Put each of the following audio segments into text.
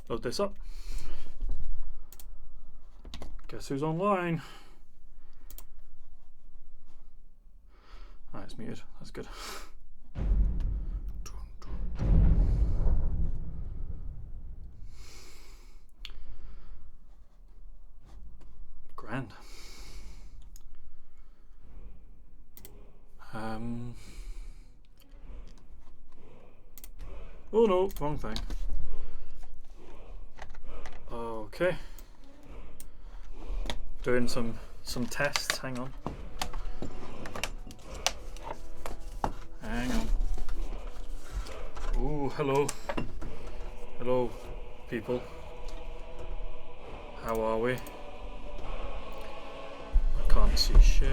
Load this up. Guess who's online? Ah, it's muted. That's good. Grand. Oh no, wrong thing. Okay. Doing some tests. Hang on. Hang on. Ooh, hello. Hello, people. How are we? I can't see shit.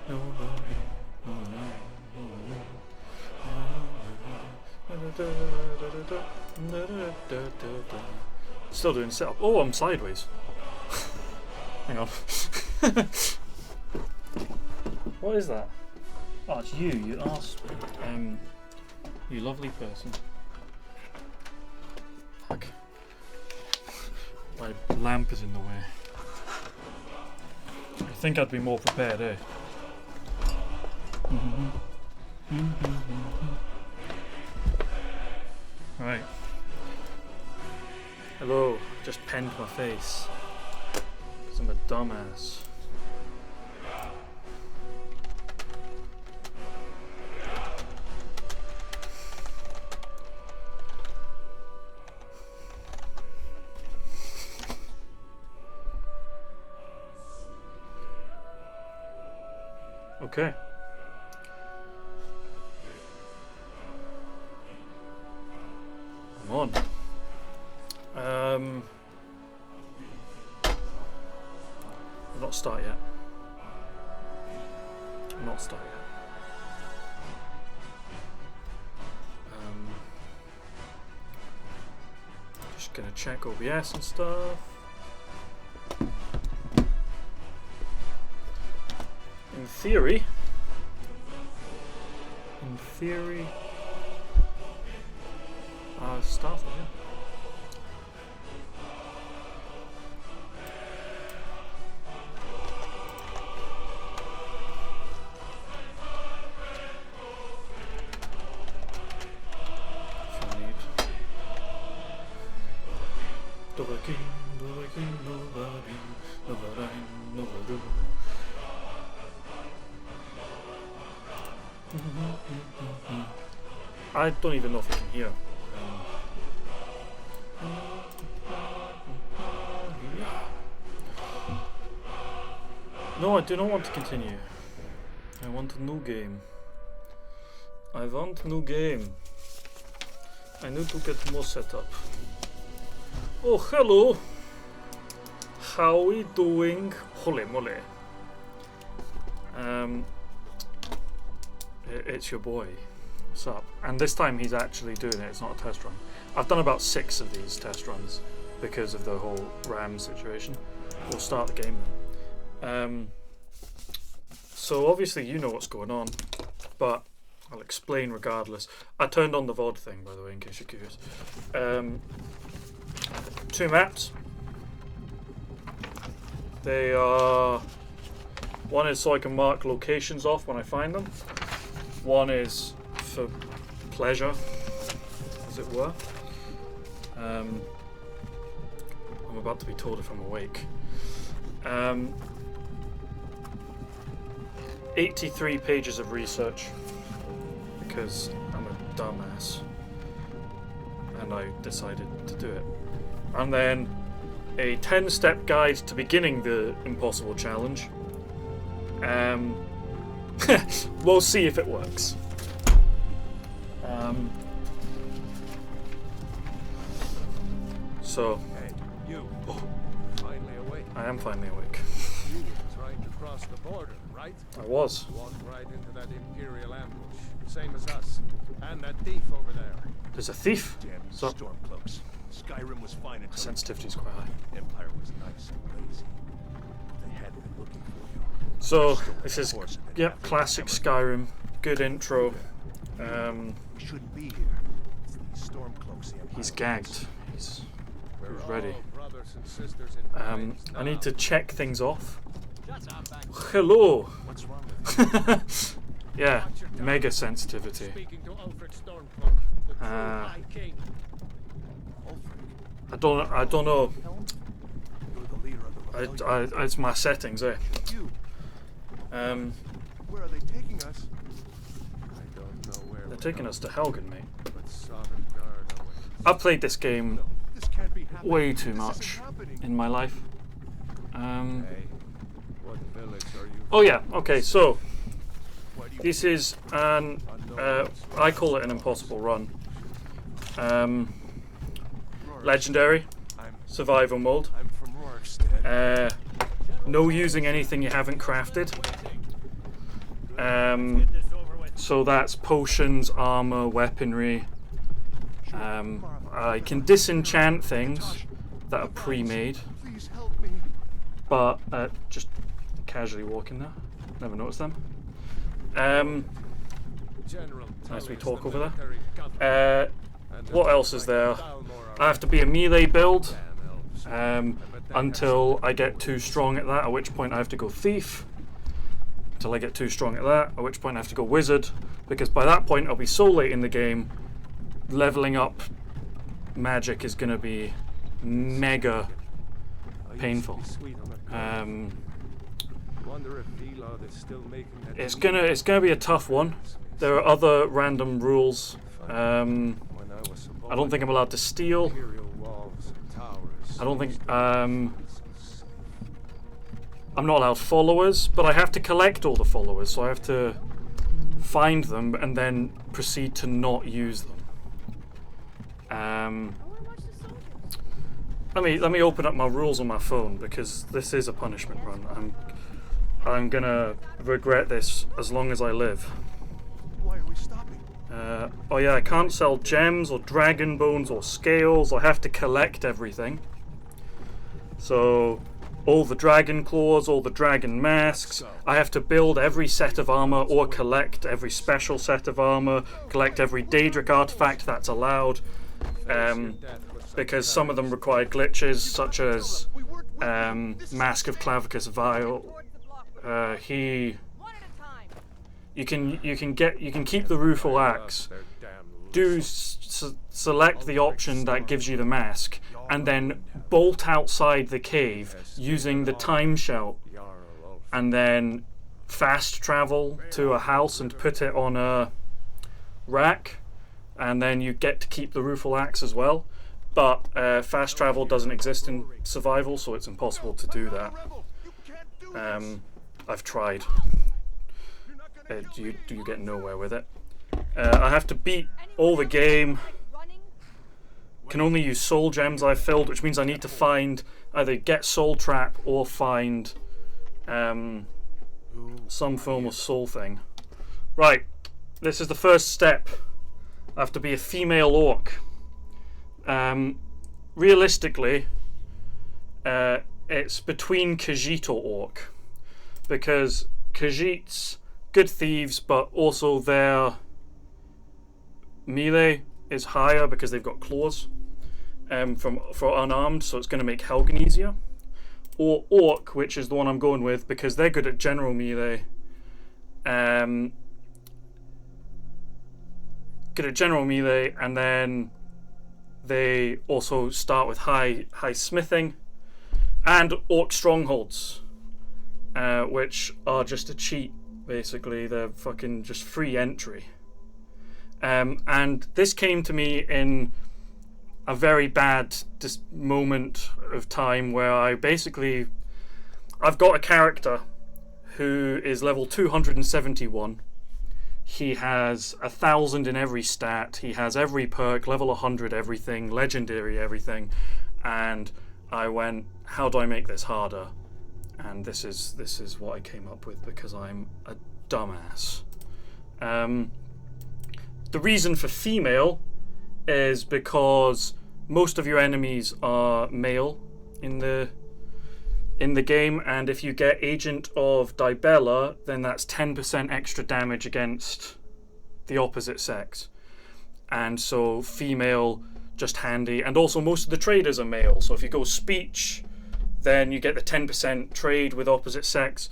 Nobody. Still doing setup. Oh, I'm sideways. Hang on. What is that? Oh, it's you arse. You lovely person. Fuck. My lamp is in the way. I think I'd be more prepared, eh? Right. Hello. Just penned my face. Because I'm a dumbass. Okay. I'm on. I'm not start yet. I'm not start yet. Just gonna check OBS and stuff. In theory, start again. I don't even know if I can hear. No, I do not want to continue. I want a new game. I want a new game. I need to get more set up. Oh, hello. How we doing? Holy moly. It's your boy. What's up? And this time he's actually doing it. It's not a test run. I've done about 6 of these test runs because of the whole RAM situation. We'll start the game then. So obviously you know what's going on, but I'll explain regardless. I turned on the VOD thing, by the way, in case you're curious. 2 maps. They are... One is so I can mark locations off when I find them. One is for pleasure, as it were. I'm about to be told if I'm awake. 83 pages of research, because I'm a dumbass, and I decided to do it. And then a 10-step guide to beginning the impossible challenge. We'll see if it works. So, hey, you. Oh. Finally awake. I am finally awake. You were trying to cross the border, right? I was. Walked right into that Imperial ambush, same as us, and that thief over there. There's a thief. Damn So stormcloaks. Skyrim was fine until sensitivity's quite high. Empire was nice and lazy. They had been looking for you. So this is classic Skyrim. Good intro. We shouldn't be here. It's these stormcloaks He's gagged. He's We're ready. all brothers and sisters in Christ I need now. to check things off. Hello. What's wrong with you? Yeah, mega sensitivity. Speaking to Ulfric Stormcloak, the true High King. I don't know. You're the leader of the rebellion. It's my settings, eh? You. Where are they taking us? I don't know where They're we're taking us to Helgen, mate. going, but Sodom guard awaits. I've played this game This can't be happening. way too This much isn't happening. in my life. Hey, what village are you Oh yeah, okay, so Why do you this is an I call it an impossible run. Legendary I'm survival mode. from Rorikstead. No using anything you haven't crafted. So that's potions, armor, weaponry. I can disenchant things that are pre-made, Please help me. but just casually walking there. Never noticed them. General Nice we Tullius, talk the over there. military governor, and What the else is there? Dalmor I have to be a melee build damn elves. until I get too strong at that, at which point I have to go thief. Until I get too strong at that, at which point I have to go wizard, because by that point I'll be so late in the game, leveling up magic is going to be mega painful. Wonder if Elod is still making that It's gonna be a tough one. There are other random rules. I don't think I'm allowed to steal. Imperial walls and towers. I don't think I'm not allowed followers, but I have to collect all the followers, so I have to find them and then proceed to not use them. Let me open up my rules on my phone, because this is a punishment run. I'm gonna regret this as long as I live. Why are we stopping? Oh yeah, I can't sell gems or dragon bones or scales. I have to collect everything. So all the dragon claws, all the dragon masks. I have to build every set of armor or collect every special set of armor, collect every Daedric artifact that's allowed, because some of them require glitches, such as Mask of Clavicus Vile. You can keep the rueful axe. Select the option that gives you the mask, and then bolt outside the cave using the time shout, and then fast travel to a house and put it on a rack, and then you get to keep the rueful axe as well. But fast travel doesn't exist in survival, so it's impossible to do that. I've tried. You get nowhere with it. I have to beat all the game. Can only use soul gems I've filled, which means I need to find either get soul trap or find some form of soul thing. Right, this is the first step. I have to be a female orc. Realistically, it's between Khajiit or orc, because Khajiits, good thieves, but also their melee is higher because they've got claws for unarmed, so it's going to make Helgen easier. Or orc, which is the one I'm going with, because they're good at general melee. Good at general melee, and then they also start with high smithing, and orc strongholds, which are just a cheat. Basically, they're fucking just free entry. And this came to me in a very bad moment of time where I've got a character who is level 271. He has 1,000 in every stat. He has every perk, level 100 everything, legendary everything. And I went, how do I make this harder? And this is what I came up with, because I'm a dumbass. The reason for female is because most of your enemies are male in the game, and if you get Agent of Dibella, then that's 10% extra damage against the opposite sex. And so female just handy. And also most of the traders are male, so if you go speech, then you get the 10% trade with opposite sex.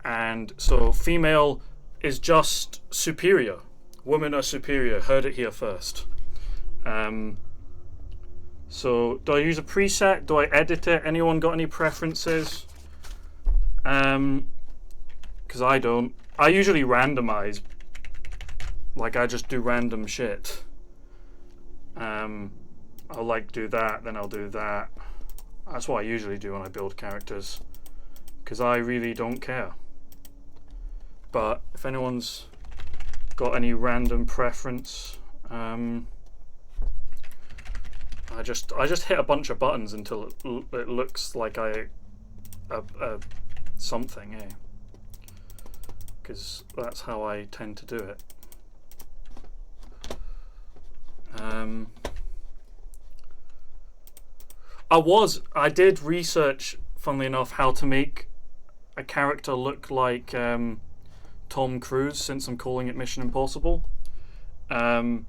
And so female is just superior. Women are superior. Heard it here first. So do I use a preset? Do I edit it? Anyone got any preferences? Because I don't. I usually randomize. Like I just do random shit. I'll like do that, then I'll do that. That's what I usually do when I build characters. Because I really don't care. But if anyone's got any random preference, I just hit a bunch of buttons until it looks like something, eh? Because that's how I tend to do it. I did research, funnily enough, how to make a character look like Tom Cruise, since I'm calling it Mission Impossible. But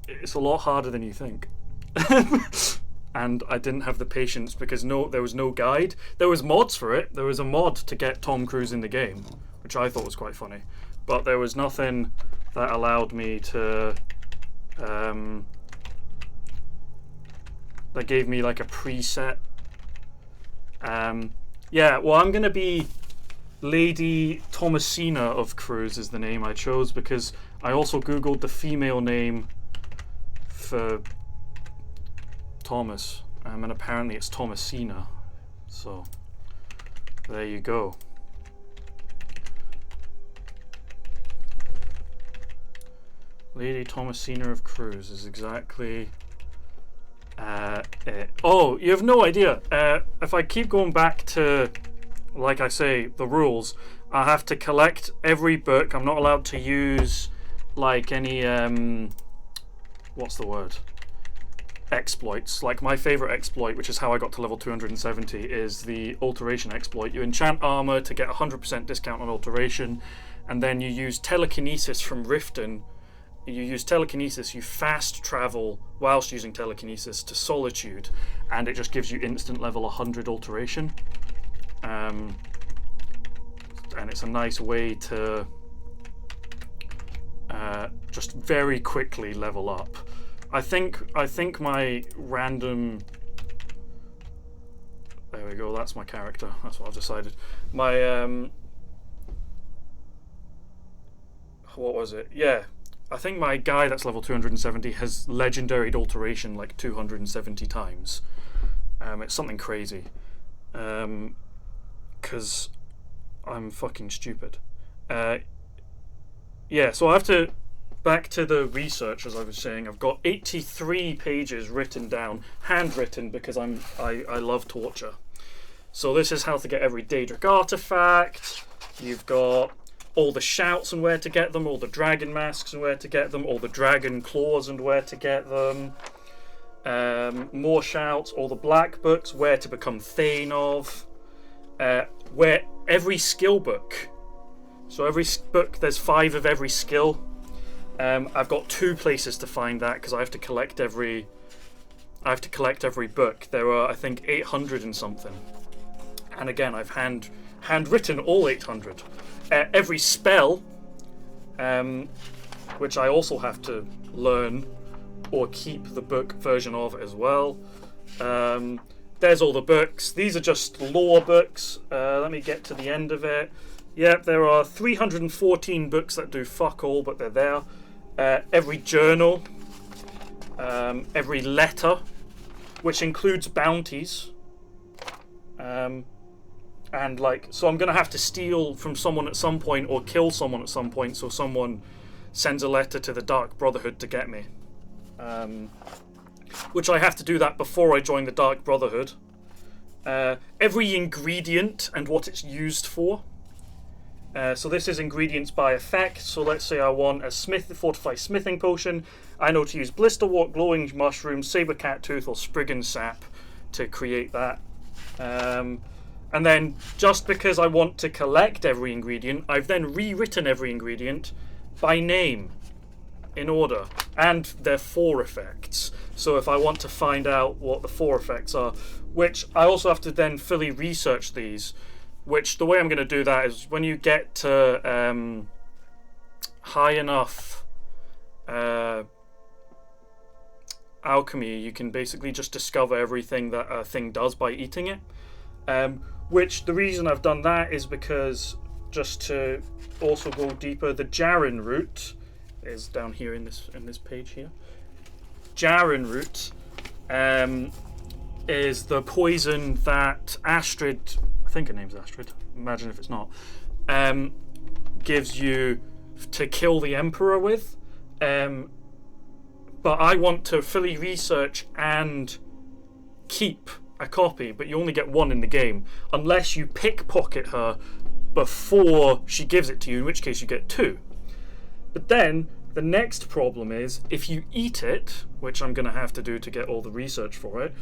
it's a lot harder than you think. And I didn't have the patience because there was no guide. There was mods for it. There was a mod to get Tom Cruise in the game, which I thought was quite funny. But there was nothing that allowed me to that gave me like a preset. Yeah, well, I'm gonna be Lady Thomasina of Cruise is the name I chose, because I also googled the female name for Thomas, and apparently it's Thomasina. So there you go. Lady Thomasina of Cruise is exactly it. Oh, you have no idea. If I keep going back to, like I say, the rules, I have to collect every book. I'm not allowed to use like any what's the word? Exploits. Like my favorite exploit, which is how I got to level 270, is the alteration exploit. You enchant armor to get 100% discount on alteration, and then you use telekinesis from Riften. You use telekinesis, you fast travel whilst using telekinesis to Solitude, and it just gives you instant level 100 alteration. And it's a nice way to just very quickly level up. I think my random. There we go. That's my character. That's what I've decided. My what was it? Yeah, I think my guy that's level 270 has legendary alteration like 270 times. It's something crazy. Because I'm fucking stupid. Yeah, so I have to. Back to the research, as I was saying, I've got 83 pages written down, handwritten, because I love torture. So this is how to get every Daedric artifact. You've got all the shouts and where to get them, all the dragon masks and where to get them, all the dragon claws and where to get them. More shouts, all the black books, where to become thane of. Where every skill book. So every book, there's 5 of every skill. I've got 2 places to find that because I have to collect every book. There are, I think, 800 and something. And again, I've handwritten all 800. Every spell, which I also have to learn or keep the book version of as well. There's all the books. These are just lore books. Let me get to the end of it. Yep, there are 314 books that do fuck all, but they're there. Every journal, every letter, which includes bounties, and so I'm gonna have to steal from someone at some point or kill someone at some point, so someone sends a letter to the Dark Brotherhood to get me, which I have to do that before I join the Dark Brotherhood. Every ingredient and what it's used for. So this is ingredients by effect. So let's say I want a fortified smithing potion. I know to use blisterwort, glowing mushroom, saber cat tooth, or spriggan sap to create that. And then just because I want to collect every ingredient, I've then rewritten every ingredient by name in order, and they're 4 effects. So if I want to find out what the 4 effects are, which I also have to then fully research these, which the way I'm going to do that is when you get to high enough alchemy, you can basically just discover everything that a thing does by eating it. Which the reason I've done that is because, just to also go deeper, the Jaren root is down here in this page here. Jaren root is the poison that Astrid, I think her name's Astrid, imagine if it's not, gives you to kill the Emperor with. But I want to fully research and keep a copy, but you only get 1 in the game, unless you pickpocket her before she gives it to you, in which case you get 2. But then the next problem is, if you eat it, which I'm going to have to do to get all the research for it,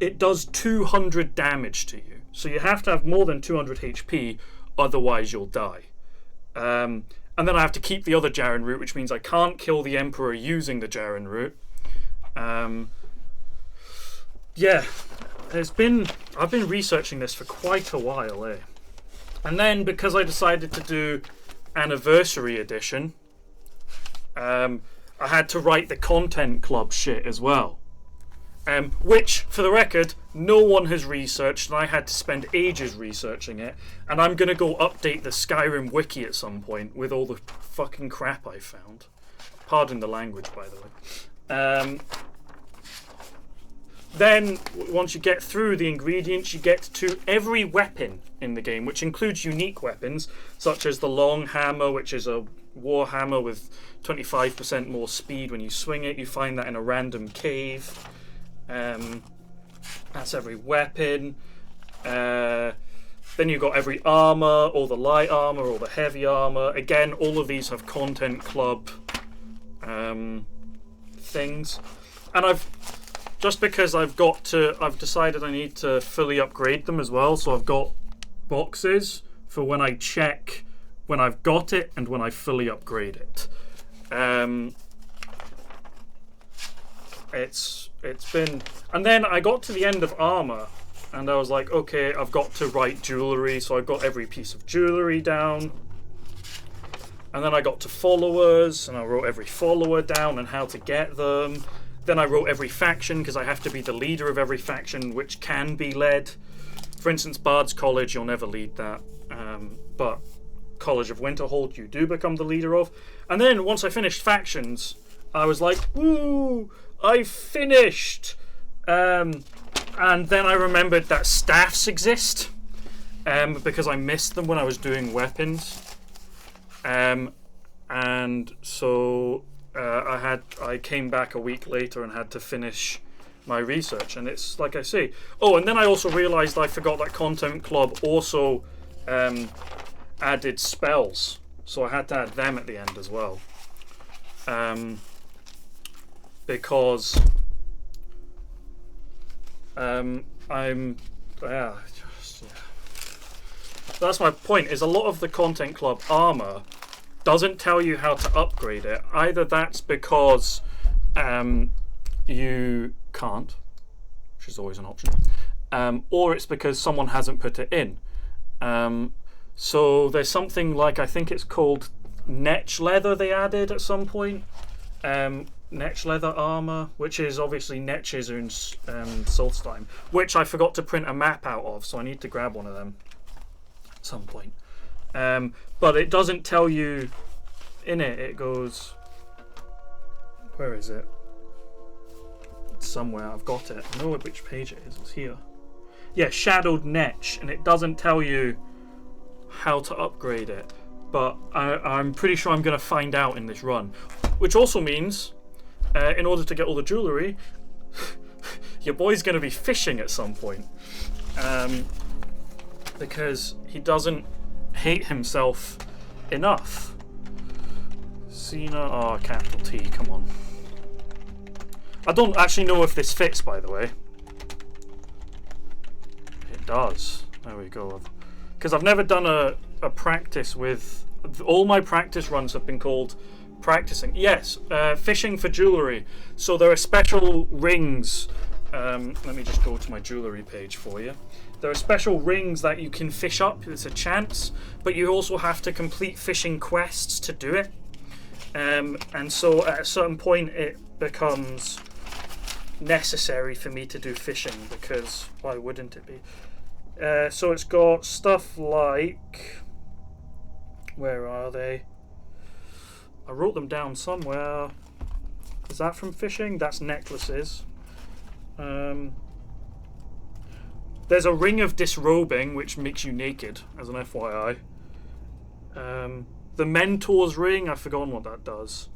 it does 200 damage to you. So you have to have more than 200 HP, otherwise you'll die. And then I have to keep the other Jaren root, which means I can't kill the Emperor using the Jaren root. Yeah, I've been researching this for quite a while, eh? And then because I decided to do Anniversary Edition, I had to write the Content Club shit as well. Which, for the record, no one has researched, and I had to spend ages researching it. And I'm going to go update the Skyrim wiki at some point with all the fucking crap I found. Pardon the language, by the way. Then, once you get through the ingredients, you get to every weapon in the game, which includes unique weapons, such as the long hammer, which is a war hammer with 25% more speed when you swing it. You find that in a random cave. That's every weapon. Then you've got every armor, all the light armor, all the heavy armor. Again, all of these have Content Club things. And just because I've decided I need to fully upgrade them as well, so I've got boxes for when I check when I've got it and when I fully upgrade it. It's been, and then I got to the end of armor and I was like, okay, I've got to write jewelry, so I've got every piece of jewelry down. And then I got to followers and I wrote every follower down and how to get them. Then I wrote every faction, because I have to be the leader of every faction which can be led. For instance, Bard's College, you'll never lead that. But College of Winterhold, you do become the leader of. And then once I finished factions, I was like, woo, I finished! And then I remembered that staffs exist, because I missed them when I was doing weapons. And so I came back a week later and had to finish my research, and it's like I say. Oh, and then I also realised I forgot that Content Club also added spells, so I had to add them at the end as well. Because that's my point, is a lot of the Content Club armor doesn't tell you how to upgrade it. Either that's because you can't, which is always an option, or it's because someone hasn't put it in. So there's something like, I think it's called Netch Leather they added at some point. Netch Leather armor, which is obviously Netches in Solstheim, which I forgot to print a map out of, so I need to grab one of them at some point. But it doesn't tell you in it. It goes, where is it? It's somewhere. I've got it. I know which page it is. It's here. Yeah, Shadowed Netch, and it doesn't tell you how to upgrade it. But I'm pretty sure I'm going to find out in this run. Which also means, in order to get all the jewellery, your boy's going to be fishing at some point. Because he doesn't hate himself enough. Cena, oh, capital T, come on. I don't actually know if this fits, by the way. It does. There we go. Because I've never done a practice with... All my practice runs have been called practicing. Yes, fishing for jewellery. So there are special rings. Let me just go to my jewellery page for you. There are special rings that you can fish up. It's a chance, but you also have to complete fishing quests to do it. And so at a certain point it becomes necessary for me to do fishing, because why wouldn't it be? So it's got stuff like, where are they? I wrote them down somewhere. Is that from fishing? That's necklaces. There's a ring of disrobing, which makes you naked, as an FYI. The Mentor's ring, I've forgotten what that does.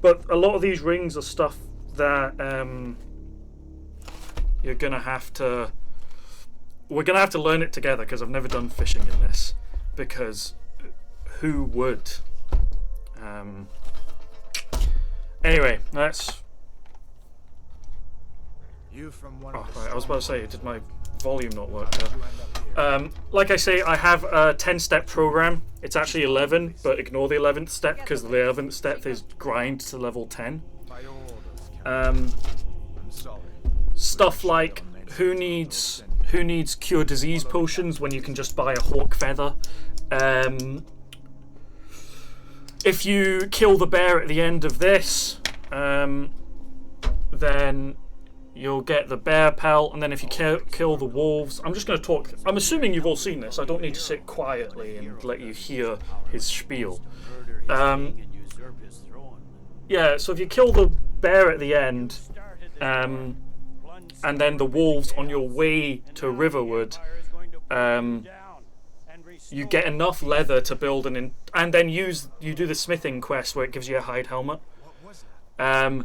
But a lot of these rings are stuff that you're gonna have to. We're gonna have to learn it together, because I've never done fishing in this. Because who would? Anyway, let's. You from one Oh, of the right, I was about to say, did my volume not work How'd there? you end up here? Like I say, I have a 10-step program. It's actually 11, but ignore the 11th step, because the 11th step is grind to level 10. By your orders, Count. I'm sorry. Stuff like who needs cure disease potions when you can just buy a hawk feather. If you kill the bear at the end of this, then you'll get the bear pelt, and then if you kill the wolves, I'm just going to talk. I'm assuming you've all seen this. I don't need to sit quietly and let you hear his spiel. Yeah, so if you kill the bear at the end, and then the wolves on your way to Riverwood, you get enough leather to build and then you do the smithing quest where it gives you a hide helmet, and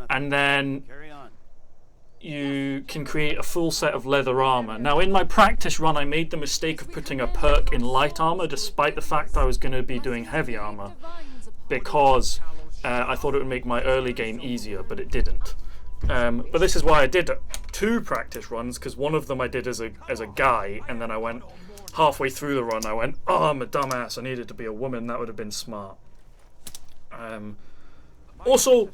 then you can create a full set of leather armor. Now, in my practice run, I made the mistake of putting a perk in light armor, despite the fact I was going to be doing heavy armor, because I thought it would make my early game easier, but it didn't. But this is why I did 2 practice runs, because one of them I did as a guy, and then I went halfway through the run, I went, oh, I'm a dumbass, I needed to be a woman, that would have been smart. Also,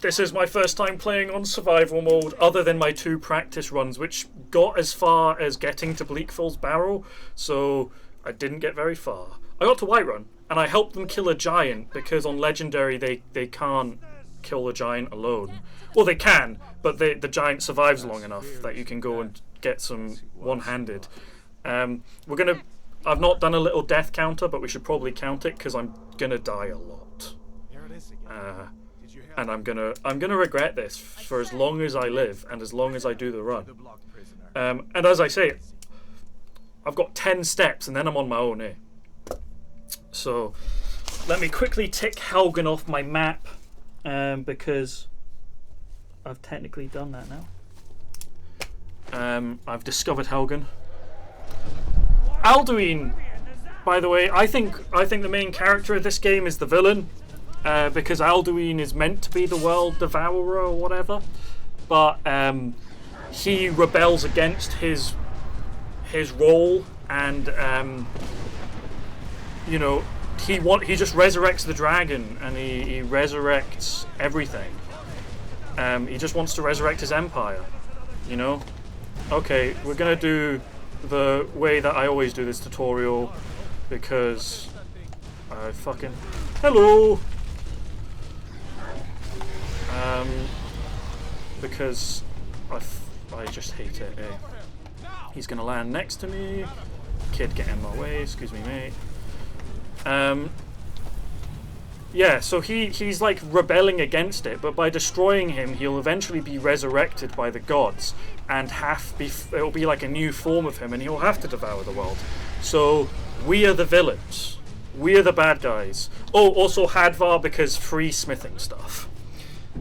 this is my first time playing on survival mode, other than my 2 practice runs, which got as far as getting to Bleakfall's Barrow, so I didn't get very far. I got to Whiterun, and I helped them kill a giant, because on Legendary they can't kill the giant alone. Well, they can, but the giant survives long enough that you can go and get some one-handed. I've not done a little death counter, but we should probably count it, because I'm gonna die a lot. And I'm gonna regret this for as long as I live and as long as I do the run. And as I say, I've got 10 steps and then I'm on my own, eh? So let me quickly tick Helgen off my map, because I've technically done that now. I've discovered Helgen. Alduin, by the way, I think the main character of this game is the villain. Because Alduin is meant to be the world devourer or whatever, but he rebels against his role, and you know, he just resurrects the dragon, and he resurrects everything. He just wants to resurrect his empire, you know. Okay, we're gonna do the way that I always do this tutorial, because I fucking hello. Because I just hate it. Eh? He's gonna land next to me. Kid, get in my way. Excuse me, mate. Yeah, so he's like rebelling against it, but by destroying him, he'll eventually be resurrected by the gods, and it'll be like a new form of him, and he'll have to devour the world. So we are the villains. We are the bad guys. Oh, also Hadvar, because free smithing stuff.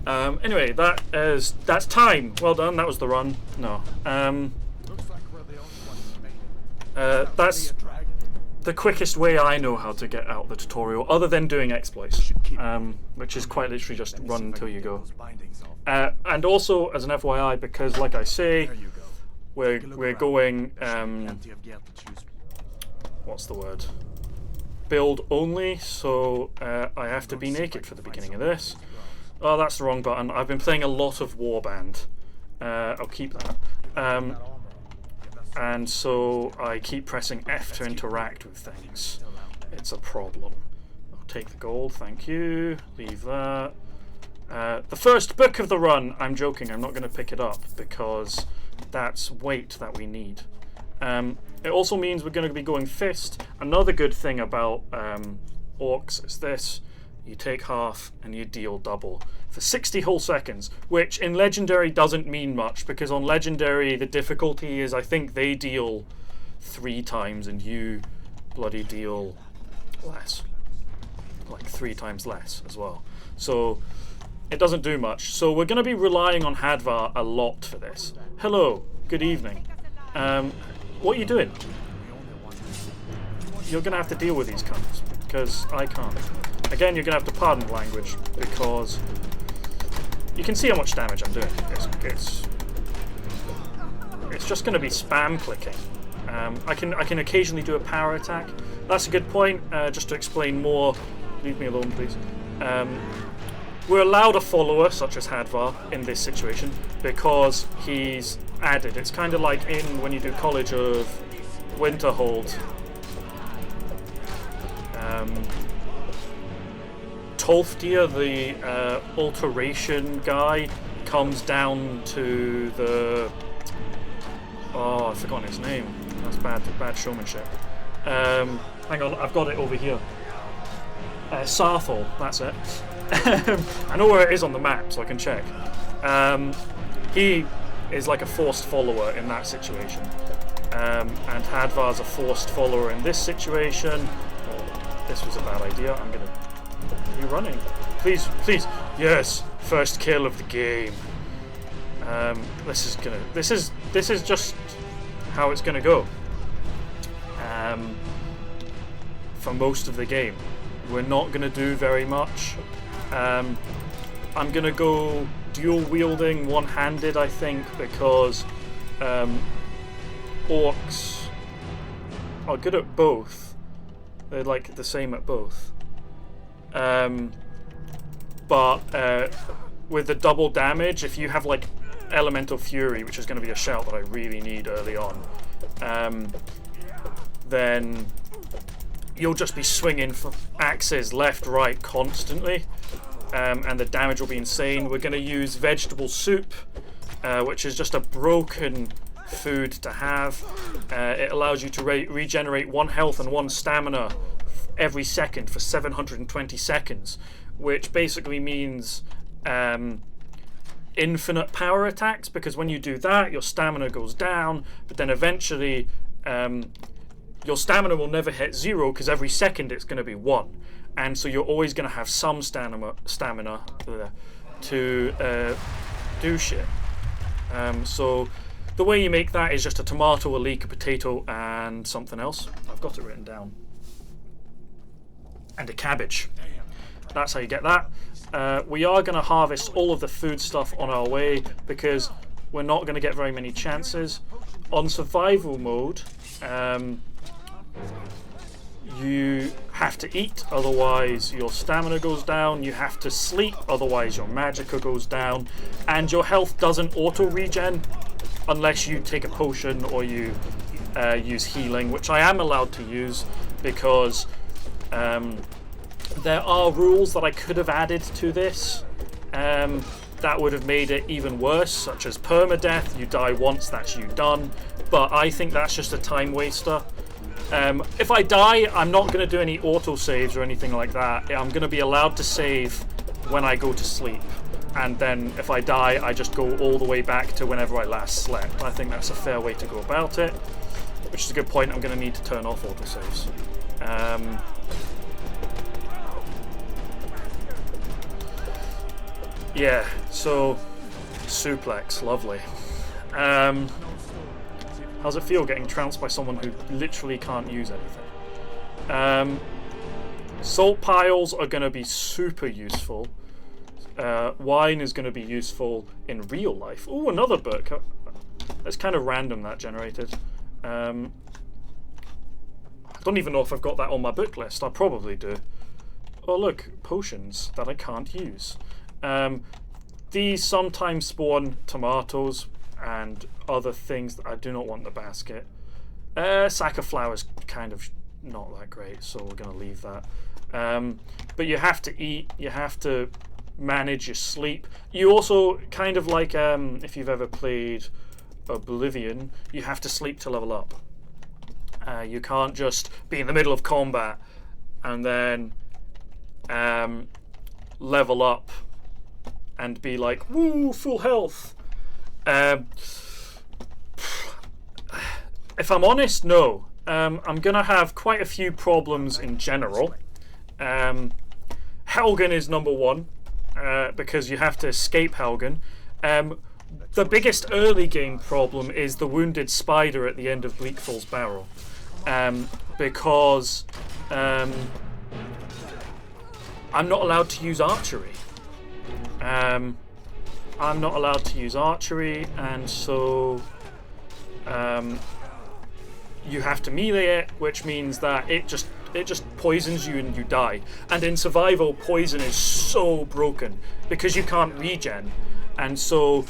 Anyway, that's time. Well done. That was the run. No. That's the quickest way I know how to get out the tutorial, other than doing exploits, which is quite literally just run until you go. And also, as an FYI, because like I say, we're going. What's the word? build only, so I have to be naked for the beginning of this. Oh, that's the wrong button. I've been playing a lot of Warband. I'll keep that. And so I keep pressing F to interact with things. It's a problem. I'll take the gold, thank you. Leave that. The first book of the run, I'm joking, I'm not going to pick it up because that's weight that we need. It also means we're going to be going fist. Another good thing about orcs is this. You take half and you deal double for 60 whole seconds, which in Legendary doesn't mean much because on Legendary the difficulty is I think they deal 3 times and you bloody deal less. Like 3 times less as well. So it doesn't do much. So we're going to be relying on Hadvar a lot for this. Hello, good evening. What are you doing? You're going to have to deal with these cunts because I can't. Again, you're going to have to pardon the language because you can see how much damage I'm doing. It's just going to be spam clicking. I can occasionally do a power attack. That's a good point. Just to explain more, leave me alone, please. We're allowed a follower such as Hadvar in this situation because he's added. It's kind of like in when you do College of Winterhold. Tolfdir, the alteration guy, comes down to the... Oh, I've forgotten his name. That's bad showmanship. Hang on, I've got it over here. Sarthol, that's it. I know where it is on the map, so I can check. He is like a forced follower in that situation. And Hadvar's a forced follower in this situation. Oh, this was a bad idea. I'm gonna... Are you running? Please, please. Yes, first kill of the game. This is just how it's gonna go. For most of the game, we're not gonna do very much. I'm gonna go dual wielding, one-handed, I think, because orcs are good at both. They're like the same at both. But with the double damage, if you have like Elemental Fury, which is going to be a shout that I really need early on, then you'll just be swinging for axes left, right constantly, and the damage will be insane. We're going to use vegetable soup, which is just a broken food to have. It allows you to regenerate 1 health and 1 stamina every second for 720 seconds, which basically means infinite power attacks, because when you do that your stamina goes down, but then eventually your stamina will never hit 0 because every second it's going to be 1, and so you're always going to have some stamina to do shit. So the way you make that is just a tomato, a leek, a potato, and something else. I've got it written down. And a cabbage. That's how you get that. We are going to harvest all of the food stuff on our way because we're not going to get very many chances. On survival mode, you have to eat, otherwise your stamina goes down. You have to sleep, otherwise your magicka goes down. And your health doesn't auto-regen unless you take a potion or you use healing, which I am allowed to use because there are rules that I could have added to this that would have made it even worse, such as permadeath. You die once, that's you done. But I think that's just a time waster. If I die, I'm not going to do any auto saves or anything like that. I'm going to be allowed to save when I go to sleep. And then if I die, I just go all the way back to whenever I last slept. I think that's a fair way to go about it, which is a good point. I'm going to need to turn off auto saves. Yeah, so suplex, lovely. How's it feel getting trounced by someone who literally can't use anything? Salt piles are going to be super useful. Wine is going to be useful in real life. Oh, another book. It's kind of random that generated. I I don't even know if I've got that on my book list. I probably do. Oh look, potions that I can't use. These sometimes spawn tomatoes and other things that I do not want in the basket. Sack of flour's kind of not that great, so we're going to leave that. But you have to eat, you have to manage your sleep. You also, kind of like if you've ever played Oblivion, you have to sleep to level up. You can't just be in the middle of combat and then level up and be like, woo, full health. If I'm honest, no. I'm gonna have quite a few problems in general. Helgen is number one, because you have to escape Helgen. The biggest early game problem is the wounded spider at the end of Bleakfall's Barrow, because I'm not allowed to use archery. I'm not allowed to use archery, and so you have to melee it, which means that it just poisons you and you die. And in survival, poison is so broken because you can't regen. And so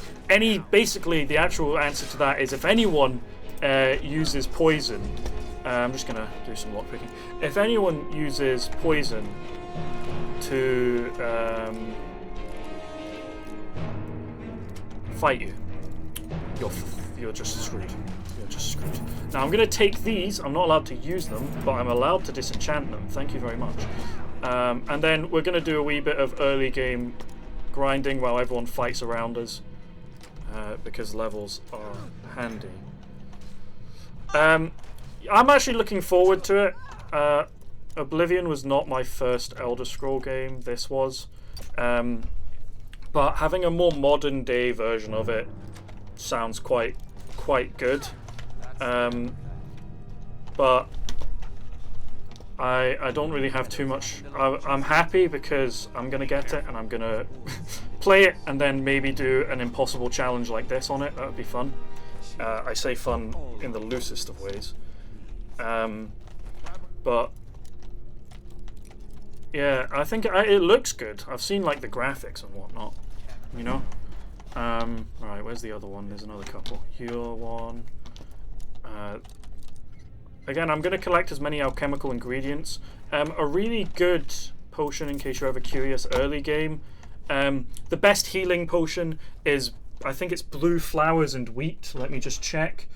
basically the actual answer to that is if anyone uses poison, I'm just gonna do some lockpicking. If anyone uses poison to fight you, you're just screwed. You're just screwed. Now I'm going to take these. I'm not allowed to use them, but I'm allowed to disenchant them. Thank you very much. And then we're going to do a wee bit of early game grinding while everyone fights around us, because levels are handy. I'm actually looking forward to it. Oblivion was not my first Elder Scroll game. This was. But having a more modern day version of it sounds quite good. But I don't really have too much. I'm happy because I'm gonna get it and I'm gonna play it and then maybe do an impossible challenge like this on it. That would be fun. I say fun in the loosest of ways. But yeah, I think it looks good. I've seen like the graphics and whatnot, you know. Right, where's the other one? There's another couple. Here one. Again, I'm going to collect as many alchemical ingredients. A really good potion, in case you're ever curious, early game. The best healing potion is, I think it's blue flowers and wheat. Let me just check.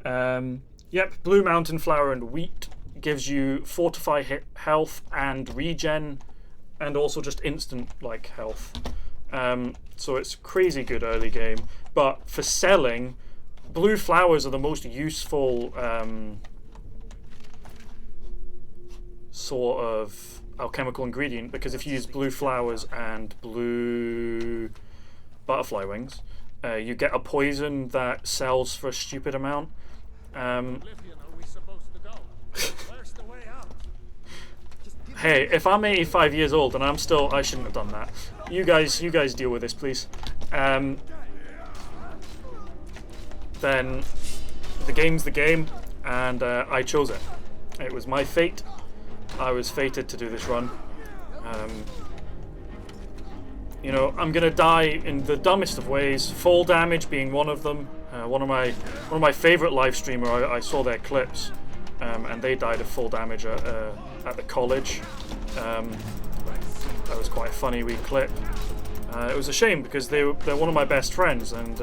Yep, blue mountain flower and wheat gives you fortify health and regen, and also just instant like health. So it's crazy good early game. But for selling, blue flowers are the most useful sort of alchemical ingredient, because if you use blue flowers and blue butterfly wings, you get a poison that sells for a stupid amount. Hey, if I'm 85 years old and I shouldn't have done that. You guys deal with this, please. Then the game's the game, and I chose it. It was my fate. I was fated to do this run. You know, I'm gonna die in the dumbest of ways. Fall damage being one of them. One of my favorite live streamer. I saw their clips, and they died of fall damage at the college. That was quite a funny wee clip. It was a shame because they're one of my best friends, and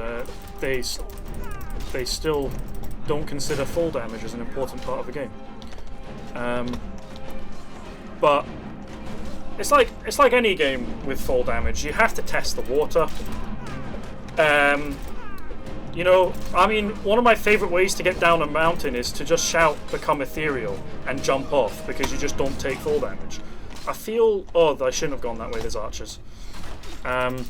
they still don't consider fall damage as an important part of the game. But it's like any game with fall damage. You have to test the water. You know, I mean, one of my favourite ways to get down a mountain is to just shout, become ethereal, and jump off, because you just don't take fall damage. I feel... Oh, I shouldn't have gone that way, there's archers. I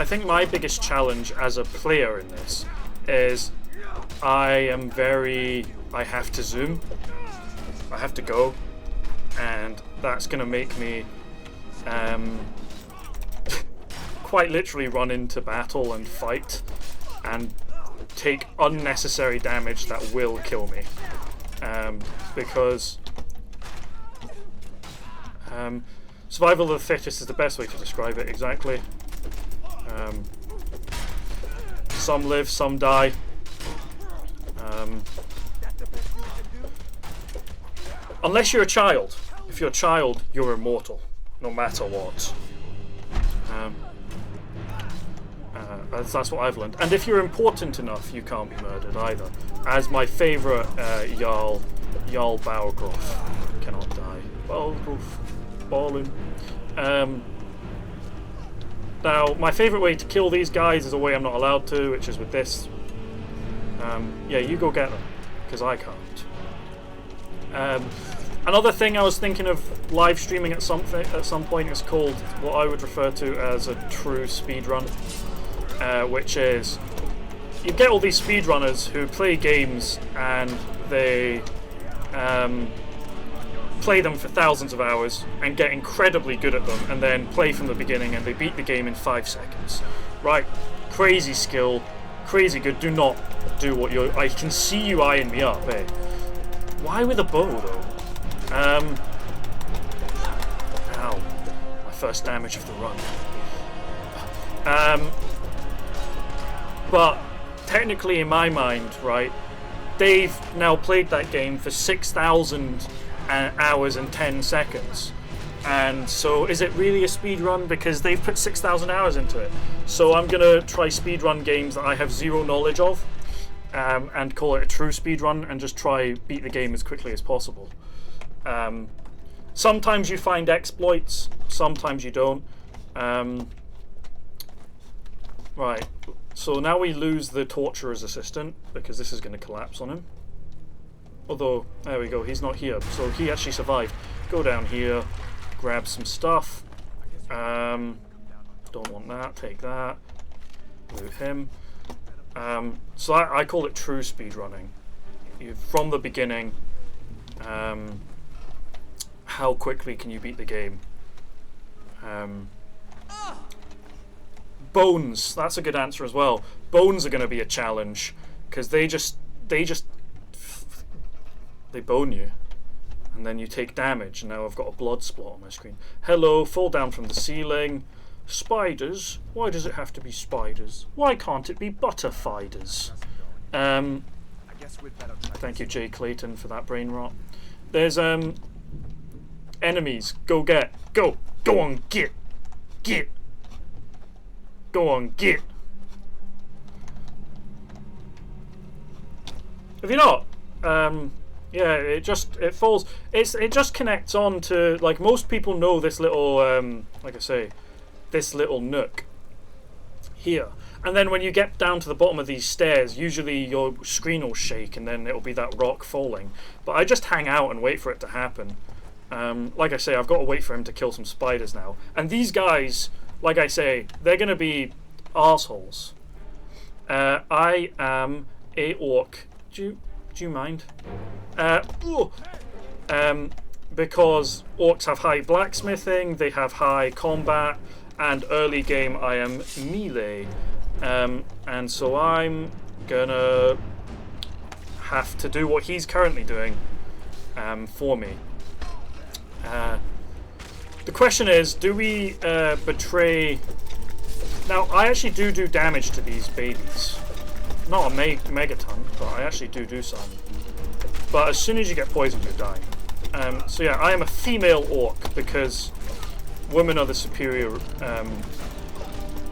think my biggest challenge as a player in this is I have to zoom. I have to go. And that's going to make me quite literally run into battle and fight and take unnecessary damage that will kill me. because survival of the fittest is the best way to describe it, exactly. Some live, some die. Unless you're a child. If you're a child, you're immortal, no matter what. That's what I've learned. And if you're important enough, you can't be murdered either. As my favourite Jarl Balgroth cannot die. Balgroth. Ballin. Now, my favourite way to kill these guys is a way I'm not allowed to, which is with this. Yeah, you go get them, because I can't. Another thing I was thinking of live streaming at some point is called what I would refer to as a true speedrun, which is you get all these speedrunners who play games and they play them for thousands of hours and get incredibly good at them, and then play from the beginning and they beat the game in 5 seconds. Right, crazy skill, crazy good. Do not do what you're. I can see you eyeing me up, eh? Why with a bow though? Ow. My first damage of the run. But technically in my mind, right, they've now played that game for 6,000 hours and 10 seconds. And so is it really a speed run? Because they've put 6,000 hours into it. So I'm gonna try speedrun games that I have zero knowledge of, and call it a true speedrun and just try beat the game as quickly as possible. Sometimes you find exploits, sometimes you don't. Right, so now we lose the torturer's assistant because this is going to collapse on him. Although, there we go, he's not here, so he actually survived. Go down here, grab some stuff. Don't want that, take that. Loot him. So I call it true speedrunning. From the beginning, how quickly can you beat the game? Bones, that's a good answer as well. Bones are going to be a challenge because they bone you, and then you take damage. And now I've got a blood splot on my screen. Hello, fall down from the ceiling. Spiders? Why does it have to be spiders? Why can't it be butterfighters? Thank you, Jay Clayton, for that brain rot. There's enemies. Go on, get. Go on, get. Have you not? Yeah, it falls. It just connects on to, like, most people know this little like I say, this little nook here. And then when you get down to the bottom of these stairs, usually your screen will shake and then it'll be that rock falling. But I just hang out and wait for it to happen. Like I say, I've got to wait for him to kill some spiders now. And these guys, like I say, they're going to be arseholes. I am a orc. Do you mind? Because orcs have high blacksmithing, they have high combat, and early game I am melee. And so I'm gonna have to do what he's currently doing for me. The question is, do we betray... Now, I actually do damage to these babies. Not a megaton, but I actually do some. But as soon as you get poisoned, you're dying. So yeah, I am a female orc because women are the superior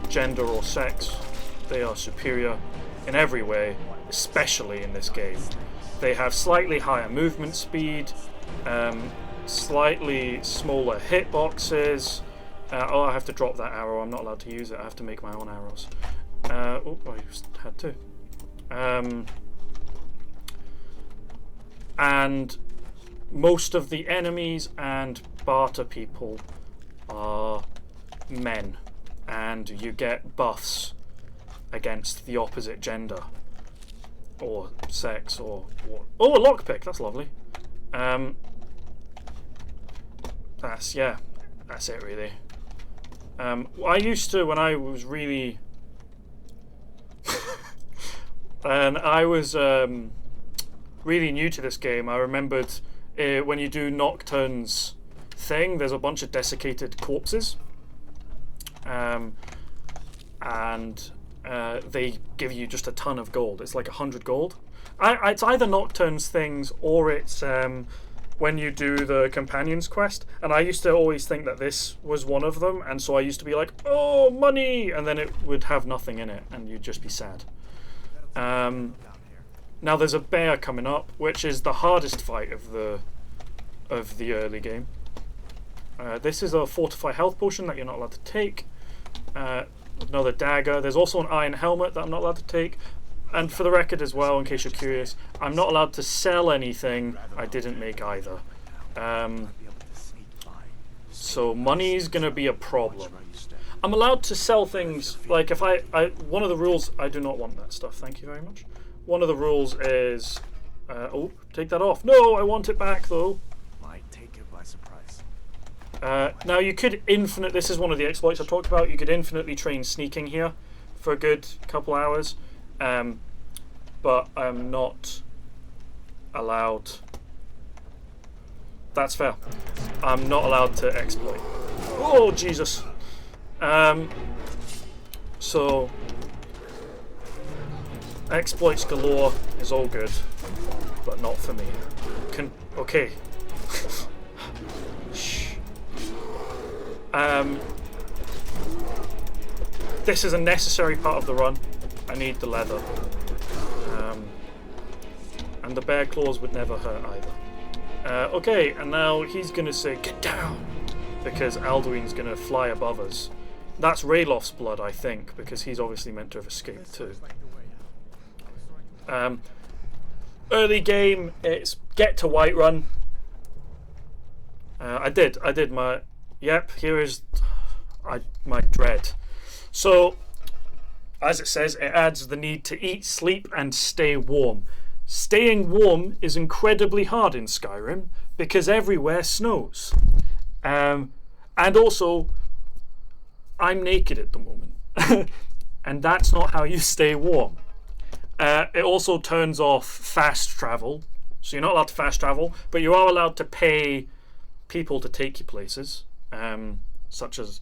gender or sex. They are superior in every way, especially in this game. They have slightly higher movement speed, slightly smaller hitboxes. Oh, I have to drop that arrow. I'm not allowed to use it. I have to make my own arrows. Oh, I had to. And most of the enemies and barter people are men, and you get buffs against the opposite gender or sex or what. Oh, a lockpick, that's lovely. That's it really. I used to, when I was really and I was really new to this game, I remembered when you do Nocturne's thing, there's a bunch of desiccated corpses. And they give you just a ton of gold. It's like 100 gold. It's either Nocturne's things or it's when you do the Companions quest. And I used to always think that this was one of them, and so I used to be like, oh, money! And then it would have nothing in it, and you'd just be sad. Now there's a bear coming up, which is the hardest fight of the early game. This is a Fortify health potion that you're not allowed to take. Another dagger. There's also an iron helmet that I'm not allowed to take. And for the record as well, in case you're curious, I'm not allowed to sell anything I didn't make either. So money's gonna be a problem. I'm allowed to sell things, like if one of the rules, I do not want that stuff, thank you very much. One of the rules is, oh, take that off. No, I want it back though. Might take it by surprise. Now you could this is one of the exploits I talked about, you could infinitely train sneaking here for a good couple hours, but I'm not allowed. That's fair. I'm not allowed to exploit. Oh Jesus. So exploits galore is all good, but not for me. Okay. Shh. This is a necessary part of the run. I need the leather. And the bear claws would never hurt either. Okay, and now he's gonna say, get down! Because Alduin's gonna fly above us. That's Raylof's blood, I think, because he's obviously meant to have escaped too. Early game, it's get to Whiterun. I did my, yep, here is my dread. So, as it says, it adds the need to eat, sleep, and stay warm. Staying warm is incredibly hard in Skyrim because everywhere snows. And also, I'm naked at the moment. And that's not how you stay warm. It also turns off fast travel. So you're not allowed to fast travel, but you are allowed to pay people to take you places. Such as,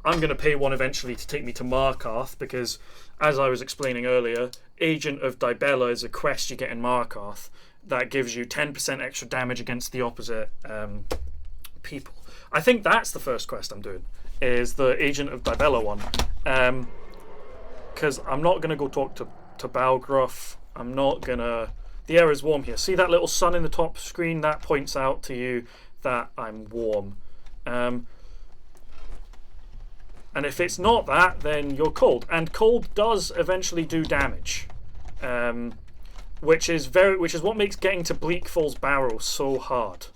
I'm going to pay one eventually to take me to Markarth, because, as I was explaining earlier, Agent of Dibella is a quest you get in Markarth that gives you 10% extra damage against the opposite people. I think that's the first quest I'm doing, is the Agent of Dibella one. Because I'm not going to go talk to Balgruff. I'm not going to... The air is warm here. See that little sun in the top screen? That points out to you that I'm warm. And if it's not that, then you're cold. And cold does eventually do damage, which is what makes getting to Bleak Falls Barrow so hard,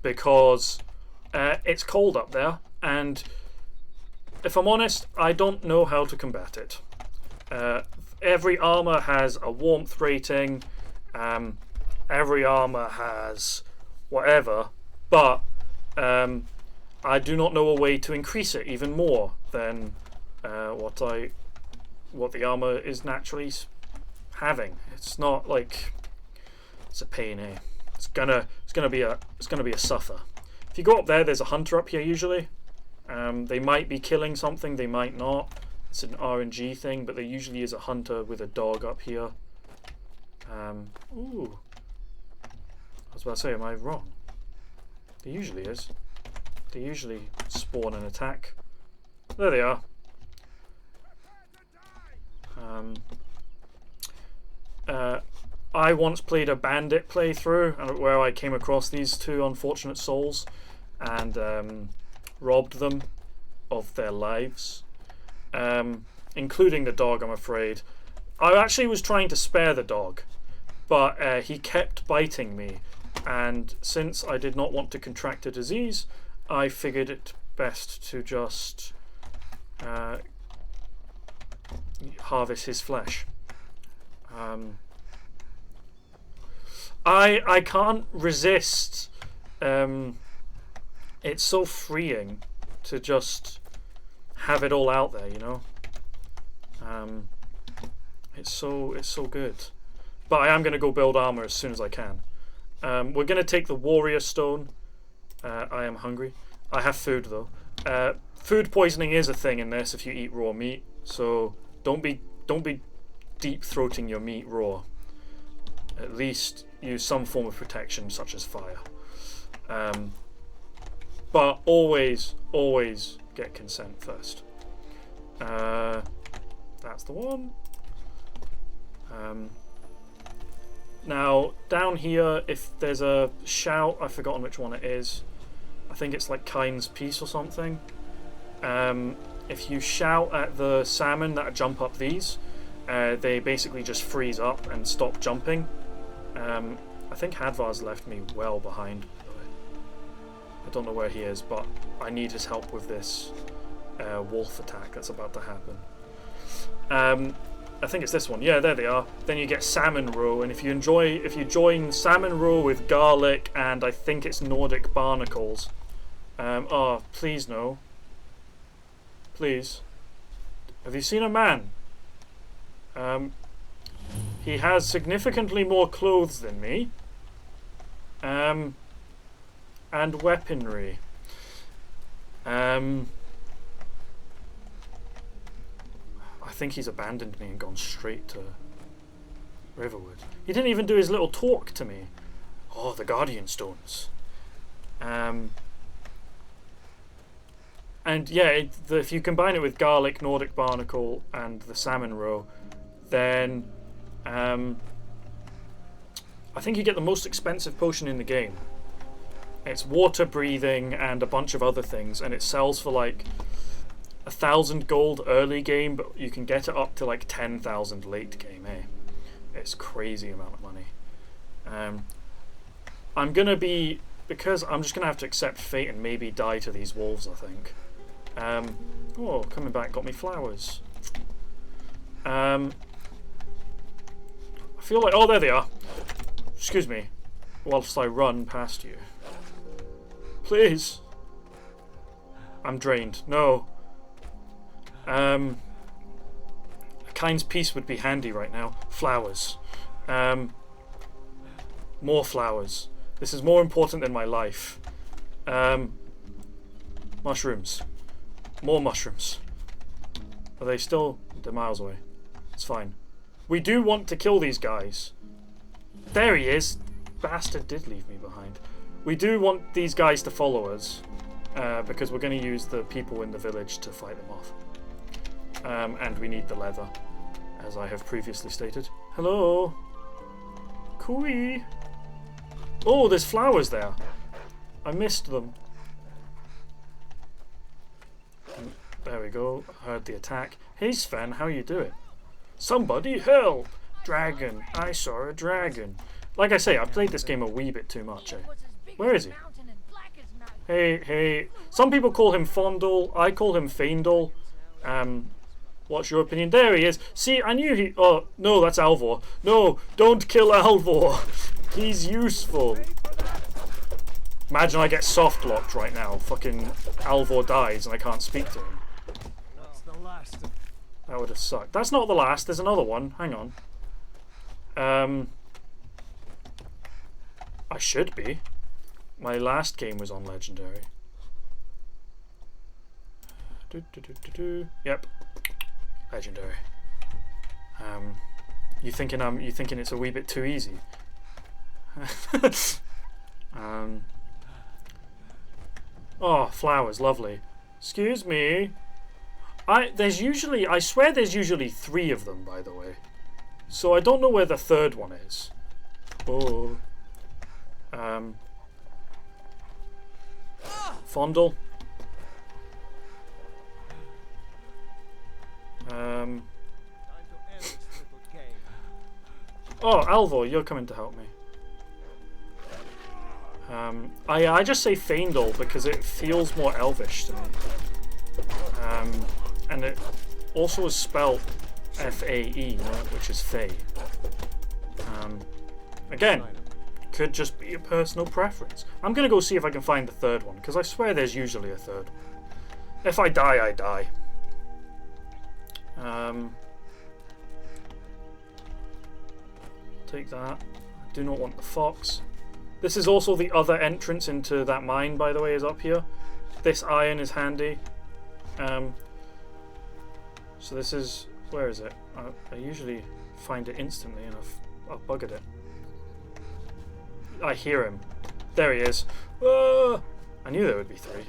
because it's cold up there, and if I'm honest, I don't know how to combat it. Every armor has a warmth rating. Every armor has whatever, but I do not know a way to increase it even more than what the armor is naturally having. It's not like it's a pain, eh? It's gonna be a suffer. If you go up there, there's a hunter up here usually. They might be killing something, they might not. It's an RNG thing, but there usually is a hunter with a dog up here. Ooh. I was about to say, am I wrong? There usually is. They usually spawn an attack. There they are. I once played a bandit playthrough where I came across these two unfortunate souls and robbed them of their lives, including the dog, I'm afraid. I actually was trying to spare the dog, but he kept biting me, and since I did not want to contract a disease, I figured it best to just harvest his flesh. I can't resist. It's so freeing to just have it all out there, you know. It's so good. But I am going to go build armor as soon as I can. We're going to take the warrior stone. I am hungry. I have food though. Food poisoning is a thing in this if you eat raw meat. So don't be deep throating your meat raw. At least use some form of protection such as fire. But always get consent first. That's the one. Now, down here, if there's a shout, I've forgotten which one it is. I think it's like Kind's Peace or something. If you shout at the salmon that jump up these, they basically just freeze up and stop jumping. I think Hadvar's left me well behind. I don't know where he is, but I need his help with this wolf attack that's about to happen. I think it's this one. Yeah, there they are. Then you get salmon roe, and if you join salmon roe with garlic and I think it's Nordic barnacles. Oh, please no. Please. Have you seen a man? He has significantly more clothes than me. And weaponry. I think he's abandoned me and gone straight to Riverwood. He didn't even do his little talk to me. Oh, the Guardian Stones. And yeah, if you combine it with garlic, Nordic barnacle, and the salmon roe, then I think you get the most expensive potion in the game. It's water breathing and a bunch of other things, and it sells for like 1,000 gold early game, but you can get it up to like 10,000 late game. It's crazy amount of money. Because I'm just gonna have to accept fate and maybe die to these wolves, I think. Oh, coming back got me flowers. I feel like, oh, there they are. Excuse me, whilst I run past you. Please. I'm drained. No. Kind's Peace would be handy right now. Flowers. More flowers. This is more important than my life. Mushrooms. More mushrooms. Are they still... They're miles away. It's fine. We do want to kill these guys. There he is. Bastard did leave me behind. We do want these guys to follow us. Because we're going to use the people in the village to fight them off. And we need the leather, as I have previously stated. Hello? Cooey? Oh, there's flowers there. I missed them. There we go. Heard the attack. Hey Sven, how you doing? Somebody help! Dragon. I saw a dragon. Like I say, I've played this game a wee bit too much. Where is he? Hey. Some people call him Fondle. I call him Faendal. What's your opinion? There he is. See, I knew he... Oh, no, that's Alvor. No, don't kill Alvor. He's useful. Imagine I get soft locked right now. Fucking Alvor dies and I can't speak to him. That would have sucked. That's not the last. There's another one. Hang on. I should be. My last game was on Legendary. Yep. Legendary. You thinking it's a wee bit too easy? Oh, flowers, lovely. Excuse me. I swear there's usually 3 of them, by the way. So I don't know where the third one is. Oh. Fondle. Oh, Alvor, you're coming to help me. I just say Faendal because it feels more elvish to me. And it also is spelled F-A-E, which is Fae. Again, could just be a personal preference. I'm gonna go see if I can find the third one, because I swear there's usually a third one. If I die, I die. take that. I do not want the fox. This is also the other entrance into that mine, by the way, is up here. This iron is handy. So this is... where is it? I usually find it instantly and I've buggered it. I hear him. There he is. I knew there would be 3.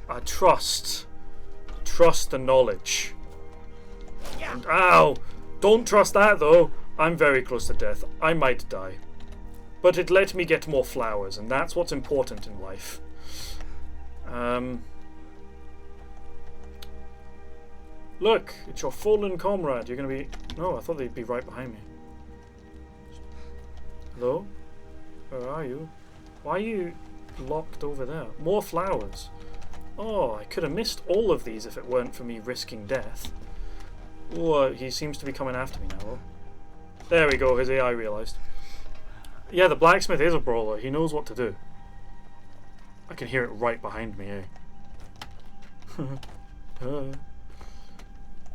I trust the knowledge. And ow! Don't trust that though. I'm very close to death. I might die. But it let me get more flowers, and that's what's important in life. Look, it's your fallen comrade. You're gonna be... No, I thought they'd be right behind me. Hello? Where are you? Why are you locked over there? More flowers. Oh, I could have missed all of these if it weren't for me risking death. Oh, he seems to be coming after me now, though. There we go, his AI realised. Yeah, the blacksmith is a brawler. He knows what to do. I can hear it right behind me, eh?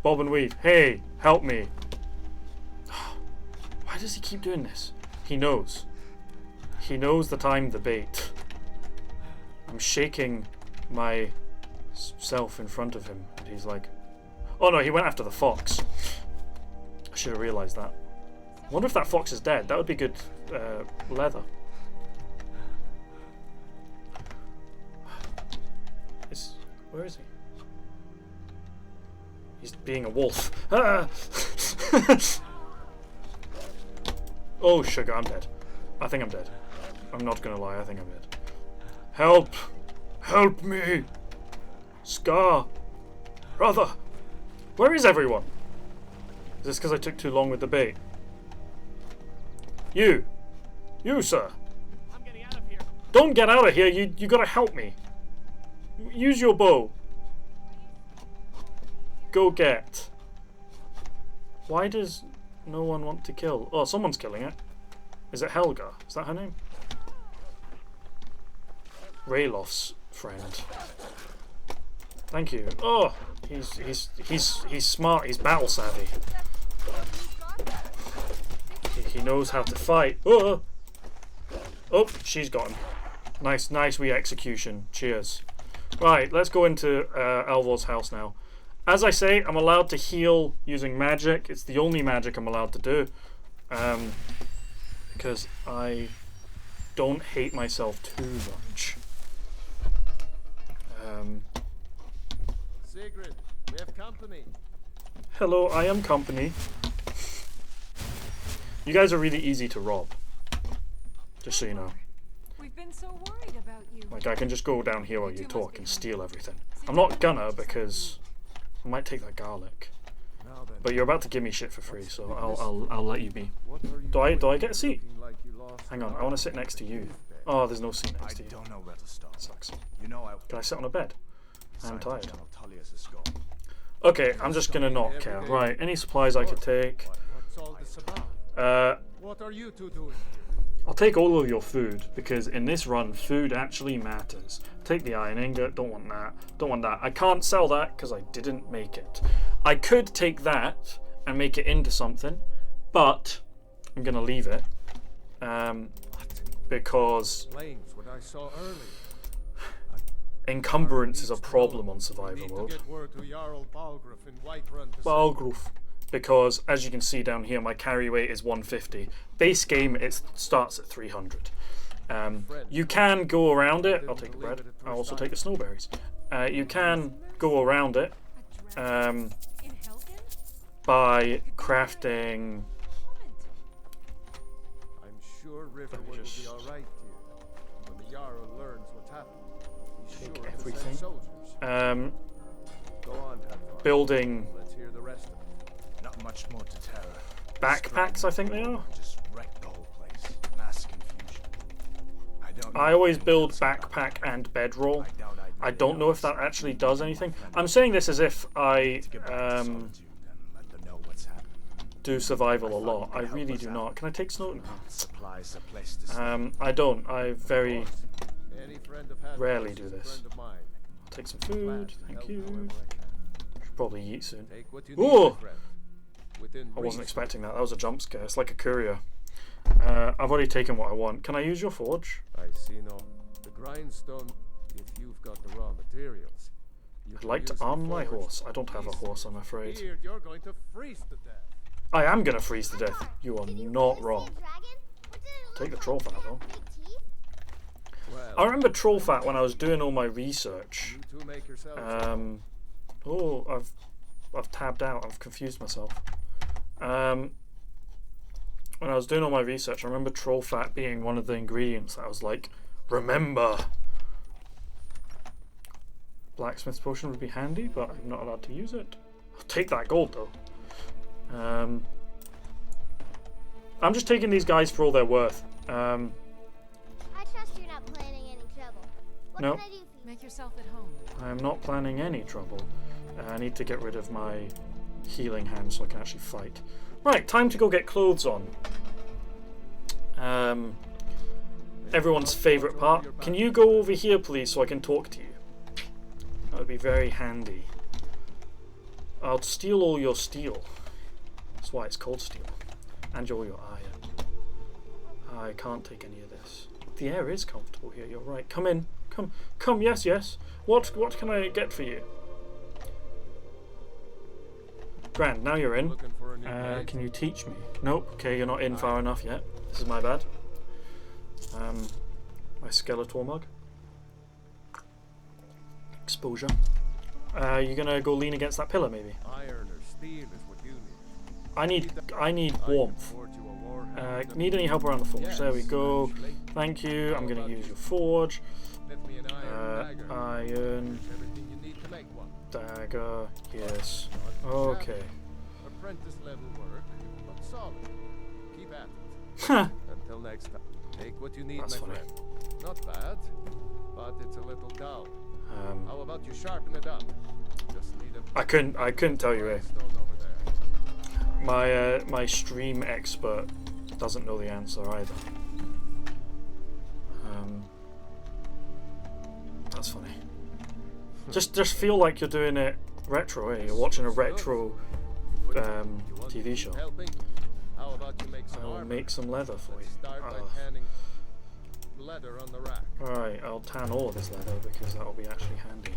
Bob and weave. Hey, help me. Why does he keep doing this? He knows. He knows that I'm the bait. I'm shaking myself in front of him, and he's like... Oh no, he went after the fox. I should have realised that. I wonder if that fox is dead. That would be good leather. Where is he? He's being a wolf. Ah! Oh, sugar, I'm dead. I think I'm dead. I'm not gonna lie, I think I'm dead. Help! Help me! Scar! Brother! Where is everyone? Is this because I took too long with the bait? You! You, sir! I'm getting out of here. Don't get out of here, you gotta help me. Use your bow. Go get. Why does no one want to kill? Oh, someone's killing it. Is it Helga? Is that her name? Raylof's friend. Thank you. Oh, he's smart. He's battle savvy. He knows how to fight. Oh, oh, she's gone. Nice wee execution. Cheers. Right, let's go into Alvor's house now. As I say, I'm allowed to heal using magic. It's the only magic I'm allowed to do. Because I don't hate myself too much. Sigrid, we have company. Hello, I am company. You guys are really easy to rob. Just so you know. We've been so worried about you. Like, I can just go down here while you talk and steal everything. I'm not gonna, because I might take that garlic. But you're about to give me shit for free, so I'll let you be. Do I get a seat? Hang on, I want to sit next to you. Oh, there's no seat next to you. Don't know where to start. Sucks. You know, Can I sit on a bed? I'm tired. Athiest is gone. Okay, I'm just gonna not care. Right, any supplies I could take. What's all this about? What are you two doing here? I'll take all of your food, because in this run, food actually matters. Take the iron ingot, don't want that, don't want that. I can't sell that because I didn't make it. I could take that and make it into something, but I'm gonna leave it. Because What I saw earlier. encumbrance is a problem on survival mode. Get word to Jarl Balgruuf in Whiterun to Balgruuf. Because as you can see down here, my carry weight is 150. Base game, it starts at 300. You can go around it. I'll take the bread. I'll also take the snowberries. You can go around it by crafting. I'm sure Riverwood will be all right here. When the Jarl learns what's happened, he's Take sure to everything. send soldiers. Go on, Tadvar. Building Let's hear the rest of it. Not much more to terror. backpacks, I think they are. Just wrecked the whole place. Mass confusion. I always build backpack and bedroll. I don't know if that actually does anything. I'm saying this as if I do survival a lot. I really do not. Can I take snow? No. I don't. I very Any friend of Hadvar's rarely do is a this. friend of mine. I'll take some food. Thank you. However I can. Should probably eat soon. Take what you Ooh! need, my friend. Within I wasn't reason. expecting that. That was a jump scare. It's like a courier. I've already taken what I want. Can I use your forge? I see no. The grindstone, if you've got the raw materials. You I'd can like to use the arm my forge horse. I don't have a piece. horse, I'm afraid. Feared you're going to freeze to death. I am going to freeze to death. You are not wrong. Take the troll fat, though. Well, I remember troll fat when I was doing all my research. you two make yourselves Oh, I've tabbed out. I've confused myself. When I was doing all my research, I remember troll fat being one of the ingredients that I was like, remember. Blacksmith's potion would be handy, but I'm not allowed to use it. I'll take that gold though. I'm just taking these guys for all they're worth. I trust you're not planning any trouble. What No. can I do for you? Make yourself at home. I am not planning any trouble. I need to get rid of my healing hand so I can actually fight. Right, time to go get clothes on. Everyone's favourite part. Can you go over here, please, so I can talk to you? That would be very handy. I'll steal all your steel. That's why it's called steel. And all your iron. I can't take any of this. The air is comfortable here, you're right. Come in. Come, yes. What can I get for you? Grand, now you're in. looking for a new mage? Can you teach me? Nope, okay, you're not in far enough yet. This is my bad. My Skeletor mug. Exposure. You're gonna go lean against that pillar, maybe? Iron or steel is what you need. I need warmth. Forge you a warhammer. Need any help around the forge? Yes, There we go. actually. Thank you. I'm gonna use your forge. Let me an iron dagger. Iron Everything you need to make one. dagger. Yes. Not Okay. Apprentice level work, but solid. Keep at it. Huh. Until next time. Take what you need, That's my funny. friend. Not bad, but it's a little dull. Um, How about you sharpen it up? Just need a I couldn't tell you. stone over there. My stream expert doesn't know the answer either. That's funny. Just feel like you're doing it retro, eh? You're watching a retro You want TV to keep show. helping? How about you make some I'll armor? make some leather for Let's you. start by tanning leather on the rack. Alright, I'll tan all of this leather because that'll be actually handy.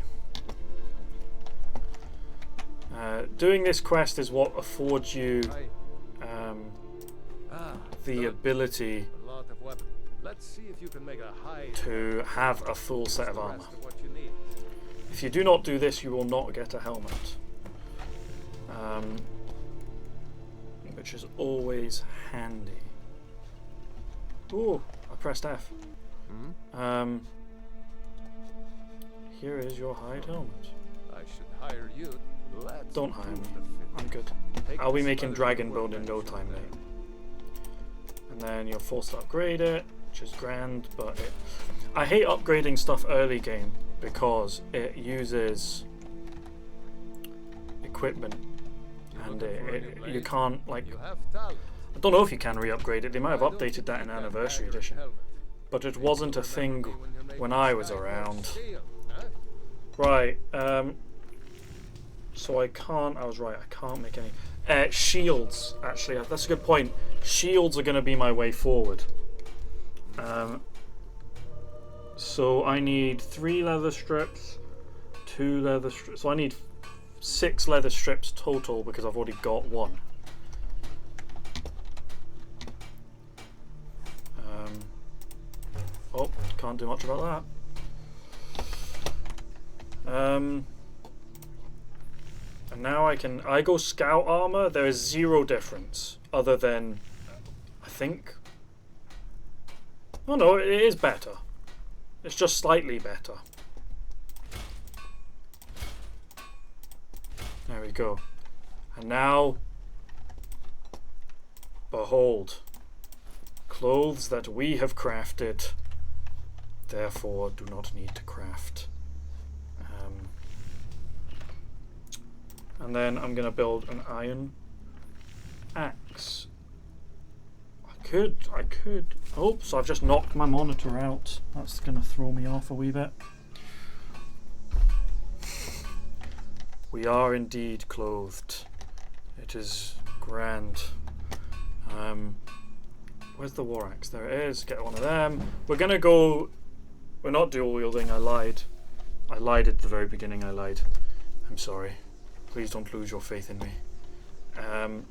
Doing this quest is what affords you Aye. the good. ability A lot of weapons. Let's see if you can make a hide. to have a full set of the armor. rest of what you need. If you do not do this, you will not get a helmet. Which is always handy. Ooh, I pressed F. Here is your hide helmet. I should hire you. Let's Don't hire improve me. the fit. I'm good. Take I'll be this making leather dragon workbench bone in no over time, there. mate. And then you're forced to upgrade it, which is grand, but I hate upgrading stuff early game because it uses equipment and you can't, like, You have talent. I don't know if you can re-upgrade it. They might have Why don't you updated that keep in Anniversary dagger Edition, helmet? but it Maybe wasn't a you'll thing remember me when you're making when I was Skyrim around. steel, huh? Right, so I was right, I can't make any. Shields, actually, that's a good point. Shields are going to be my way forward. So I need 3 leather strips, 2 leather strips. So I need 6 leather strips total because I've already got 1. Oh, can't do much about that. And now I go scout armor. There is 0 difference other than, I think. Oh no, it is better. It's just slightly better. There we go. And now, behold, clothes that we have crafted, therefore do not need to craft. And then I'm gonna build an iron axe. I could. Oh, so I've just knocked my monitor out. That's gonna throw me off a wee bit. We are indeed clothed. It is grand. Where's the war axe? There it is. Get one of them. We're gonna go. We're not dual wielding. I lied. I lied at the very beginning. I lied. I'm sorry. Please don't lose your faith in me. I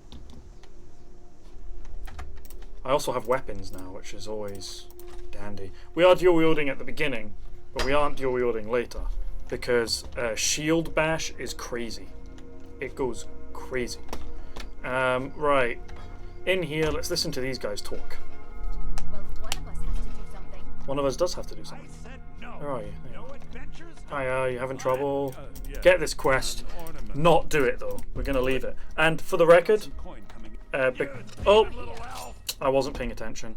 also have weapons now, which is always dandy. We are dual wielding at the beginning, but we aren't dual wielding later because shield bash is crazy. It goes crazy. Right. In here, let's listen to these guys talk. Well, one of us has to do something. One of us does have to do something. I said no. Where are you? No adventures. Hi, you having trouble? Yeah. Get this quest. Ornament. Not do it though. We're gonna leave it. And for the record, Some coin coming. oh, Little elf. I wasn't paying attention.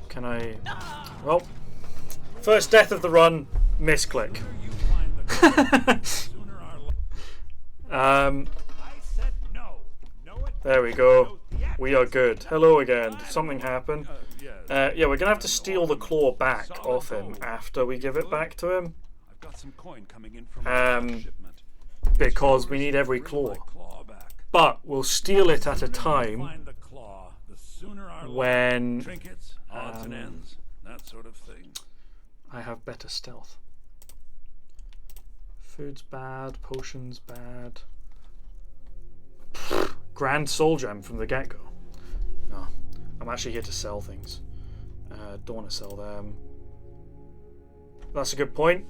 Can I? Well, first death of the run. Misclick. You find the coin, sooner our I said no. No adventures. There we go. We are good. Hello again. Did something happen? Yeah. Yeah, we're gonna have to steal the claw back off him after we give it back to him, I've got some coin coming in from a shipment. because we need every claw. Claw back. But we'll steal it at a time Find the claw, the sooner our when trinkets, odds and ends, that sort of thing. I have better stealth. Food's bad, potions bad. Grand soul gem from the get-go. No, I'm actually here to sell things. Don't want to sell them. That's a good point.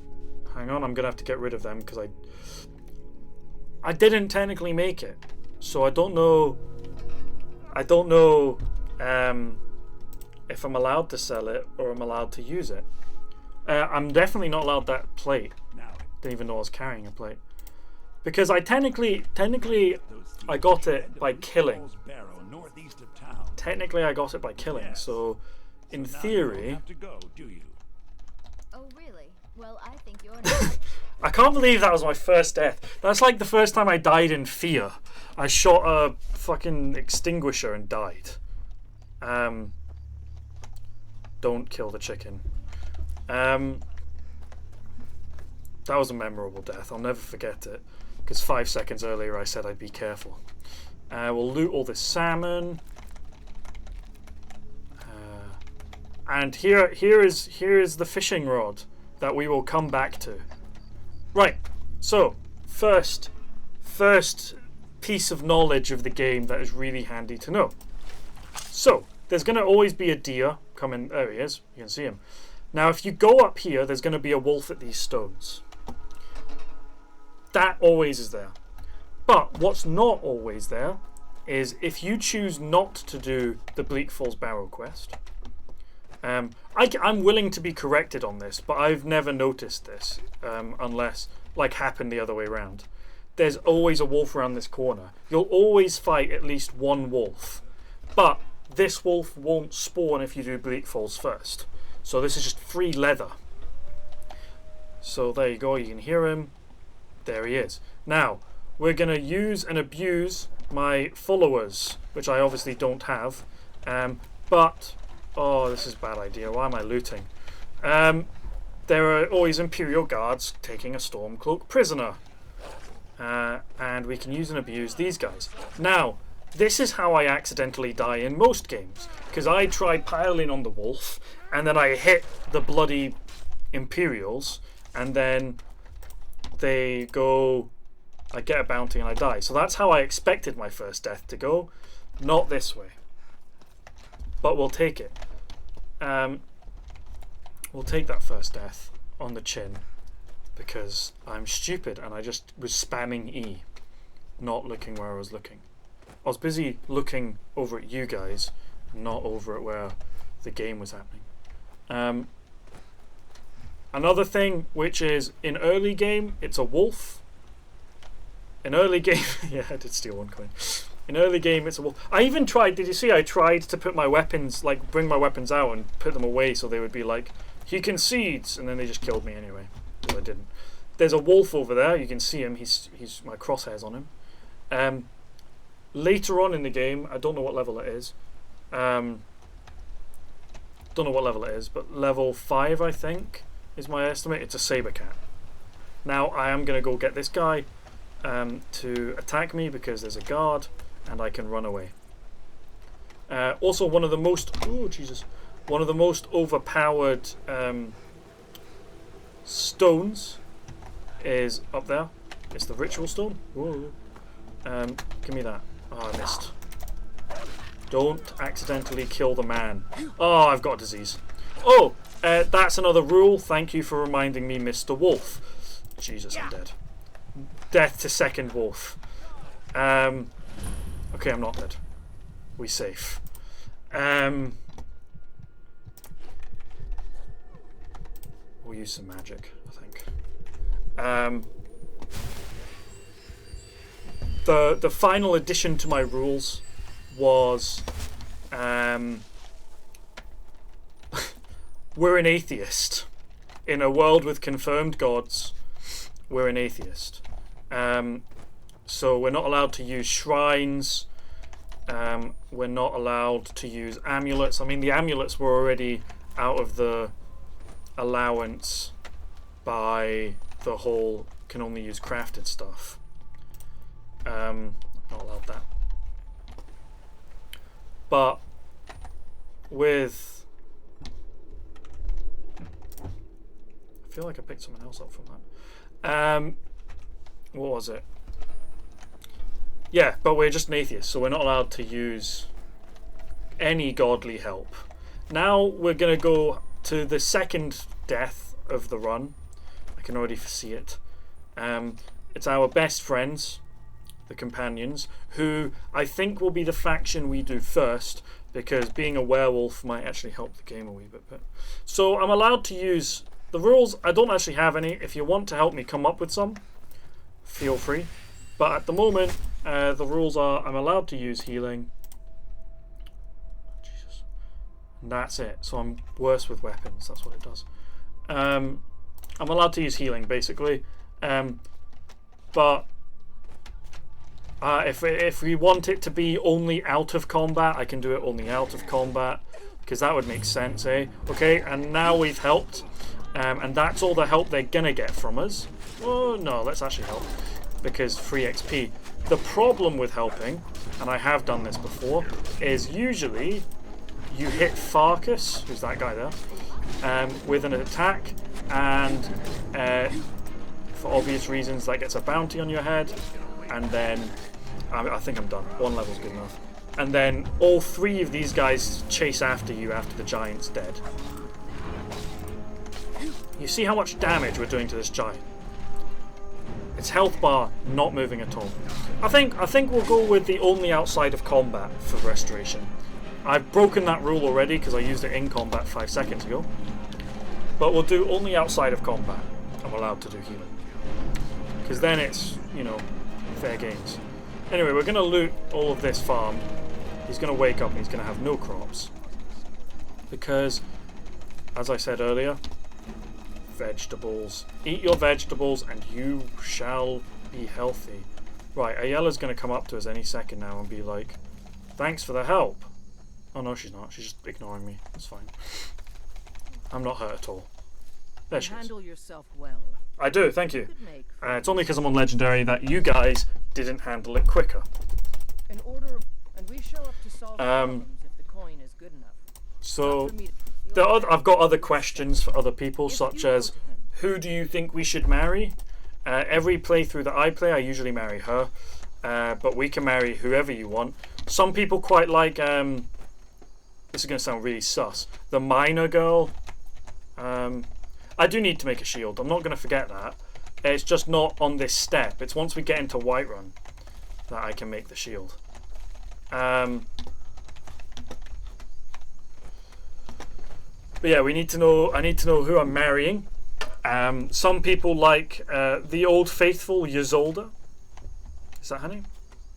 Hang on, I'm gonna have to get rid of them because I didn't technically make it, so I don't know. If I'm allowed to sell it or I'm allowed to use it. I'm definitely not allowed that plate. Now, Didn't even know I was carrying a plate. Because I technically I got it by killing. Barrow, northeast of town. Technically I got it by killing, Yes. so in Now you don't theory have to go, do you? Oh, really? Well, I think you're not. I can't believe that was my first death. That's like the first time I died in fear. I shot a fucking extinguisher and died. Don't kill the chicken. That was a memorable death. I'll never forget it. Because 5 seconds earlier I said I'd be careful. We'll loot all this salmon. And here is the fishing rod that we will come back to. Right. So first piece of knowledge of the game that is really handy to know. So there's going to always be a deer coming. There he is. You can see him. Now, if you go up here, there's going to be a wolf at these stones. That always is there. But what's not always there is if you choose not to do the Bleak Falls Barrow quest. I'm willing to be corrected on this, but I've never noticed this unless, like, happened the other way around. There's always a wolf around this corner. You'll always fight at least one wolf. But this wolf won't spawn if you do Bleak Falls first. So this is just free leather. So there you go, you can hear him. There he is. Now, we're going to use and abuse my followers, which I obviously don't have. But, oh, this is a bad idea. Why am I looting? There are always Imperial guards taking a Stormcloak prisoner. And we can use and abuse these guys. Now, this is how I accidentally die in most games. Because I tried piling on the wolf, and then I hit the bloody Imperials, and then they go, I get a bounty and I die. So that's how I expected my first death to go. Not this way. But we'll take it. We'll take that first death on the chin. Because I'm stupid and I just was spamming E. Not looking where I was looking. I was busy looking over at you guys, not over at where the game was happening. Another thing, which is in early game, it's a wolf. In early game, yeah, I did steal one coin. In early game, it's a wolf. I even tried, did you see, I tried to put my weapons, like bring my weapons out and put them away so they would be like, he concedes, and then they just killed me anyway. Well, I didn't. There's a wolf over there, you can see him, he's my crosshairs on him. Later on in the game, I don't know what level it is. Don't know what level it is, but level 5, I think, is my estimate. It's a saber cat. Now I am going to go get this guy, to attack me because there's a guard and I can run away. Also, one of the most overpowered stones is up there. It's the ritual stone. Whoa. Give me that. Oh, I missed. Don't accidentally kill the man. Oh, I've got a disease. Oh, that's another rule. Thank you for reminding me, Mr. Wolf. Jesus, I'm dead. Death to second wolf. Okay, I'm not dead. We safe. We'll use some magic, I think. The final addition to my rules was we're an atheist. In a world with confirmed gods, we're an atheist. So we're not allowed to use shrines. We're not allowed to use amulets. I mean, the amulets were already out of the allowance by the whole can only use crafted stuff. Not allowed that. But with... I feel like I picked someone else up from that. What was it? Yeah, but we're just an atheist, so we're not allowed to use any godly help. Now we're going to go to the second death of the run. I can already foresee it. It's our best friends, the companions, who I think will be the faction we do first, because being a werewolf might actually help the game a wee bit. So I'm allowed to use the rules. I don't actually have any. If you want to help me come up with some, feel free. But at the moment, the rules are I'm allowed to use healing. Jesus. And that's it. So I'm worse with weapons. That's what it does. I'm allowed to use healing, basically. But if we want it to be only out of combat, I can do it only out of combat, because that would make sense, eh? Okay, and now we've helped. And that's all the help they're gonna get from us. Oh no, let's actually help, because free XP. The problem with helping, and I have done this before, is usually you hit Farkas, who's that guy there, with an attack, and for obvious reasons that gets a bounty on your head, and then I think I'm done. One level's good enough. And then all three of these guys chase after you after the giant's dead. You see how much damage we're doing to this giant. Its health bar not moving at all. I think we'll go with the only outside of combat for restoration. I've broken that rule already because I used it in combat 5 seconds ago. But we'll do only outside of combat. I'm allowed to do healing. Because then it's, you know, fair games. Anyway, we're going to loot all of this farm. He's going to wake up and he's going to have no crops. Because, as I said earlier, vegetables. Eat your vegetables and you shall be healthy. Right, Ayela's going to come up to us any second now and be like, thanks for the help. Oh no, she's not. She's just ignoring me. It's fine. I'm not hurt at all. There she is. Handle yourself well. I do, thank you. It's only because I'm on Legendary that you guys didn't handle it quicker. In order, and we show up to solve problems if the coin is good enough. So, I've got other questions for other people, such as, who do you think we should marry? Every playthrough that I play, I usually marry her. But we can marry whoever you want. Some people quite like, this is going to sound really sus, the miner girl. I do need to make a shield. I'm not going to forget that. It's just not on this step. It's once we get into Whiterun that I can make the shield. But yeah, we need to know. I need to know who I'm marrying. Some people like the old faithful Ysolda. Is that her name?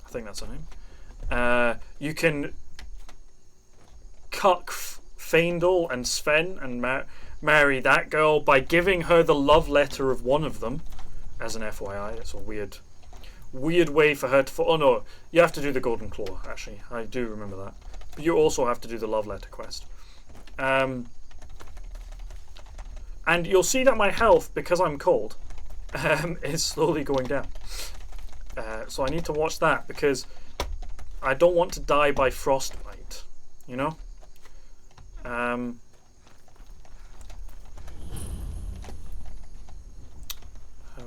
I think that's her name. You can cuck Faendal and Sven and marry that girl by giving her the love letter of one of them. As an FYI, it's a weird way for her to... Oh no, you have to do the Golden Claw, actually. I do remember that. But you also have to do the love letter quest. And you'll see that my health, because I'm cold, is slowly going down. So I need to watch that because I don't want to die by frostbite, you know?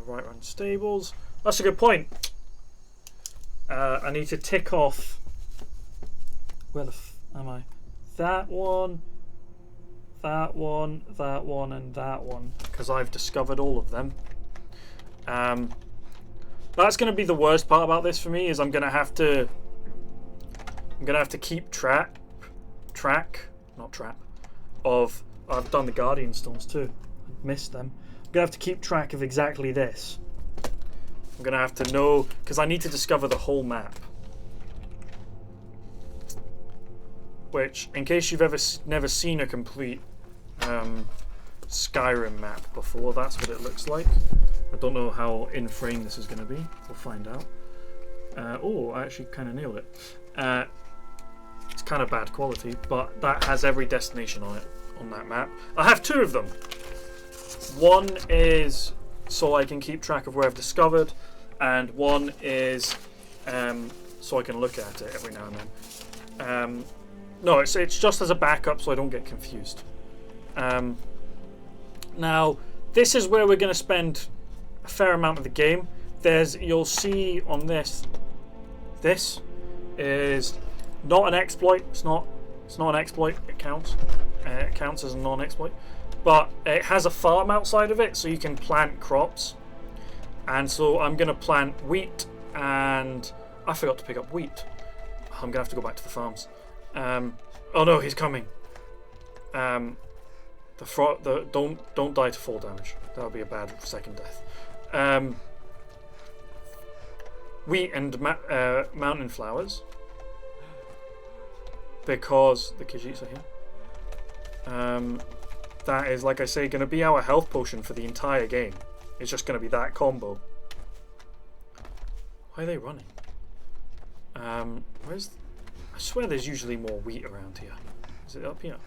Right run stables. That's a good point. I need to tick off. Where the am I? That one, that one, that one, and that one, because I've discovered all of them. That's going to be the worst part about this for me. Is I'm going to have to keep track, not trap, of. I've done the Guardian Stones too. I missed them. I'm going to have to keep track of exactly this. I'm going to have to know, because I need to discover the whole map. Which, in case you've never seen a complete Skyrim map before, that's what it looks like. I don't know how in frame this is going to be. We'll find out. Oh, I actually kind of nailed it. It's kind of bad quality, but that has every destination on it, on that map. I have two of them. One is so I can keep track of where I've discovered, and one is so I can look at it every now and then. No, it's just as a backup so I don't get confused. Now, this is where we're going to spend a fair amount of the game. You'll see on this is not an exploit. It's not an exploit. It counts. It counts as a non-exploit. But it has a farm outside of it, so you can plant crops. And so I'm going to plant wheat, and I forgot to pick up wheat. I'm going to have to go back to the farms. Oh no, he's coming. Don't die to fall damage. That would be a bad second death. Wheat and mountain flowers, because the Khajiits are here. That is, like I say, going to be our health potion for the entire game. It's just going to be that combo. Why are they running? Where's? I swear there's usually more wheat around here. Is it up here?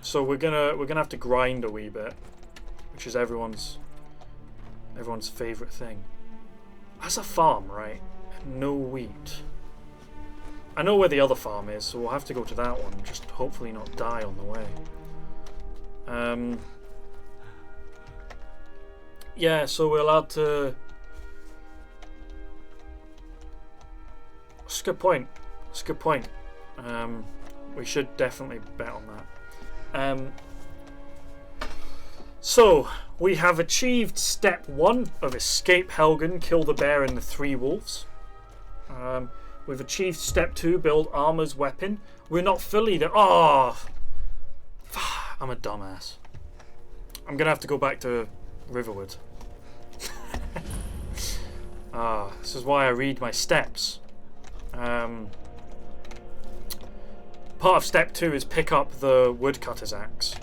So we're gonna have to grind a wee bit, which is everyone's favorite thing. That's a farm, right? No wheat. I know where the other farm is, so we'll have to go to that one. Just hopefully not die on the way. Yeah, so we're allowed to. That's a good point. That's a good point. We should definitely bet on that. So, we have achieved step 1 of escape Helgen, kill the bear and the 3 wolves. We've achieved step 2, build armor's weapon. We're not fully there. Oh! I'm a dumbass. I'm going to have to go back to Riverwood. This is why I read my steps. Part of step 2 is pick up the woodcutter's axe,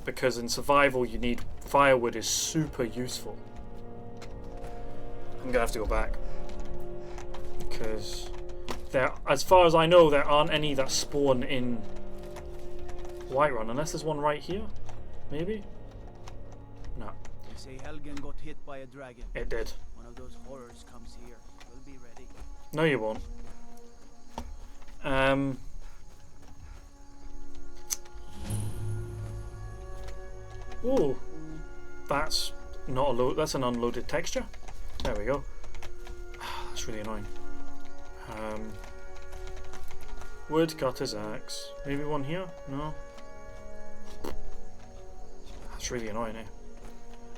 because in survival you need firewood is super useful. I'm gonna have to go back because as far as I know, there aren't any that spawn in Whiterun, unless there's one right here, maybe. No. They say Helgen got hit by a dragon. It did. One of those horrors comes here. We'll be ready. No, you won't. Ooh, that's not a load. That's an unloaded texture. There we go. That's really annoying. Woodcutter's axe. Maybe one here? No. That's really annoying,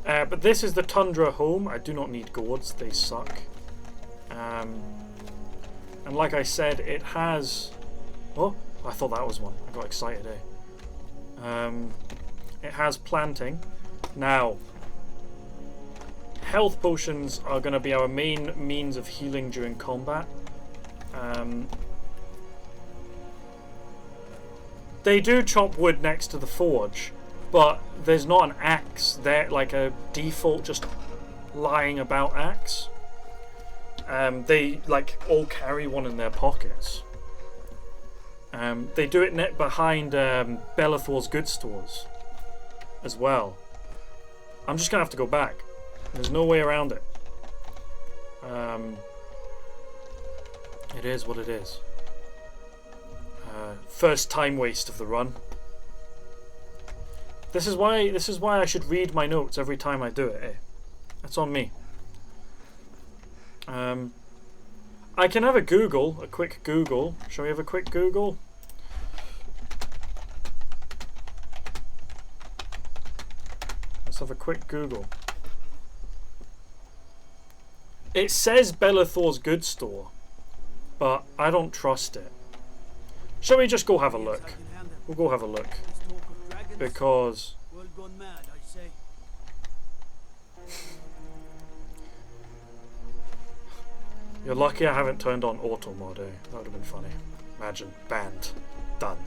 eh? But this is the Tundra home. I do not need gourds. They suck. And like I said, it has... Oh, I thought that was one. I got excited, eh? It has planting. Now, health potions are going to be our main means of healing during combat. They do chop wood next to the forge, but there's not an axe there, like a default just lying about axe. They like all carry one in their pockets. They do it behind Bellathor's goods stores as well. I'm just gonna have to go back. There's no way around it. It is what it is. First time waste of the run. This is why I should read my notes every time I do it. Eh? That's on me. I can have a quick Google. Shall we have a quick Google? Let's have a quick Google. It says Bellathor's Goods Store, but I don't trust it. Shall we just go have a look? We'll go have a look. Because World gone mad, I say. you're lucky I haven't turned on auto mod, eh? That would have been funny. Imagine. Banned. Done.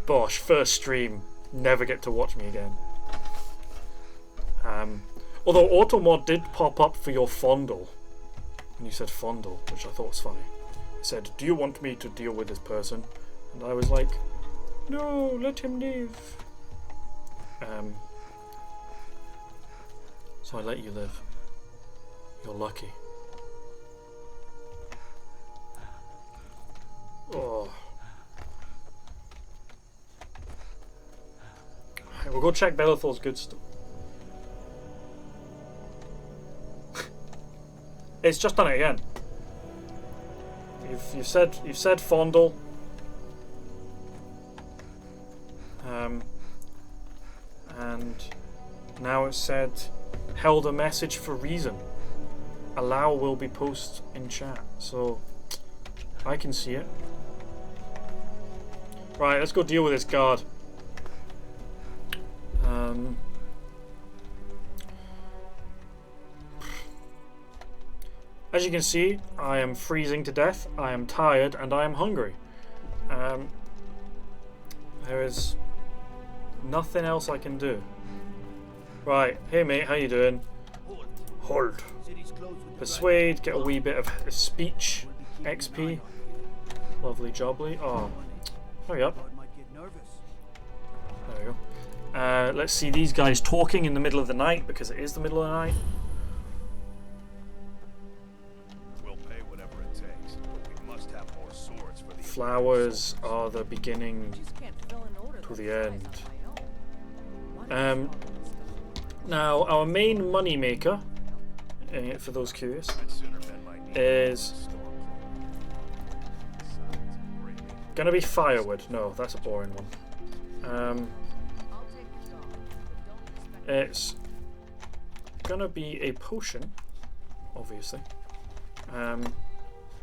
Bosh, first stream. Never get to watch me again. Although auto mod did pop up for your fondle. And you said fondle, which I thought was funny. It said, do you want me to deal with this person? And I was like, no, let him live. So I let you live. You're lucky. Oh. Right, we'll go check Bellathor's Goods Store. It's just done it again. You've said fondle. And now it said held a message for reason. Allow will be post in chat. So I can see it. Right, let's go deal with this guard. As you can see, I am freezing to death, I am tired, and I am hungry. There is nothing else I can do. Right, hey mate, how you doing? Hold. Persuade, get a wee bit of speech, XP. Lovely jubbly. Oh, hurry up. There we go. Let's see these guys talking in the middle of the night, because it is the middle of the night. Flowers are the beginning to the end. Now, our main money maker, for those curious, is gonna be firewood. No, that's a boring one. It's gonna be a potion, obviously,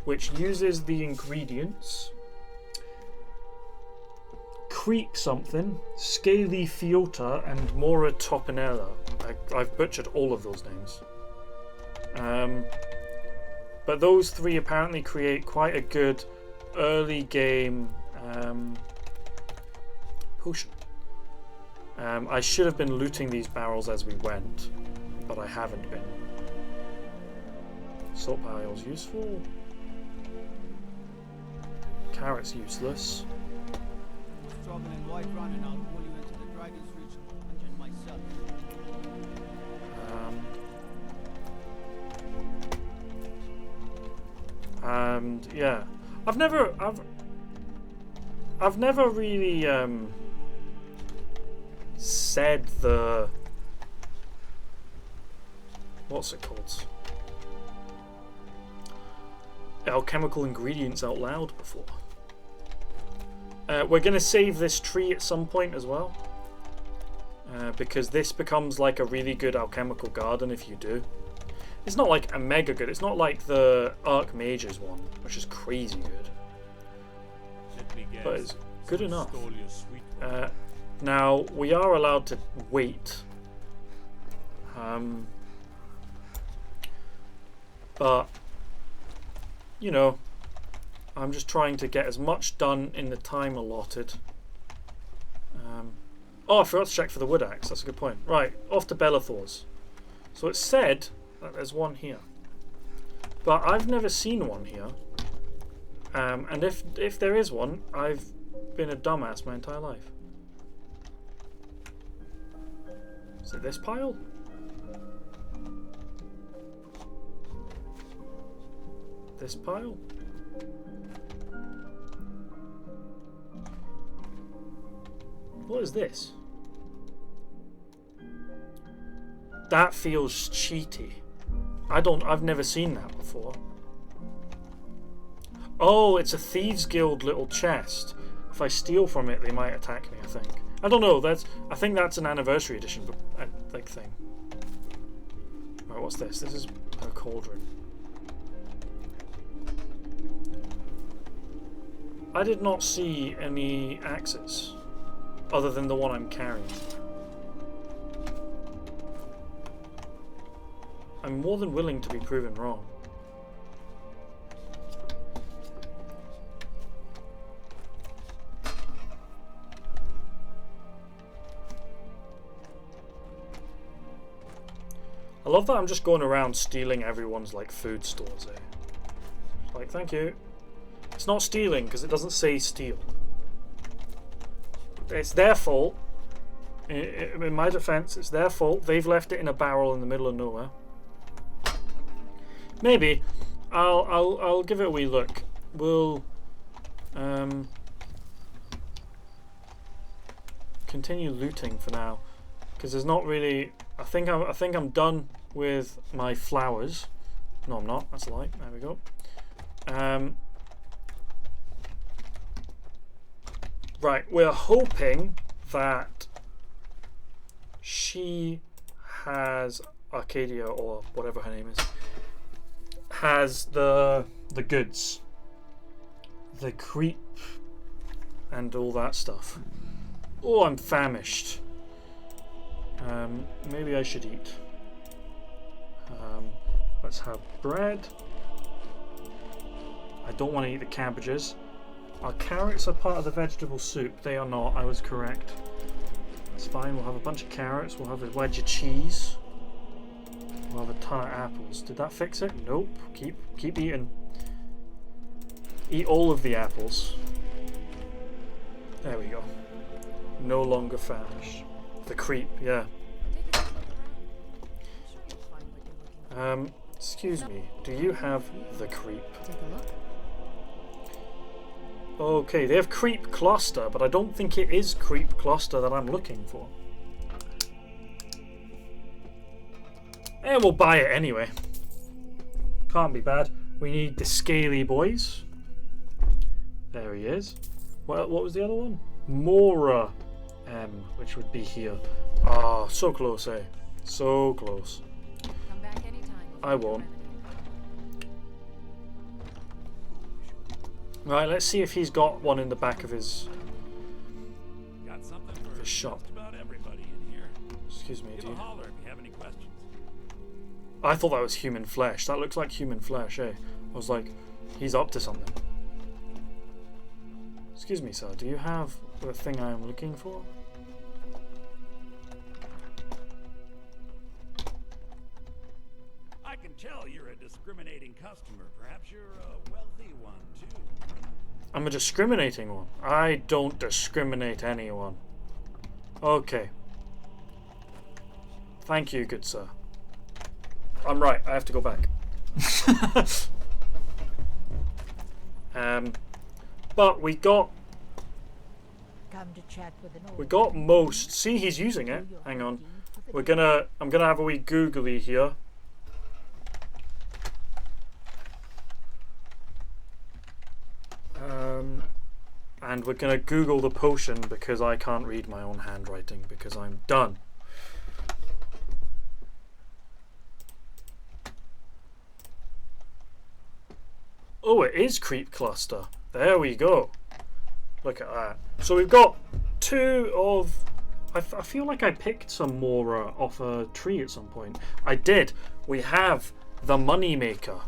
which uses the ingredients Creep something, Scaly Fiota, and Mora Topinella. I've butchered all of those names. But those three apparently create quite a good early game potion. I should have been looting these barrels as we went, but I haven't been. Salt barrels useful. Carrots useless. Struggling white run and I'll pull you into the Dragon's Reach engine myself. And yeah, I've never really said the what's it called? Alchemical ingredients out loud before. We're going to save this tree at some point as well, because this becomes like a really good alchemical garden if you do. It's not like a mega good, it's not like the Mage's one, which is crazy good, but it's good enough. Now, we are allowed to wait, but, you know, I'm just trying to get as much done in the time allotted. Oh, I forgot to check for the wood axe. That's a good point. Right, off to Bellathor's. So it said that there's one here, but I've never seen one here. And if there is one, I've been a dumbass my entire life. Is it this pile? This pile? What is this? That feels cheaty. I've never seen that before. Oh, it's a Thieves Guild little chest. If I steal from it, they might attack me, I think. I don't know, I think that's an anniversary edition like thing. Right, what's this? This is a cauldron. I did not see any axes other than the one I'm carrying. I'm more than willing to be proven wrong. I love that I'm just going around stealing everyone's like food stores, eh? Like, thank you. It's not stealing because it doesn't say steal. It's their fault. In my defense, it's their fault. They've left it in a barrel in the middle of nowhere. Maybe I'll give it a wee look. We'll continue looting for now because there's not really. I think I'm done with my flowers. No, I'm not. That's a lie. There we go. Right, we're hoping that she has Arcadia or whatever her name is. Has the goods, the creep, and all that stuff. Oh, I'm famished. Maybe I should eat. Let's have bread. I don't want to eat the cabbages. Our carrots are part of the vegetable soup. They are not. I was correct. It's fine. We'll have a bunch of carrots. We'll have a wedge of cheese. We'll have a ton of apples. Did that fix it? Nope. Keep eating. Eat all of the apples. There we go. No longer famished. The creep, yeah. Excuse me. Do you have the creep? Take a look. Okay, they have creep cluster, but I don't think it is creep cluster that I'm looking for. And we'll buy it anyway. Can't be bad. We need the scaly boys. There he is. What was the other one? Mora M, which would be here. Ah, oh, so close, eh? So close. Come back anytime. I won't. Right, let's see if he's got one in the back of his Got something for shop. just about everybody in here. Excuse me, Give do a you? holler if you have any questions. I thought that was human flesh. That looks like human flesh, eh? I was like, he's up to something. Excuse me, sir, do you have the thing I am looking for? I can tell you're a discriminating customer. Perhaps you're a wealthy one, too. I'm a discriminating one. I don't discriminate anyone. Okay. Thank you, good sir. I'm right, I have to go back. But we got Come to chat with an we old got most. See, he's using it. Hang on. I'm gonna have a wee googly here. And we're gonna Google the potion because I can't read my own handwriting because I'm done. Oh, it is creep cluster. There we go. Look at that. So we've got two of. I feel like I picked some more off a tree at some point. I did. We have the money maker.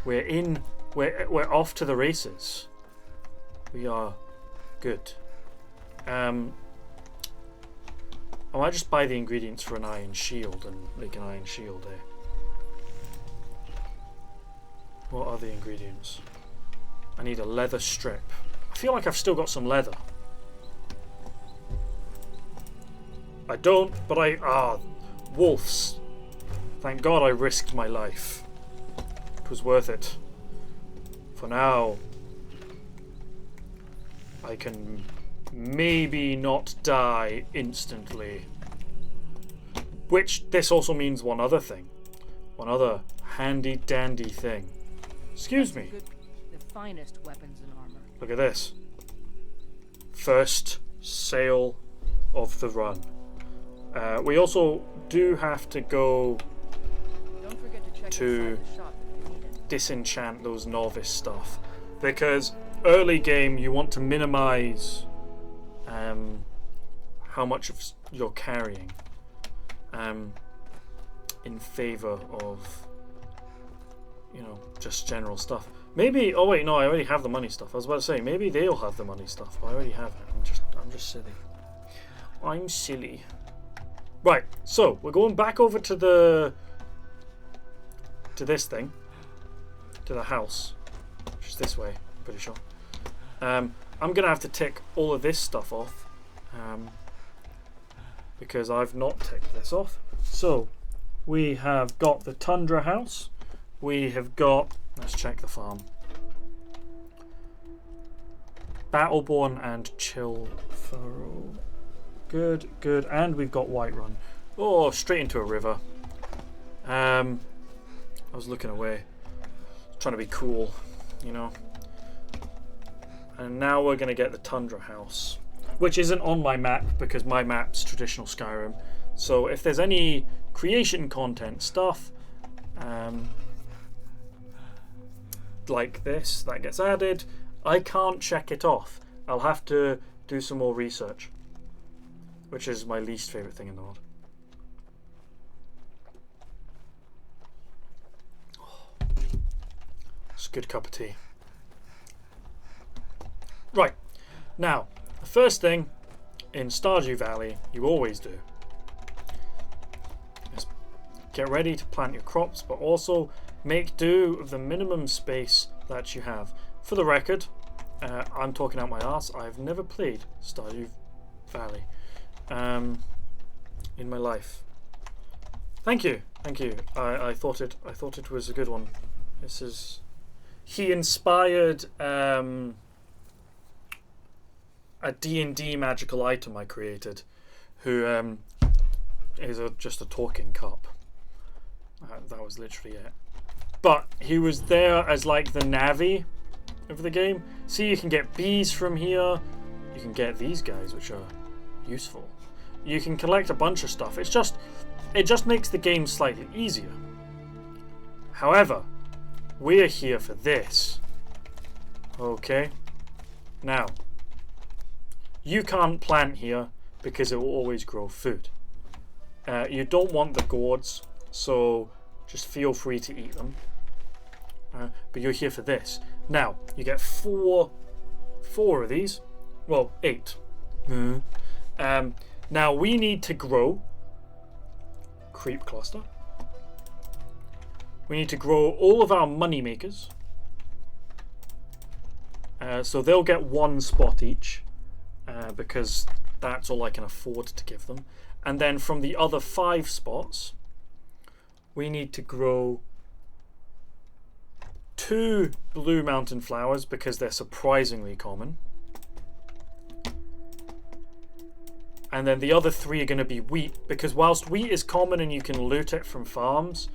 We're in. We're off to the races. We are good. I might just buy the ingredients for an iron shield and make an iron shield, eh? What are the ingredients? I need a leather strip. I feel like I've still got some leather. I don't, but Wolves. Thank God I risked my life. It was worth it. For now, I can maybe not die instantly. Which, this also means one other thing. One other handy dandy thing. Excuse me. The finest weapons and armor. Look at this. First sale of the run. We also do have to go Don't forget to check to inside the shop if you need it. disenchant those novice stuff. Because early game you want to minimize how much of you're carrying in favor of, you know, just general stuff. Maybe, oh wait, no, I already have the money stuff. I was about to say, maybe they'll have the money stuff, but I already have it. I'm just silly. I'm silly. Right, so we're going back over to this thing, to the house, which is this way, pretty sure. I'm gonna have to tick all of this stuff off, because I've not ticked this off. So we have got the Tundra house. We have got, let's check the farm. Battleborn and Chill Furrow. Good, good. And we've got Whiterun. Oh, straight into a river. I was looking away. Trying to be cool, you know. And now we're going to get the Tundra house, which isn't on my map because my map's traditional Skyrim. So if there's any creation content stuff, like this, that gets added, I can't check it off. I'll have to do some more research, which is my least favourite thing in the world. Oh, it's a good cup of tea. Right, now, the first thing in Stardew Valley you always do is get ready to plant your crops, but also make do of the minimum space that you have. For the record, I'm talking out my arse. I've never played Stardew Valley in my life. Thank you, thank you. I thought it was a good one. This is, he inspired a D&D magical item I created, who is just a talking cup. That was literally it. But he was there as like the Navi of the game. See, you can get bees from here. You can get these guys, which are useful. You can collect a bunch of stuff. It just makes the game slightly easier. However, we're here for this. Okay. Now, you can't plant here because it will always grow food. You don't want the gourds, so just feel free to eat them. But you're here for this. Now, you get four of these. Well, 8. Now, we need to grow creep cluster. We need to grow all of our money makers. So they'll get 1 spot each, because that's all I can afford to give them. And then from the other 5 spots, we need to grow 2 blue mountain flowers because they're surprisingly common. And then the other 3 are going to be wheat, because whilst wheat is common and you can loot it from farms,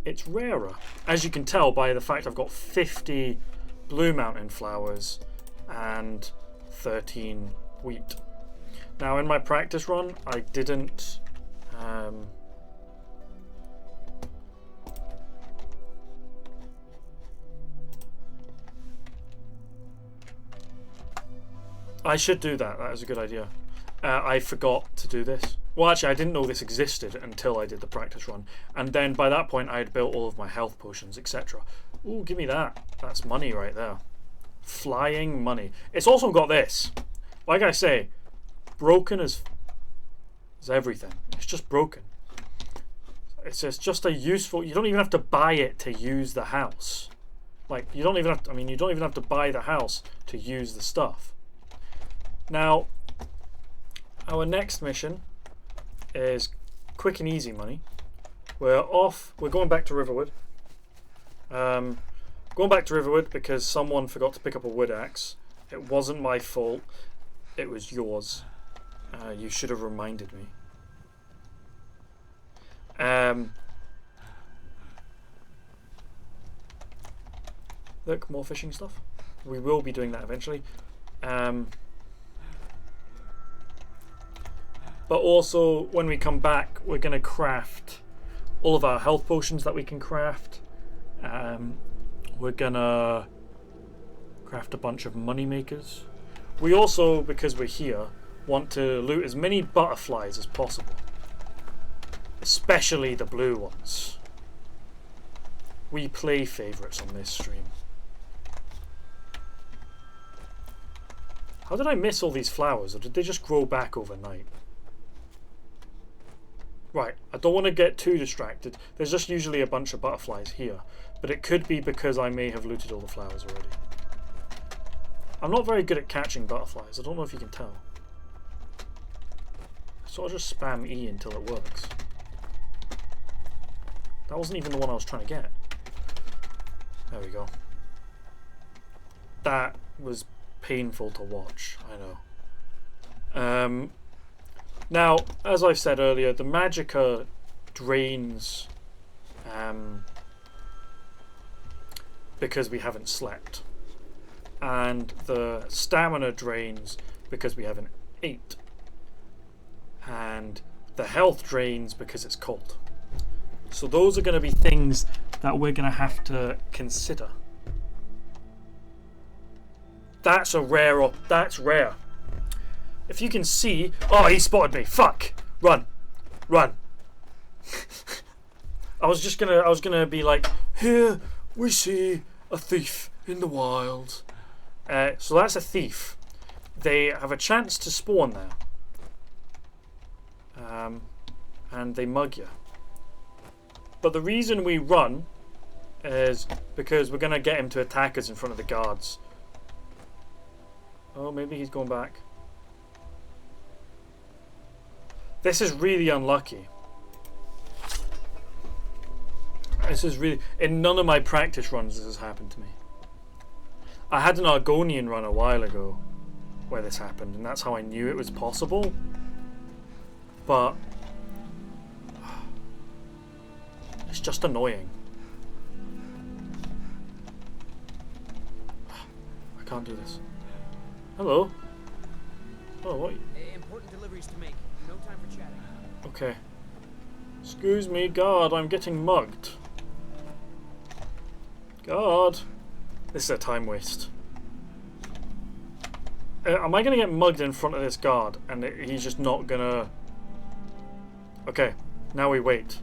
it's rarer. As you can tell by the fact I've got 50 blue mountain flowers and 13 wheat. Now in my practice run, I didn't I should do that. That is a good idea. I forgot to do this. Well, actually, I didn't know this existed until I did the practice run. And then by that point, I had built all of my health potions, etc. Ooh, give me that. That's money right there. Flying money. It's also got this. Like I say, broken is everything. It's just broken. It's just a useful... You don't even have to buy it to use the house. Like, you don't even have to... I mean, you don't even have to buy the house to use the stuff. Now, our next mission is quick and easy money. We're off. We're going back to Riverwood. Going back to Riverwood because someone forgot to pick up a wood axe. It wasn't my fault. It was yours. You should have reminded me. Look, more fishing stuff. We will be doing that eventually. But also, when we come back, we're going to craft all of our health potions that we can craft. We're going to craft a bunch of money makers. We also, because we're here, want to loot as many butterflies as possible. Especially the blue ones. We play favourites on this stream. How did I miss all these flowers, or did they just grow back overnight? Right, I don't want to get too distracted. There's just usually a bunch of butterflies here, but it could be because I may have looted all the flowers already. I'm not very good at catching butterflies, I don't know if you can tell. I sort of just spam E until it works. That wasn't even the one I was trying to get. There we go. That was painful to watch, I know. Now, as I've said earlier, the magicka drains because we haven't slept. And the stamina drains because we haven't ate. And the health drains because it's cold. So those are going to be things that we're going to have to consider. That's a rare. That's rare. If you can see, oh, he spotted me. Fuck! Run, run. I was gonna be like, here we see a thief in the wild. So that's a thief. They have a chance to spawn there, and they mug you. But the reason we run is because we're gonna get him to attack us in front of the guards. Oh, maybe he's going back. This is really unlucky. This is really... In none of my practice runs this has happened to me. I had an Argonian run a while ago where this happened, and that's how I knew it was possible. But... it's just annoying. I can't do this. Hello? Oh, what? Important deliveries to make. No time for chatting. Okay. Excuse me, guard, I'm getting mugged. Guard. This is a time waste. Am I going to get mugged in front of this guard and he's just not going to... Okay, now we wait.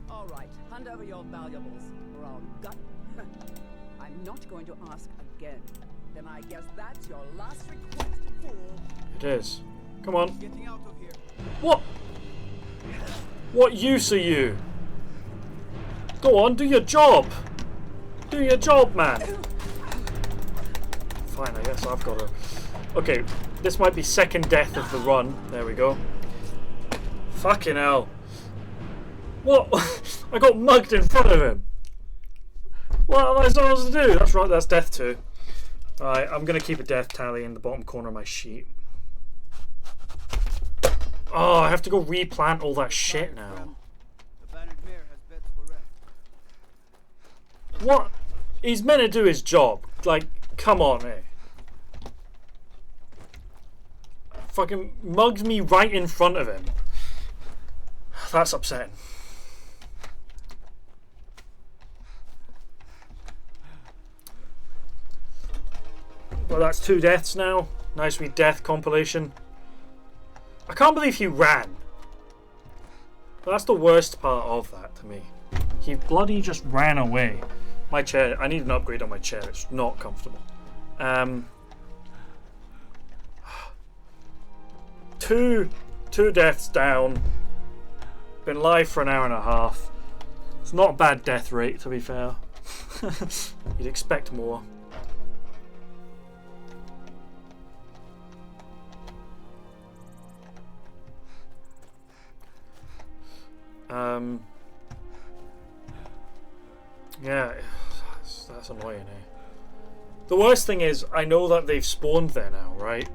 Alright, hand over your valuables, or I'll gut. I'm not going to ask again. Then I guess that's your last request, fool. It is. Come on. Getting out of here. What? What use are you? Go on, do your job. Do your job, man. Fine, I guess I've got to... Okay, this might be second death of the run. There we go. Fucking hell. What? I got mugged in front of him. What am I supposed to do? That's right, that's death too. Alright, I'm going to keep a death tally in the bottom corner of my sheet. Oh, I have to go replant all that shit now. The bannered mare has beds for rest. What? He's meant to do his job. Like, come on, eh? Fucking mugged me right in front of him. That's upsetting. Well, that's 2 deaths now. Nice wee death compilation. I can't believe he ran. That's the worst part of that to me. He bloody just ran away. My chair, I need an upgrade on my chair. It's not comfortable. Two deaths down. Been live for an hour and a half. It's not a bad death rate, to be fair. You'd expect more. Yeah, that's annoying, eh? The worst thing is, I know that they've spawned there now, right?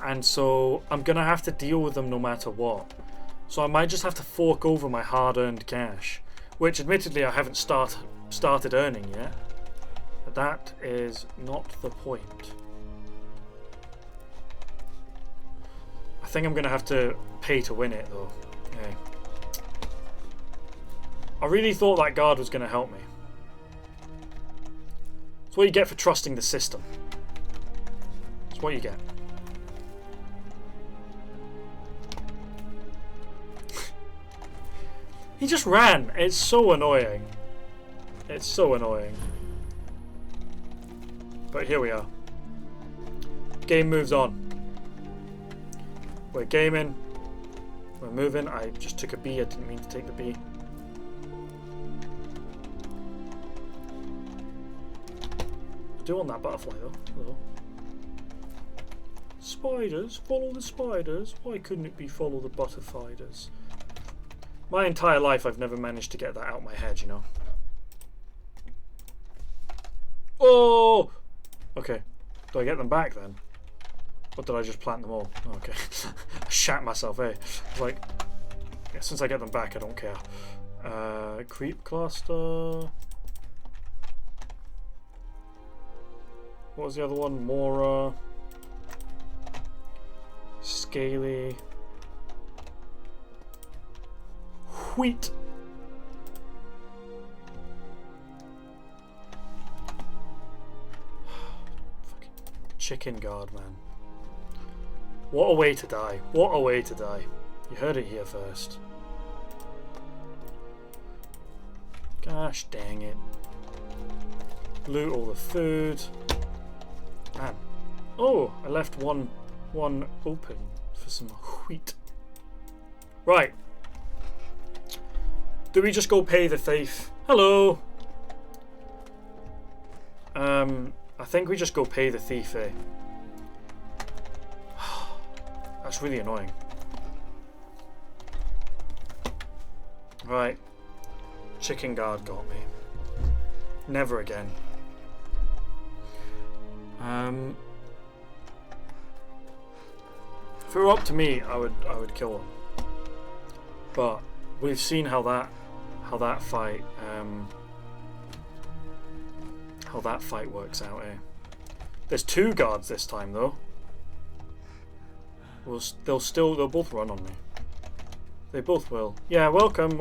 And so I'm gonna have to deal with them no matter what. So I might just have to fork over my hard-earned cash, which admittedly I haven't started earning yet. But that is not the point. I think I'm gonna have to pay to win it though. Yeah. I really thought that guard was gonna help me. It's what you get for trusting the system. It's what you get. He just ran. It's so annoying. It's so annoying. But here we are. Game moves on. We're gaming. We're moving. I just took a B. I didn't mean to take the B. I do want that butterfly though. Hello. Spiders, follow the spiders. Why couldn't it be follow the butterflies? My entire life I've never managed to get that out of my head, you know. Oh! Okay. Do I get them back then? Or did I just plant them all? Oh, okay. I shat myself, eh? It's like, yeah, since I get them back, I don't care. Creep cluster. What was the other one? Mora. Scaly. Wheat. Fucking chicken guard, man. What a way to die. What a way to die. You heard it here first. Gosh dang it. Loot all the food. Man. Oh, I left one open for some wheat. Right. Do we just go pay the thief? Hello. I think we just go pay the thief, eh? That's really annoying. Right. Chicken guard got me. Never again. If it were up to me, I would kill him. But we've seen how that fight works out, eh? There's two guards this time though. They'll both run on me. They both will. Yeah, welcome.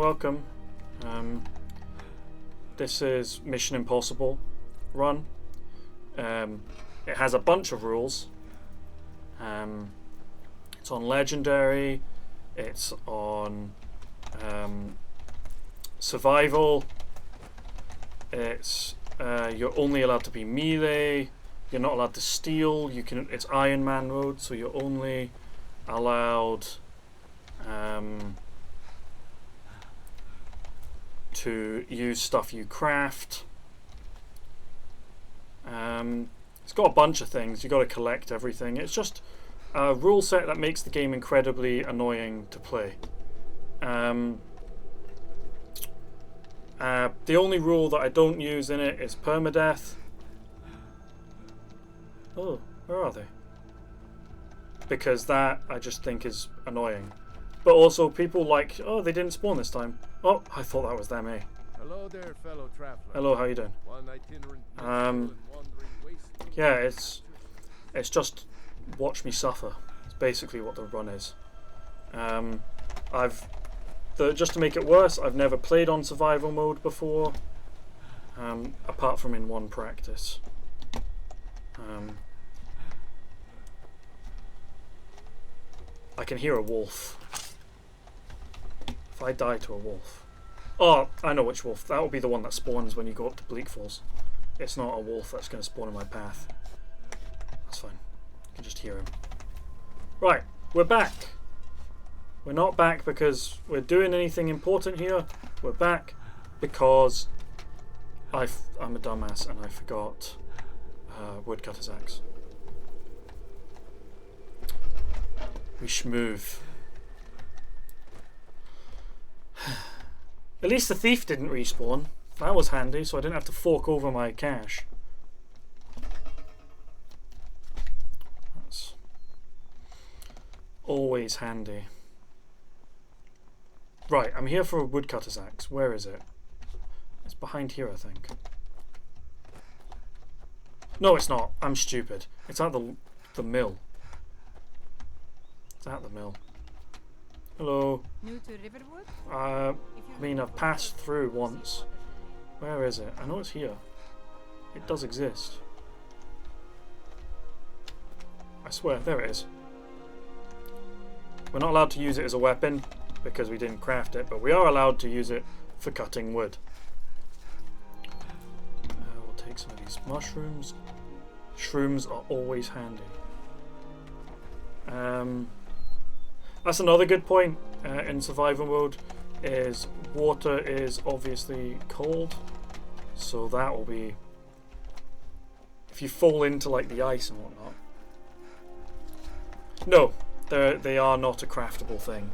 This is Mission Impossible run. It has a bunch of rules. It's on legendary. It's on survival. It's you're only allowed to be melee. You're not allowed to steal. It's Iron Man mode, so you're only allowed to use stuff you craft. It's got a bunch of things. You got to collect everything. It's just a rule set that makes the game incredibly annoying to play. The only rule that I don't use in it is permadeath. Oh, where are they? Because that I just think is annoying. But also people like, oh, they didn't spawn this time. Oh, I thought that was them, eh? Hello there, fellow traveler. Hello, how you doing? Yeah, it's just watch me suffer. It's basically what the run is. Just to make it worse, I've never played on survival mode before, apart from in one practice. I can hear a wolf. If I die to a wolf... Oh, I know which wolf. That will be the one that spawns when you go up to Bleak Falls. It's not a wolf that's going to spawn in my path. That's fine. You can just hear him. Right, we're back. We're not back because we're doing anything important here. We're back because I'm a dumbass and I forgot woodcutter's axe. We schmoove. At least the thief didn't respawn. That was handy, so I didn't have to fork over my cash. That's always handy. Right, I'm here for a woodcutter's axe. Where is it? It's behind here, I think. No, it's not. I'm stupid. It's at the mill. It's at the mill. Hello. New to Riverwood? I mean, I've passed through once. Where is it? I know it's here. It does exist. I swear, there it is. We're not allowed to use it as a weapon because we didn't craft it, but we are allowed to use it for cutting wood. We'll take some of these mushrooms. Shrooms are always handy. That's another good point in survival mode, is water is obviously cold, so that will be, if you fall into like the ice and whatnot. No, they are not a craftable thing,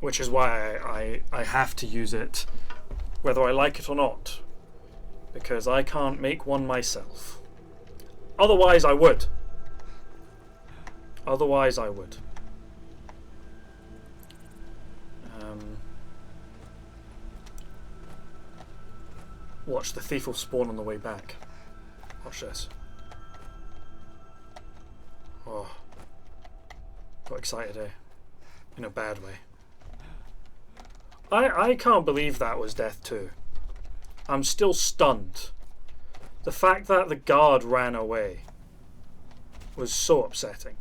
which is why I have to use it whether I like it or not, because I can't make one myself. Otherwise I would. Otherwise I would. Watch, the thief will spawn on the way back. Watch this. Oh. Got excited, eh? In a bad way. I can't believe that was death 2. I'm still stunned. The fact that the guard ran away was so upsetting.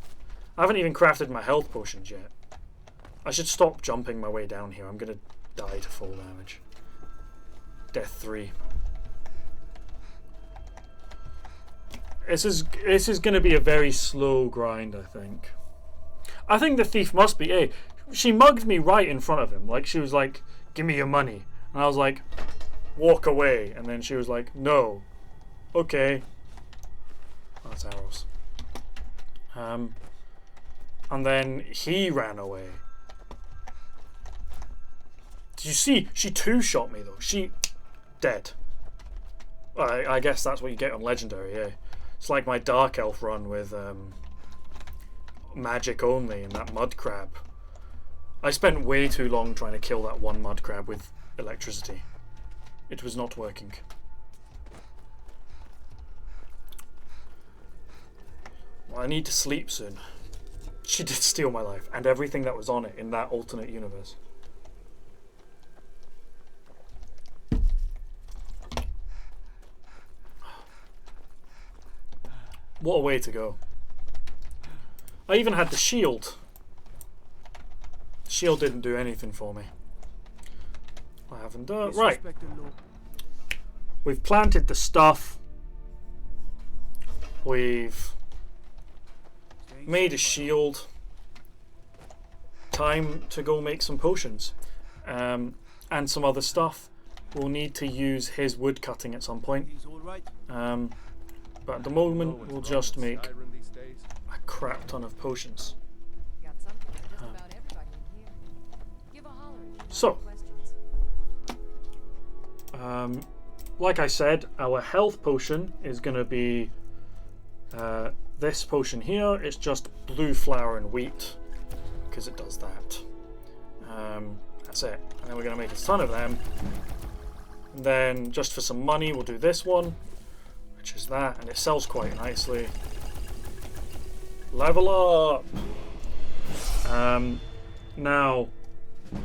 I haven't even crafted my health potions yet. I should stop jumping my way down here. I'm gonna die to full damage. Death 3. This is gonna be a very slow grind, I think. I think the thief must be, she mugged me right in front of him. Like, she was like, give me your money. And I was like, walk away. And then she was like, no. Okay. Oh, that's arrows. And then he ran away. Did you see? She two-shot me though. She dead. Well, I guess that's what you get on legendary. Yeah, it's like my dark elf run with magic only and that mud crab. I spent way too long trying to kill that one mud crab with electricity. It was not working. Well, I need to sleep soon. She did steal my life and everything that was on it in that alternate universe. What a way to go. I even had the shield. The shield didn't do anything for me. I haven't done... Right. We've planted the stuff. We've made a shield. Time to go make some potions. And some other stuff. We'll need to use his wood cutting at some point. But at the moment, we'll just make a crap ton of potions. Got something for just about everybody in here. Give a holler if you have So, questions. like I said, our health potion is going to be this potion here. It's just blue flour and wheat, because it does that. That's it. And then we're going to make a ton of them. And then, just for some money, we'll do this one, which is that, and it sells quite nicely. Level up! Now, If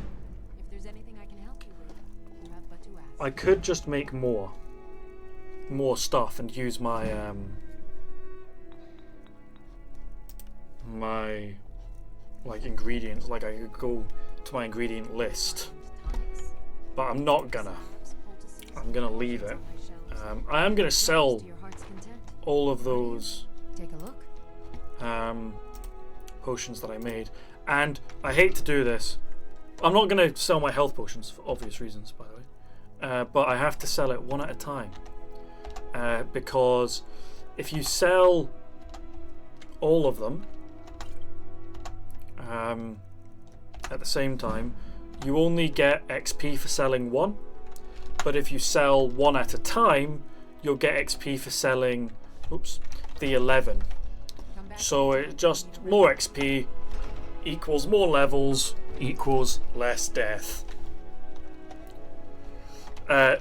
there's anything I can help you with, you have but to ask. I could just make more stuff and use my my like ingredients. Like I could go to my ingredient list, but I'm not gonna. I'm gonna leave it. I am gonna sell To your heart's content. all of those Take a look. potions that I made, and I hate to do this. I'm not gonna sell my health potions for obvious reasons, by the way, but I have to sell it one at a time, because if you sell all of them at the same time, you only get XP for selling one, but if you sell one at a time, you'll get XP for selling, oops, the 11. So it just more XP equals more levels equals less death.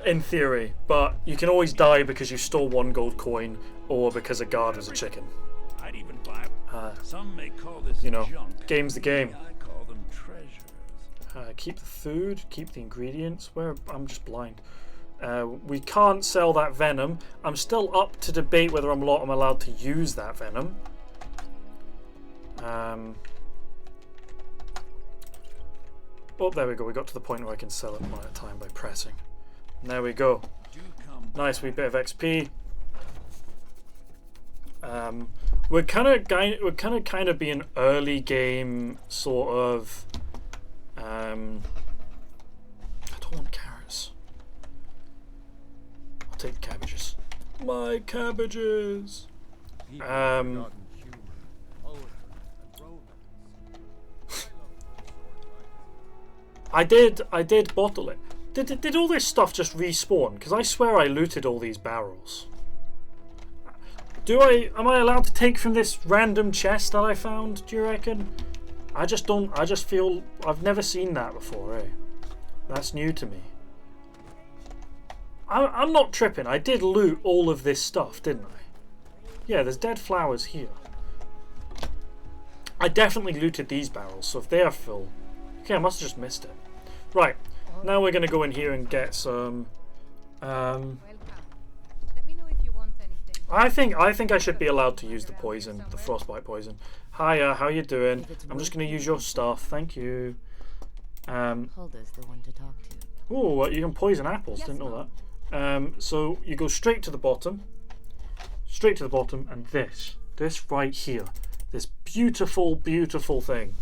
In theory, but you can always die because you stole one gold coin or because a guard was a chicken. I'd even buy. Some may call this You know, junk. game's the game. I call them treasures. Keep the food, keep the ingredients. Where I'm just blind. We can't sell that venom. I'm still up to debate whether I'm allowed to use that venom. Oh, there we go. We got to the point where I can sell it one at a time by pressing. And there we go. Nice wee bit of XP. We're kind of being early game sort of. I don't want carrots. I'll take cabbages. My cabbages. I did bottle it. Did all this stuff just respawn? Because I swear I looted all these barrels. Am I allowed to take from this random chest that I found, do you reckon? I just feel I've never seen that before, eh? That's new to me. I'm not tripping. I did loot all of this stuff, didn't I? Yeah, there's dead flowers here. I definitely looted these barrels, so if they are full... Okay, I must have just missed it. Right, now we're going to go in here and get some... Welcome. Let me know if you want anything. I think I should be allowed to use the poison, the frostbite poison. Hiya, how you doing? I'm just going to use your stuff, thank you. Hulda's the one to talk to. Oh, you can poison apples, didn't know that. So you go straight to the bottom, and this right here, this beautiful, beautiful thing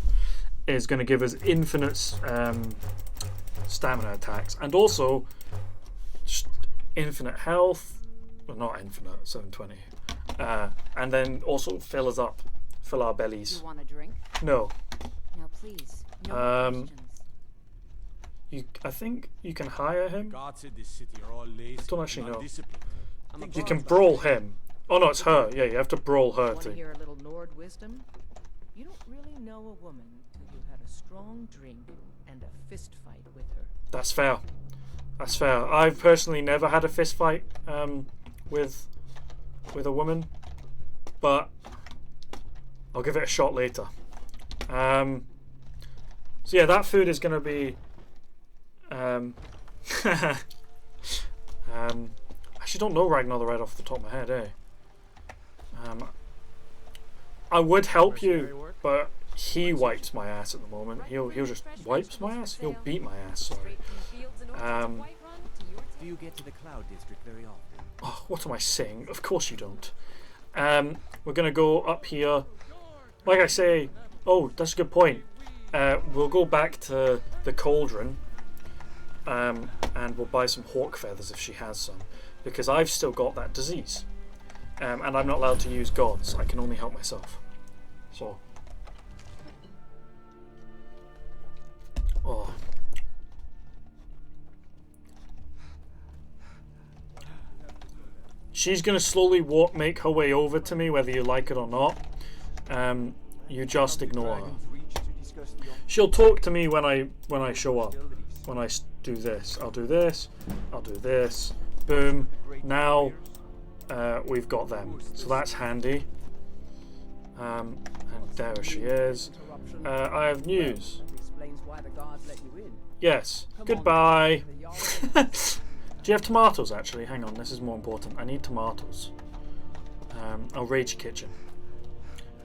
is going to give us infinite stamina attacks, and also just infinite health. Well, not infinite, 720. And then also fill us up, fill our bellies. You want a drink? No. Now please, no questions. I think you can hire him. Gods in this city are all lazy. I don't actually know. Undisciplined. You can brawl him. Oh no, it's her. Yeah, you have to brawl her Want to too. hear a little Nord wisdom? You don't really know a woman till you had a strong drink and a fist fight with her. That's fair. That's fair. I've personally never had a fist fight with a woman, but I'll give it a shot later. So yeah, that food is going to be. I actually don't know Ragnar right off the top of my head, eh? I would help you, but he wipes my ass at the moment. He'll just wipes my ass. He'll beat my ass. Sorry. Do you get to the Cloud District very often? Oh, what am I saying? Of course you don't. We're gonna go up here. Like I say, oh, that's a good point. We'll go back to the cauldron, and we'll buy some hawk feathers if she has some, because I've still got that disease, and I'm not allowed to use gods. I can only help myself. So, oh. She's gonna slowly make her way over to me, whether you like it or not. You just ignore her. She'll talk to me when I show up. When I do this, I'll do this. I'll do this. Boom. Now we've got them, so that's handy. And there she is. I have news. Yes. Goodbye. Do you have tomatoes, actually? Hang on, this is more important. I need tomatoes. I'll raid your kitchen.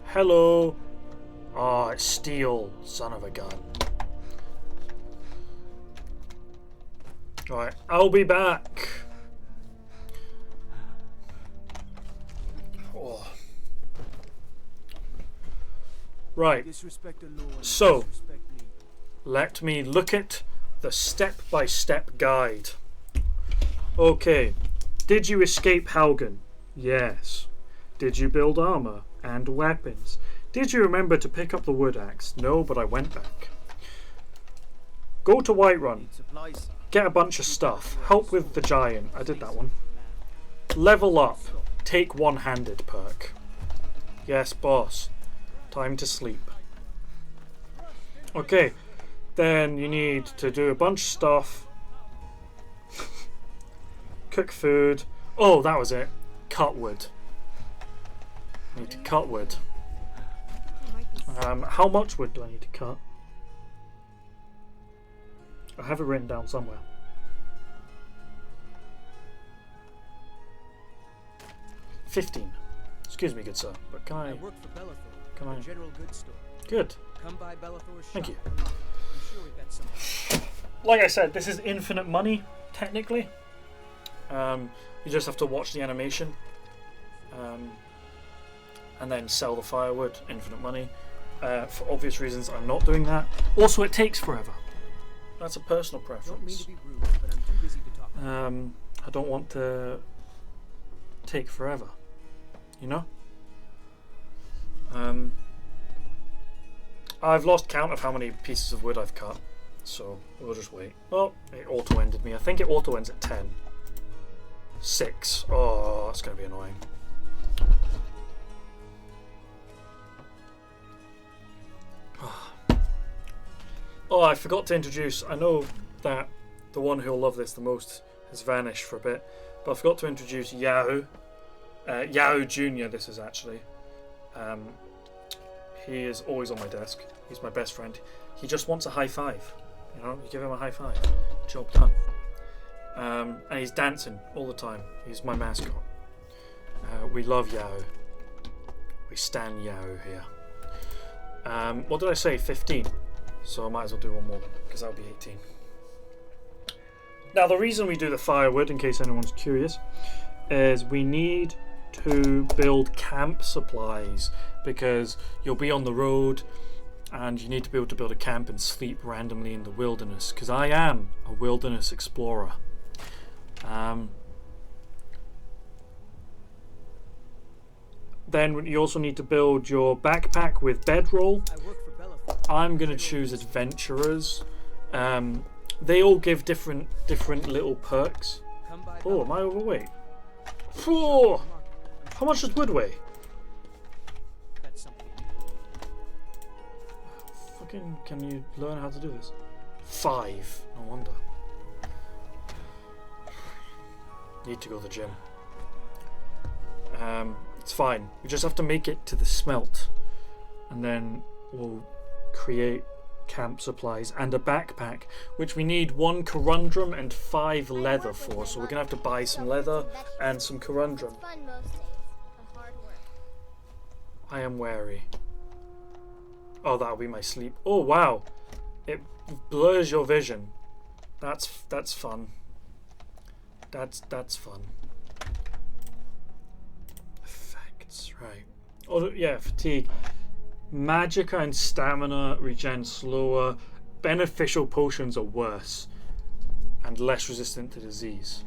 Hello. Oh, it's steel. Son of a gun. Right, I'll be back. Oh. Right. So, let me look at the step-by-step guide. Okay, did you escape Haugen? Yes. Did you build armor and weapons? Did you remember to pick up the wood axe? No, but I went back. Go to Whiterun. Need supplies. Get a bunch of stuff. Help with the giant. I did that one. Level up. Take one-handed perk. Yes, boss. Time to sleep. Okay. Then you need to do a bunch of stuff. Cook food. Oh, that was it. Cut wood. I need to cut wood. How much wood do I need to cut? I have it written down somewhere. $15. Excuse me, good sir, but can I? I work for Bellathor, Can I? the general goods store. Good. Come by Bellathor's shop. Thank you. I'm sure we've got some. Like I said, this is infinite money, technically. You just have to watch the animation. And then sell the firewood, infinite money. For obvious reasons, I'm not doing that. Also, it takes forever. That's a personal Don't mean preference. to be rude, but I'm too busy to talk. I don't want to take forever, you know? I've lost count of how many pieces of wood I've cut, so we'll just wait. Oh, it auto-ended me. I think it auto-ends at 10. 6. Oh, that's going to be annoying. Oh, I forgot to introduce, I know that the one who'll love this the most has vanished for a bit, but I forgot to introduce Yahoo. Yahoo Jr. this is actually. He is always on my desk. He's my best friend. He just wants a high five. You know, you give him a high five. Job done. And he's dancing all the time. He's my mascot. We love Yahoo. We stan Yahoo here. What did I say? 15. So I might as well do one more, because that'll be 18. Now the reason we do the firewood, in case anyone's curious, is we need to build camp supplies, because you'll be on the road and you need to be able to build a camp and sleep randomly in the wilderness, because I am a wilderness explorer. Then you also need to build your backpack with bedroll. I work for Bellathor. I'm going to choose adventurers. They all give different little perks. Come by Oh, am I overweight? Oh, how much does wood weigh? That's something. Fucking, can you learn how to do this? 5. No wonder. Need to go to the gym. It's fine. We just have to make it to the smelt, and then we'll create camp supplies and a backpack, which we need 1 corundrum and 5 leather for. So we're gonna have to buy some leather and some corundrum. It's fun most days, but hard work. I am wary. Oh, that'll be my sleep. Oh wow, it blurs your vision. That's fun. That's fun. Effects, right? Oh yeah, fatigue. Magicka and stamina regen slower. Beneficial potions are worse and less resistant to disease.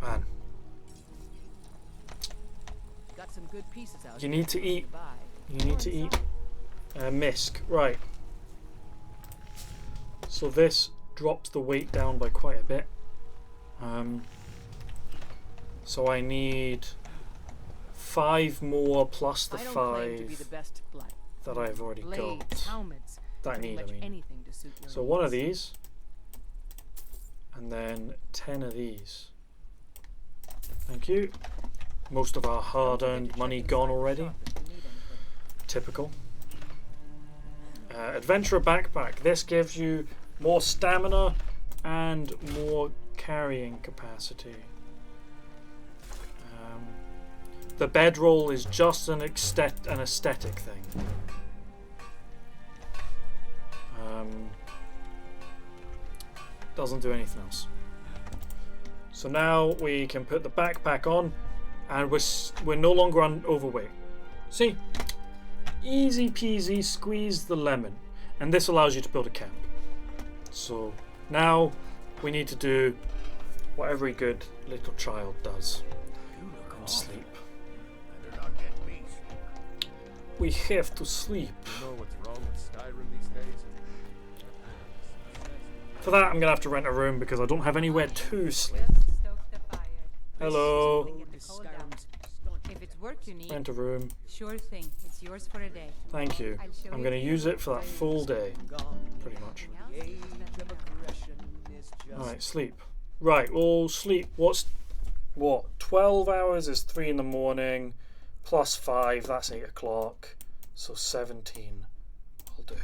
Man, Got some good pieces out you here. need to eat. Buy. You need to eat. Misk, right. So this drops the weight down by quite a bit. So I need 5 more plus the I don't claim to be 5 the best blight. that I've already Blades, got. helmets, That I pretty need, I much mean. anything to suit your So one of needs. these, and then 10 of these. Thank you. Most of our hard-earned money gone already. Typical. Adventurer backpack. This gives you more stamina and more carrying capacity. The bedroll is just an aesthetic thing. Doesn't do anything else. So now we can put the backpack on, and we're no longer overweight. See? Easy peasy, squeeze the lemon. And this allows you to build a camp. So now we need to do what every good little child does. and sleep. Better not get me. We have to sleep. You know what's wrong with Skyrim these days? For that, I'm gonna have to rent a room because I don't have anywhere to sleep. Just stoke the fire. Hello. Get the cold out. If it's work you need, Rent a room. sure thing. It's yours for a day. Thank you. I'll show I'm you gonna the use it for that full day, pretty much. Anything else? Just let me know. Alright, sleep. Right, we'll sleep. What? 12 hours is 3 in the morning, plus 5, that's 8 o'clock. So 17. I'll do.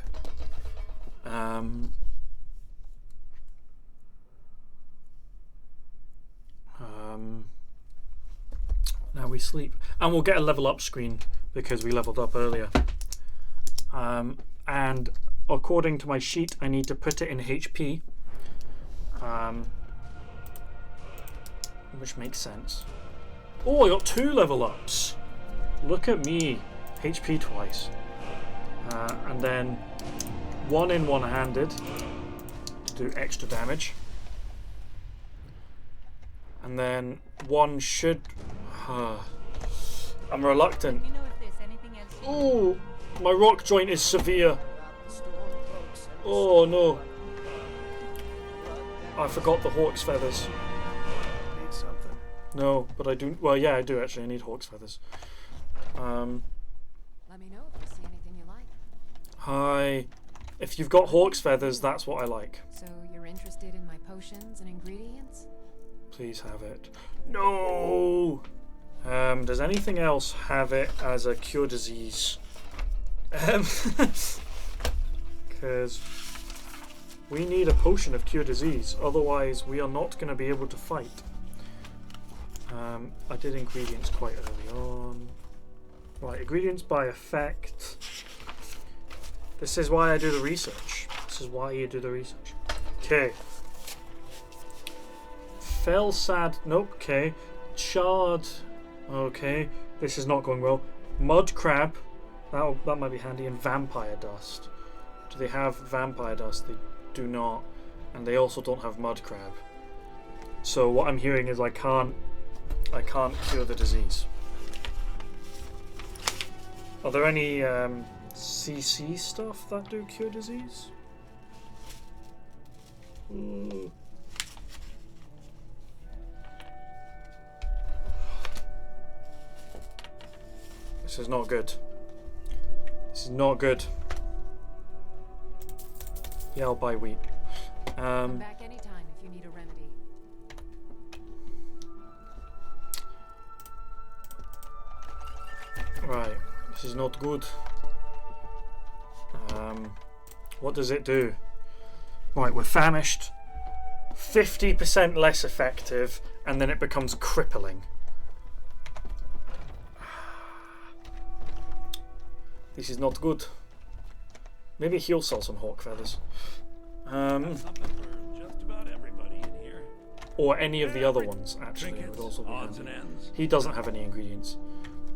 Now we sleep. And we'll get a level up screen because we leveled up earlier. And according to my sheet, I need to put it in HP. Which makes sense. Oh, I got 2 level ups. Look at me. HP twice. And then 1 in one-handed to do extra damage. And then 1 should... I'm reluctant. Let me know if there's anything else you Oh, my rock joint is severe. Oh no. I forgot the hawk's feathers. Need something. No, but I do. Well, yeah, I do actually. I need hawk's feathers. Let me know if you see anything you like. Hi. If you've got hawk's feathers, that's what I like. So you're interested in my potions and ingredients? Please have it. No. Does anything else have it as a cure disease? Because we need a potion of cure disease. Otherwise, we are not going to be able to fight. I did ingredients quite early on. Right, ingredients by effect. This is why I do the research. This is why you do the research. Okay. Felsad. Nope. Okay. Shard. Okay. This is not going well. Mud crab. That might be handy. And vampire dust. Do they have vampire dust? They do not. And they also don't have mud crab. So what I'm hearing is I can't cure the disease. Are there any CC stuff that do cure disease? Ooh. This is not good. This is not good. Yeah, I'll buy wheat. Come back anytime if you need a remedy. Right, this is not good. What does it do? Right, we're famished. 50% less effective, and then it becomes crippling. This is not good. Maybe he'll sell some hawk feathers. Something for just about everybody in here. Or any of the other ones, actually. Trinkets, Would also be odds handy. and ends. He doesn't have any ingredients.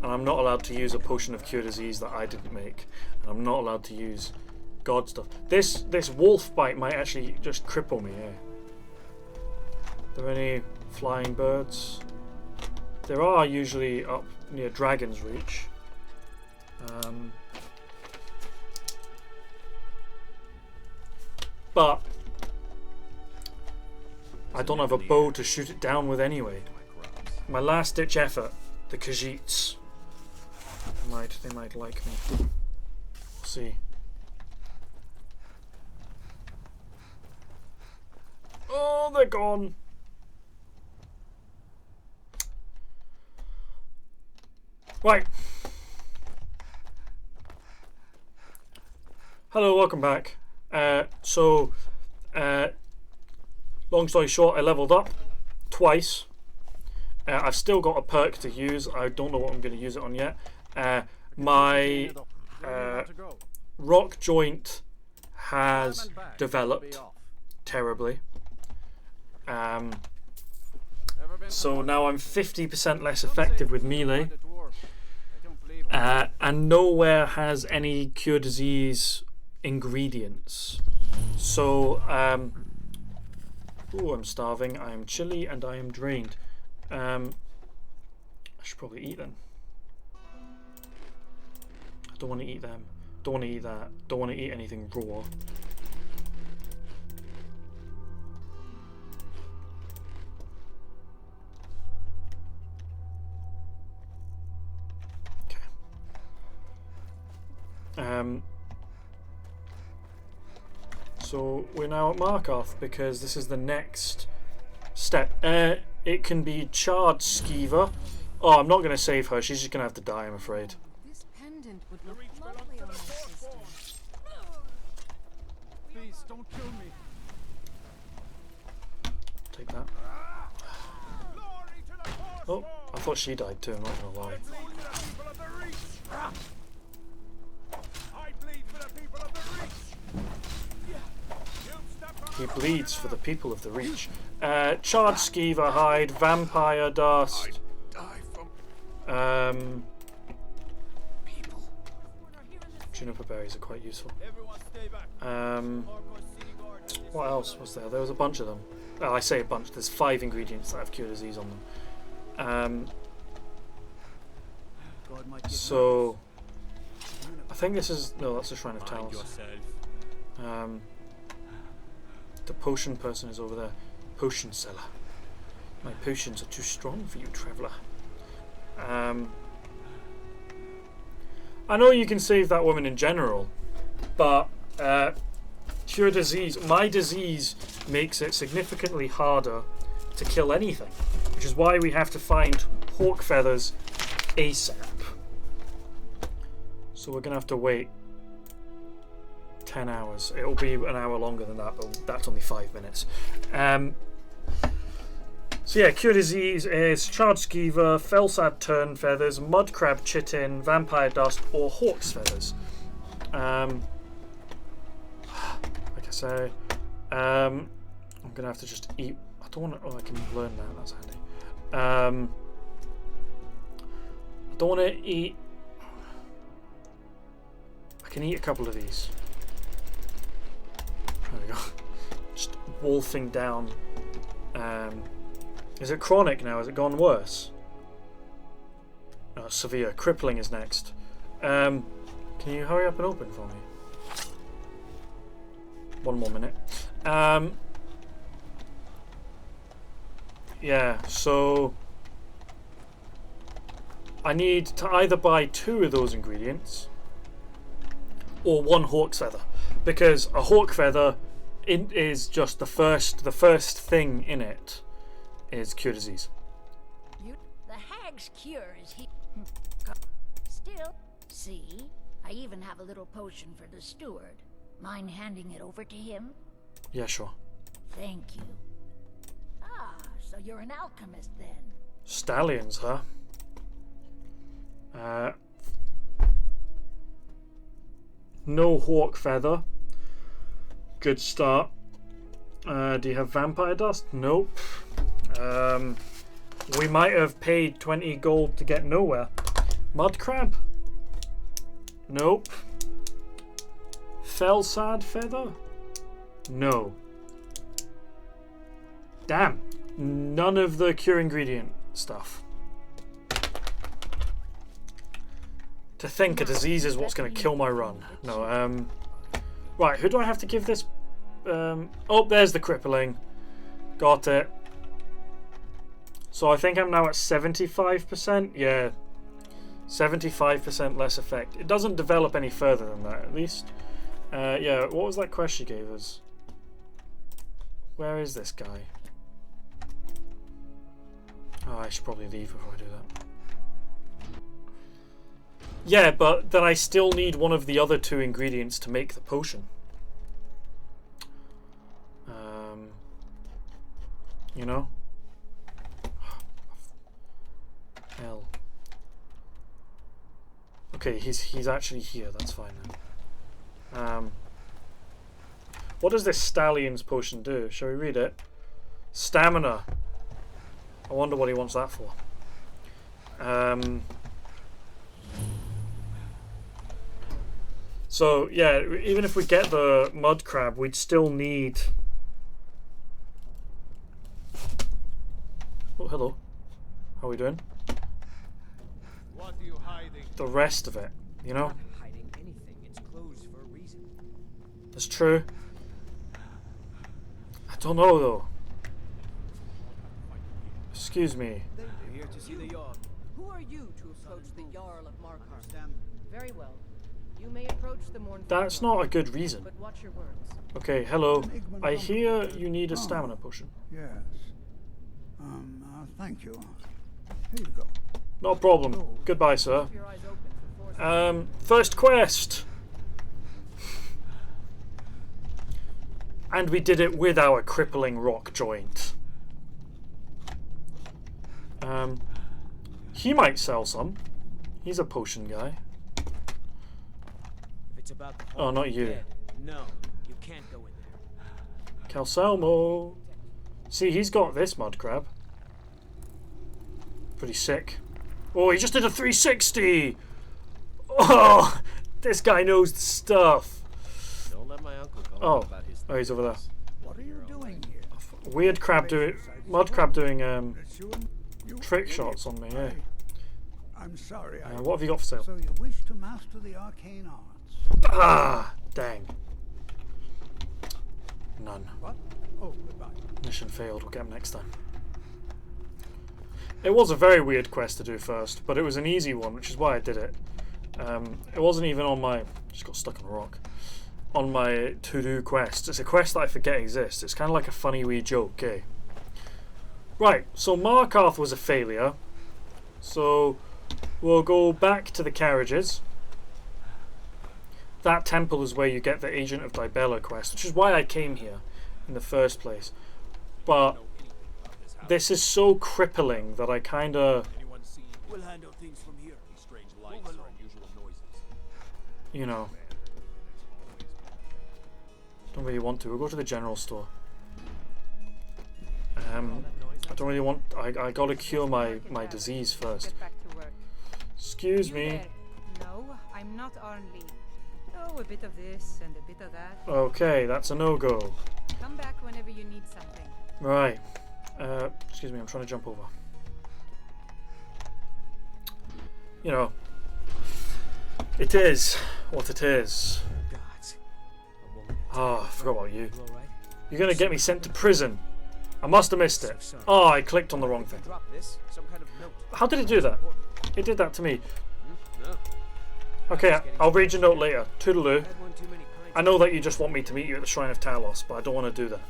And I'm not allowed to use a potion of cure disease that I didn't make. And I'm not allowed to use god stuff. This wolf bite might actually just cripple me, eh? Are there any flying birds? There are usually up near Dragon's Reach. But I don't have a bow to shoot it down with anyway. My last ditch effort, the Khajiits. They might like me. We'll see. Oh, they're gone. Right. Hello, welcome back. Long story short, I leveled up twice. I've still got a perk to use. I don't know what I'm going to use it on yet. My rock joint has developed terribly. So now I'm 50% less effective with melee. And nowhere has any cure disease ingredients. So, ooh, I'm starving, I am chilly, and I am drained. I should probably eat them. I don't want to eat them. Don't want to eat that. Don't want to eat anything raw. Okay. So we're now at Markarth because this is the next step. It can be charred Skeever. Oh, I'm not going to save her. She's just going to have to die, I'm afraid. This pendant would look lovely on my sister. Please, don't kill me. Take that. Oh, I thought she died too, I'm not going to lie. He bleeds for the people of the Reach. Charred Skeever hide, vampire dust. Juniper berries are quite useful. What else was there? There was a bunch of them. Oh, I say a bunch. There's 5 ingredients that have cure disease on them. So I think this is that's a Shrine of Towels. The potion person is over there. Potion seller. My potions are too strong for you, traveller. I know you can save that woman in general, but cure disease. My disease makes it significantly harder to kill anything, which is why we have to find hawk feathers ASAP. So we're gonna have to wait 10 hours. It'll be an hour longer than that, but that's only 5 minutes. So yeah, cure disease is charred skeever, felsad tern feathers, mudcrab chitin, vampire dust, or hawk's feathers. Like I say, I'm gonna have to just eat. I don't want to. Oh, I can learn that. That's handy. I don't want to eat. I can eat a couple of these. There we go. Just wolfing down. Is it chronic now? Has it gone worse? Oh, severe. Crippling is next. Can you hurry up and open for me? 1 more minute. Yeah, so I need to either buy 2 of those ingredients or 1 hawk's feather, because a hawk feather is just the first thing in it is cure disease. The hag's cure is still. See, I even have a little potion for the steward. Mind handing it over to him? Yeah, sure. Thank you. Ah, so you're an alchemist then. Stallions, huh? No hawk feather. Good start. Do you have vampire dust? Nope. We might have paid 20 gold to get nowhere. Mud crab? Nope. Felsad feather? No. Damn. None of the cure ingredient stuff. To think a disease is what's going to kill my run. No, right, who do I have to give this? Oh, there's the crippling. Got it. So I think I'm now at 75%. Yeah. 75% less effect. It doesn't develop any further than that, at least. Yeah, what was that quest she gave us? Where is this guy? Oh, I should probably leave before I do that. Yeah, but then I still need one of the other 2 ingredients to make the potion. You know? Hell. Okay, he's actually here. That's fine then. What does this stallion's potion do? Shall we read it? Stamina. I wonder what he wants that for. So yeah, even if we get the mud crab, we'd still need. Oh, hello. How are we doing? are you hiding? the rest of it, you know? Not hiding anything. It's closed for a reason. That's true. I don't know though. Excuse me. We're here to see the yard. Who are you to approach the Jarl of Markarth? Stand. Very well. You may approach the mournful. That's not a good reason. But watch your words. Okay, hello. I hear you need a stamina potion. Yes. Thank you. Here you go. Not a problem. Goodbye, sir. Keep your eyes open for force. First quest. And we did it with our crippling rock joint. He might sell some. He's a potion guy. If it's about the Oh, not you. dead, no, you can't go in there. Calcelmo. See, he's got this mud crab. Pretty sick. Oh, he just did a 360! Oh, this guy knows the stuff. Don't let my uncle go Oh, about his oh, he's over there. What are you doing here? Weird crab doing, mud crab doing It's you trick shots on me. Yeah. I'm sorry. What have you got for sale? So you wish to master the arcane arts? Ah, dang. None. What? Oh, goodbye. Mission failed. We'll get him next time. It was a very weird quest to do first, but it was an easy one, which is why I did it. It wasn't even on my... Just got stuck on a rock. On my to-do quest. It's a quest that I forget exists. It's kind of like a funny wee joke, eh? Right, so Markarth was a failure. So we'll go back to the carriages. That temple is where you get the Agent of Dibella quest, which is why I came here in the first place. But this is so crippling that I kind of... We'll handle things from here. strange lights or unusual noises. You know... Don't really want to. We'll go to the general store. I don't really want... I gotta cure my disease first. Get back to work. Excuse You me. there? No, I'm not only. Oh, a bit of this and a bit of that. Okay, that's a no-go. Come back whenever you need something. Right. Excuse me, I'm trying to jump over. You know, it is what it is. Gods. A woman. Ah, I forgot about you. You all right? You're gonna get me sent to prison. I must have missed it. So sorry. Oh, I clicked on the wrong thing. Drop this. Some kind of note. How did it do that? It did that to me. No. Okay, I'll read your note later. Toodaloo. Had one too many pints. I know that you just want me to meet you at the Shrine of Talos, but I don't want to do that.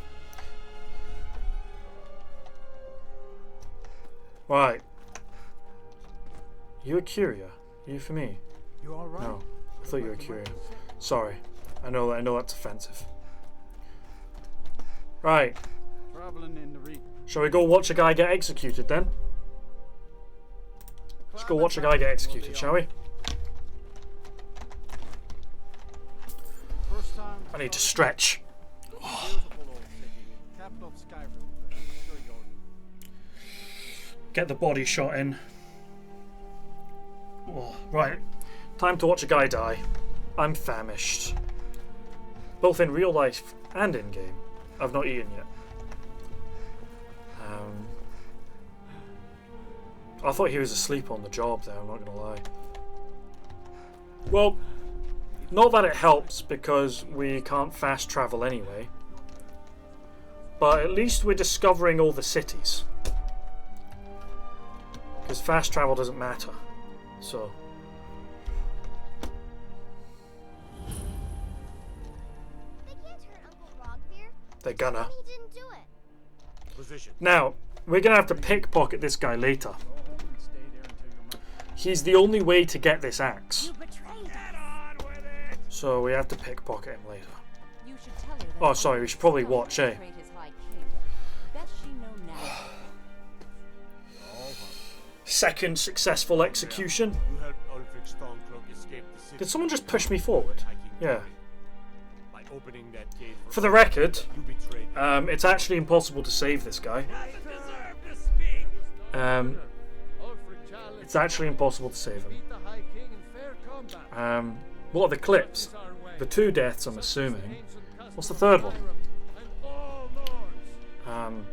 Right. You a Curia? You for me? You all right? No, I thought you were a Curia. Sorry. I know that's offensive. Right. Traveling in the region. Shall we go watch a guy get executed then? Let's go watch a guy get executed, shall we? First time. I need to stretch. Beautiful old city. Capital of Skyrim. I'm sure you're. Get the body shot in. Oh, right. Time to watch a guy die. I'm famished. Both in real life and in game. I've not eaten yet. I thought he was asleep on the job there, I'm not gonna lie. Well, not that it helps because we can't fast travel anyway. But at least we're discovering all the cities. Because fast travel doesn't matter. So. They can't hurt Uncle Rogvir. They're gonna. He didn't do it. Position. Now, we're gonna have to pickpocket this guy later. Go home and stay there until you're He's the only way to get this axe. You betrayed us. Get on with it. So we have to pickpocket him later. You should tell her that Oh, sorry, we should probably watch, eh? betrayed his high king. Bet she know now. Second successful execution. You helped Ulfric Stormcloak escape the city. Did someone just push me forward? Yeah. By opening that gate For the record, you betrayed me. it's actually impossible to save this guy. Doesn't deserve to speak. Ulfric challenged It's actually impossible to save him. beat the High King in fair combat. What are the clips? The 2 deaths, I'm assuming. What's the third one? And all lords.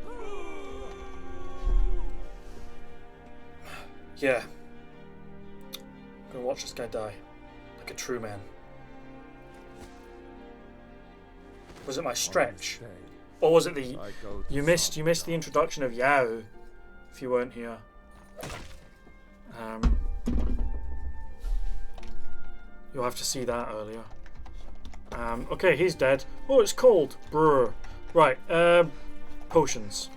Yeah. I'm gonna watch this guy die. Like a true man. Was it my stretch? Or was it the... You missed the introduction of Yao if you weren't here. You'll have to see that earlier. Okay, he's dead. Oh, it's cold. Brr. Right, potions.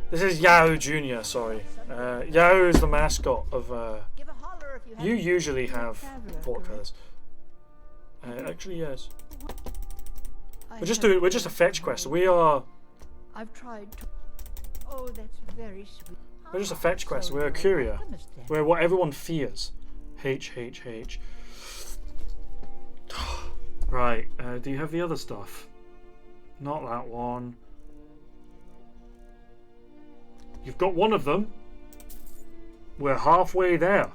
This is Yao Jr., sorry. Yao is the mascot of... You usually have fork feathers. Actually, yes. We're just a fetch quest. We are... I've tried to... Oh, that's very sweet. We're just a fetch quest. We're a courier. We're what everyone fears. H. Right, do you have the other stuff? Not that one. You've got one of them. We're halfway there.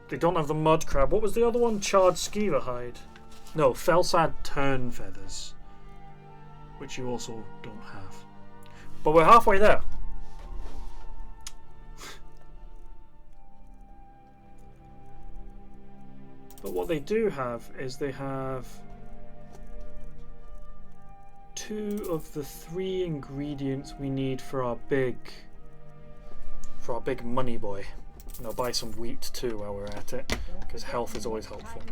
They don't have the mud crab. What was the other one? Charred skeever hide. No, Felsad tern feathers. Which you also don't have. But we're halfway there. But what they do have is they have 2 of the 3 ingredients we need for our big money boy. And I'll buy some wheat too while we're at it, because health is always helpful.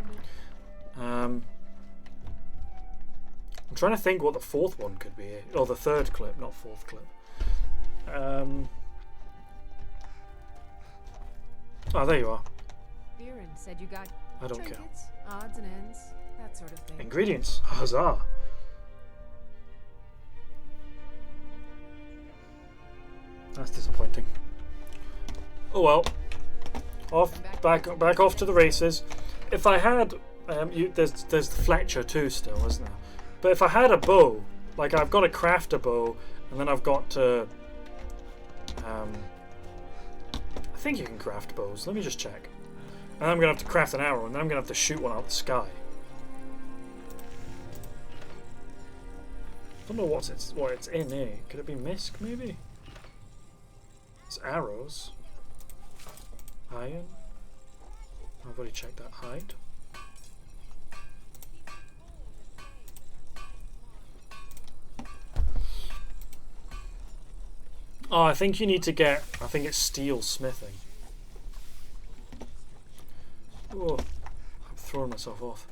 I'm trying to think what the 4th one could be. Or the 3rd clip, not 4th clip. Oh, there you are. Viren said you got I don't care. trinkets, odds and ends, that sort of thing. Ingredients. Huzzah. That's disappointing. Oh well. Back off to the races. If I had, there's the Fletcher too still, isn't there? But if I had a bow, like I've got to craft a bow, and then I've got to, I think you can craft bows. Let me just check. And I'm gonna have to craft an arrow, and then I'm gonna have to shoot one out the sky. I don't know what it's in here. Could it be Misk maybe? It's arrows. Iron. I've already checked that. Hide. Oh, I think you need to get... I think it's steel smithing. Oh, I'm throwing myself off.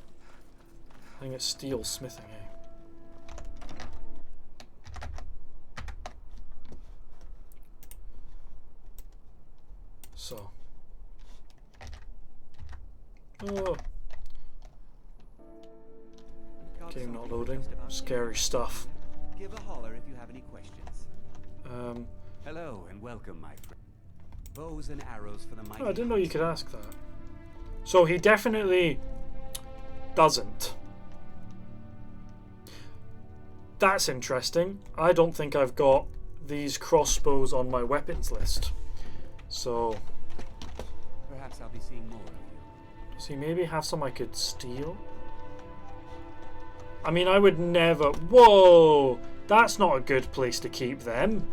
I think it's steel smithing, eh? So. Oh. Game not loading. Scary stuff. Give a holler if you have any questions. Hello and welcome, my friend. Bows and arrows for the mighty. Oh, I didn't know you could ask that. So he definitely doesn't. That's interesting. I don't think I've got these crossbows on my weapons list. So perhaps I'll be seeing more of you. Does he maybe have some I could steal? I mean, I would never... Whoa! That's not a good place to keep them.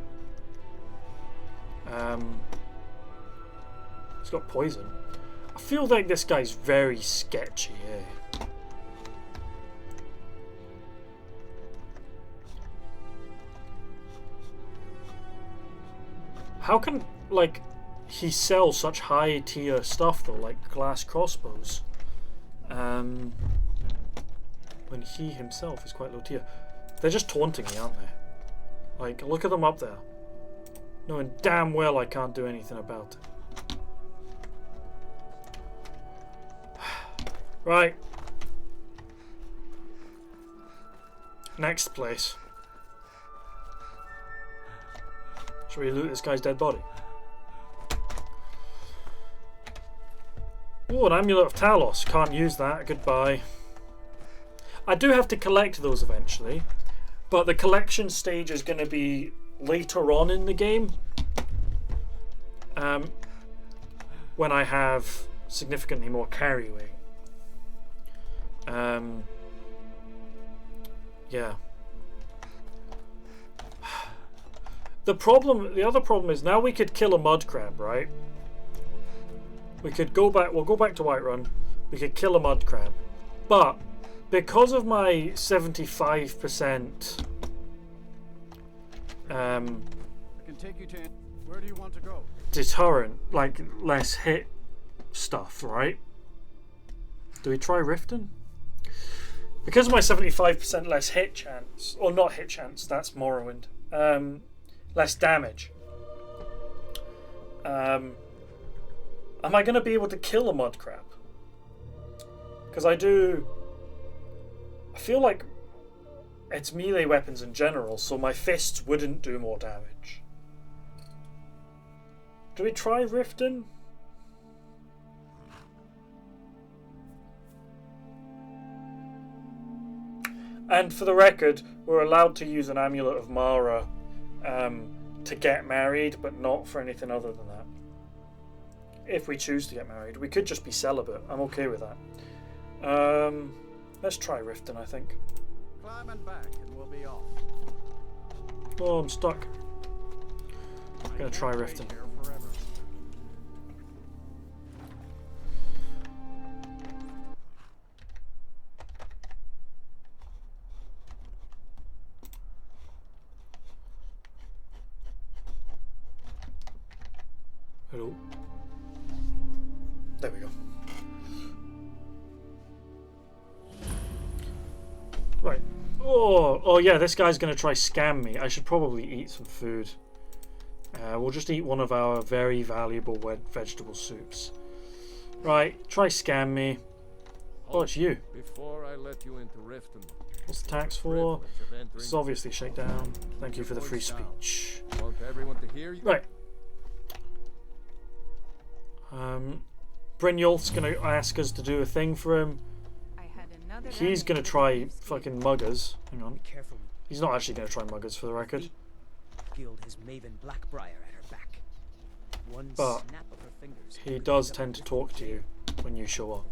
It's got poison. I feel like this guy's very sketchy, eh? How can, like, he sells such high tier stuff though, like glass crossbows, when he himself is quite low tier? They're just taunting me, aren't they? Like, look at them up there, knowing damn well I can't do anything about it. Right. Next place. Should we loot this guy's dead body? Oh, an amulet of Talos. Can't use that. Goodbye. I do have to collect those eventually, but the collection stage is going to be later on in the game. When I have significantly more carry weight. Yeah. The other problem is now we could kill a mud crab, right? We could go back. We'll go back to Whiterun. We could kill a mud crab, but because of my 75%, I can take you to. Where do you want to go? deterrent, like less hit stuff, right? Do we try Riften? Because of my 75% less hit chance, or not hit chance, that's Morrowind. Less damage. Am I going to be able to kill a mud crab? Because I feel like it's melee weapons in general, so my fists wouldn't do more damage. Do we try Riften? And for the record, we're allowed to use an Amulet of Mara to get married, but not for anything other than that. If we choose to get married, we could just be celibate. I'm okay with that. Let's try Riften, I think. Climbing back and we'll be off. Oh, I'm stuck. I'm gonna try Riften. Hello. There we go. Right. Oh yeah, this guy's gonna try scam me. I should probably eat some food. We'll just eat one of our very valuable vegetable soups. Right, try scam me. Oh, it's you. Before I let you into Riften. What's the tax for? This is obviously shakedown. Thank you for the free speech. Want everyone to hear you? Right. Brynjolf's gonna ask us to do a thing for him. He's gonna try fucking muggers. Hang on. He's not actually gonna try muggers, for the record. Gild his Maven Blackbriar at her back. One But snap of her fingers. he does tend to talk to you when you show up.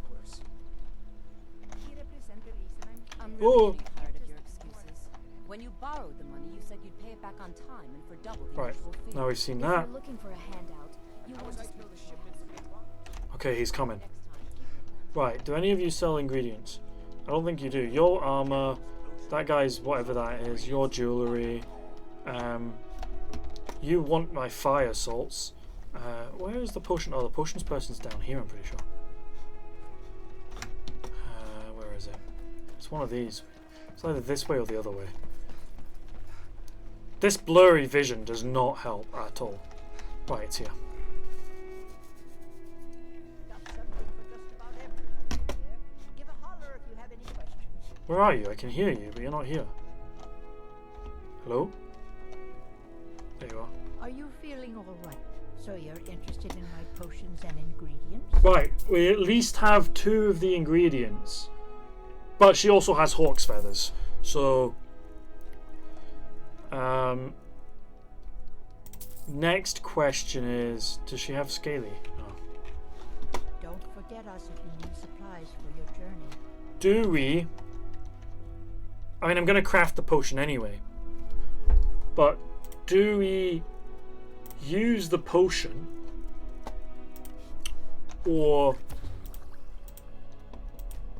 I'm Oh. really tired of your excuses. When you borrowed the money, you said you'd pay it back on time and for double the Right. usual fee. Now we've seen If that. you're looking for a handout, you want to split the ship into Okay, he's coming. Right, do any of you sell ingredients? I don't think you do. Your armor, that guy's whatever that is, your jewellery. You want my fire salts. Where is the potion? Oh, the potions person's down here, I'm pretty sure. Where is it? It's one of these. It's either this way or the other way. This blurry vision does not help at all. Right, it's here. Where are you? I can hear you, but you're not here. Hello? There you are. Are you feeling all right? So you're interested in my potions and ingredients? Right, we at least have 2 of the ingredients. But she also has hawk's feathers, so... Next question is, does she have scaly? No. Don't forget us if you need supplies for your journey. Do we... I mean, I'm going to craft the potion anyway. But do we use the potion or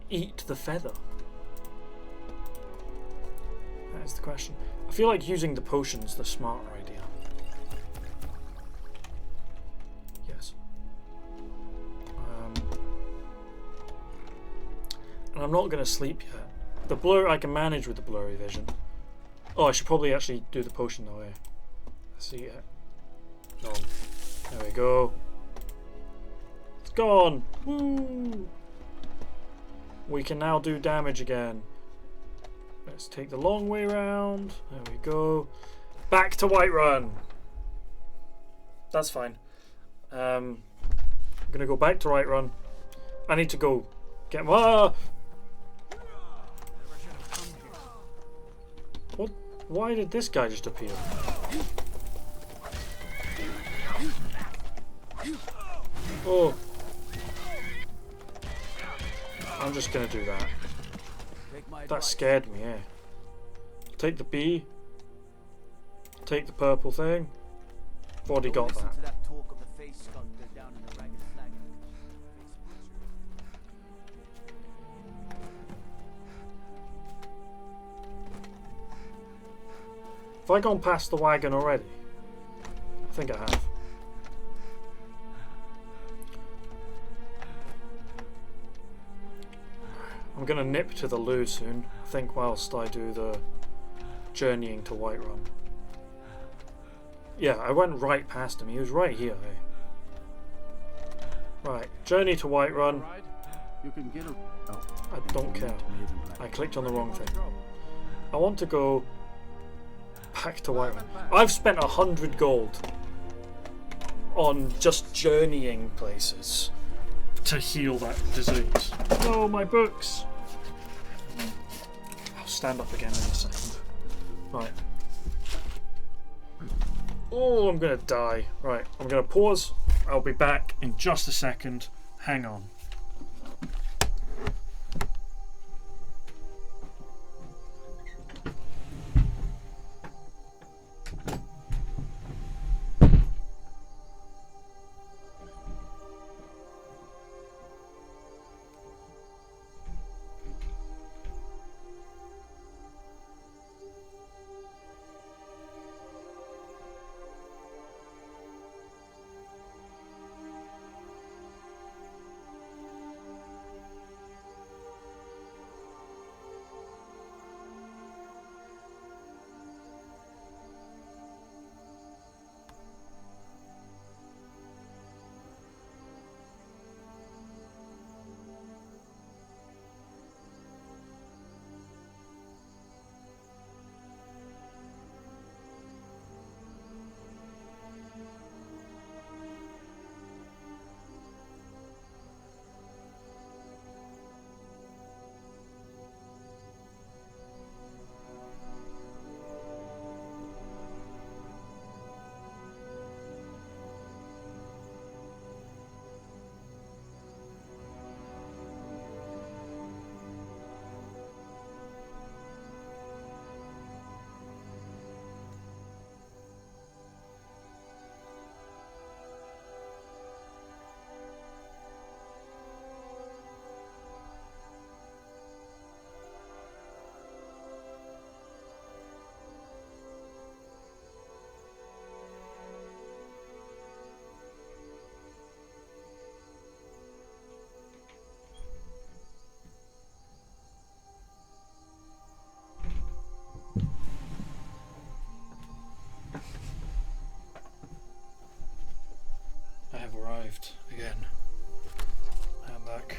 eat the feather? That is the question. I feel like using the potion is the smarter idea. Yes. And I'm not going to sleep yet. The blur I can manage with the blurry vision. Oh, I should probably actually do the potion though. Let's see it. Gone. There we go. It's gone. Woo! We can now do damage again. Let's take the long way round. There we go. Back to Whiterun. That's fine. I'm gonna go back to Whiterun. I need to go get more. What? Why did this guy just appear? Oh. I'm just gonna do that. That scared me, eh? Take the B. take the purple thing. I've already got Listen that. to that talk of the face sculptor down in the ragged flag. Have I gone past the wagon already? I think I have. I'm gonna nip to the loo soon, I think, whilst I do the journeying to Whiterun. Yeah, I went right past him. He was right here, eh? Right, journey to Whiterun. You can get a... Oh, I don't care. I clicked on the wrong thing. I want to go back to Whiterun. I've spent 100 gold on just journeying places to heal that disease. Oh, my books! I'll stand up again in a second. Right. Oh, I'm gonna die. Right, I'm gonna pause. I'll be back in just a second. Hang on. Again. I'm back.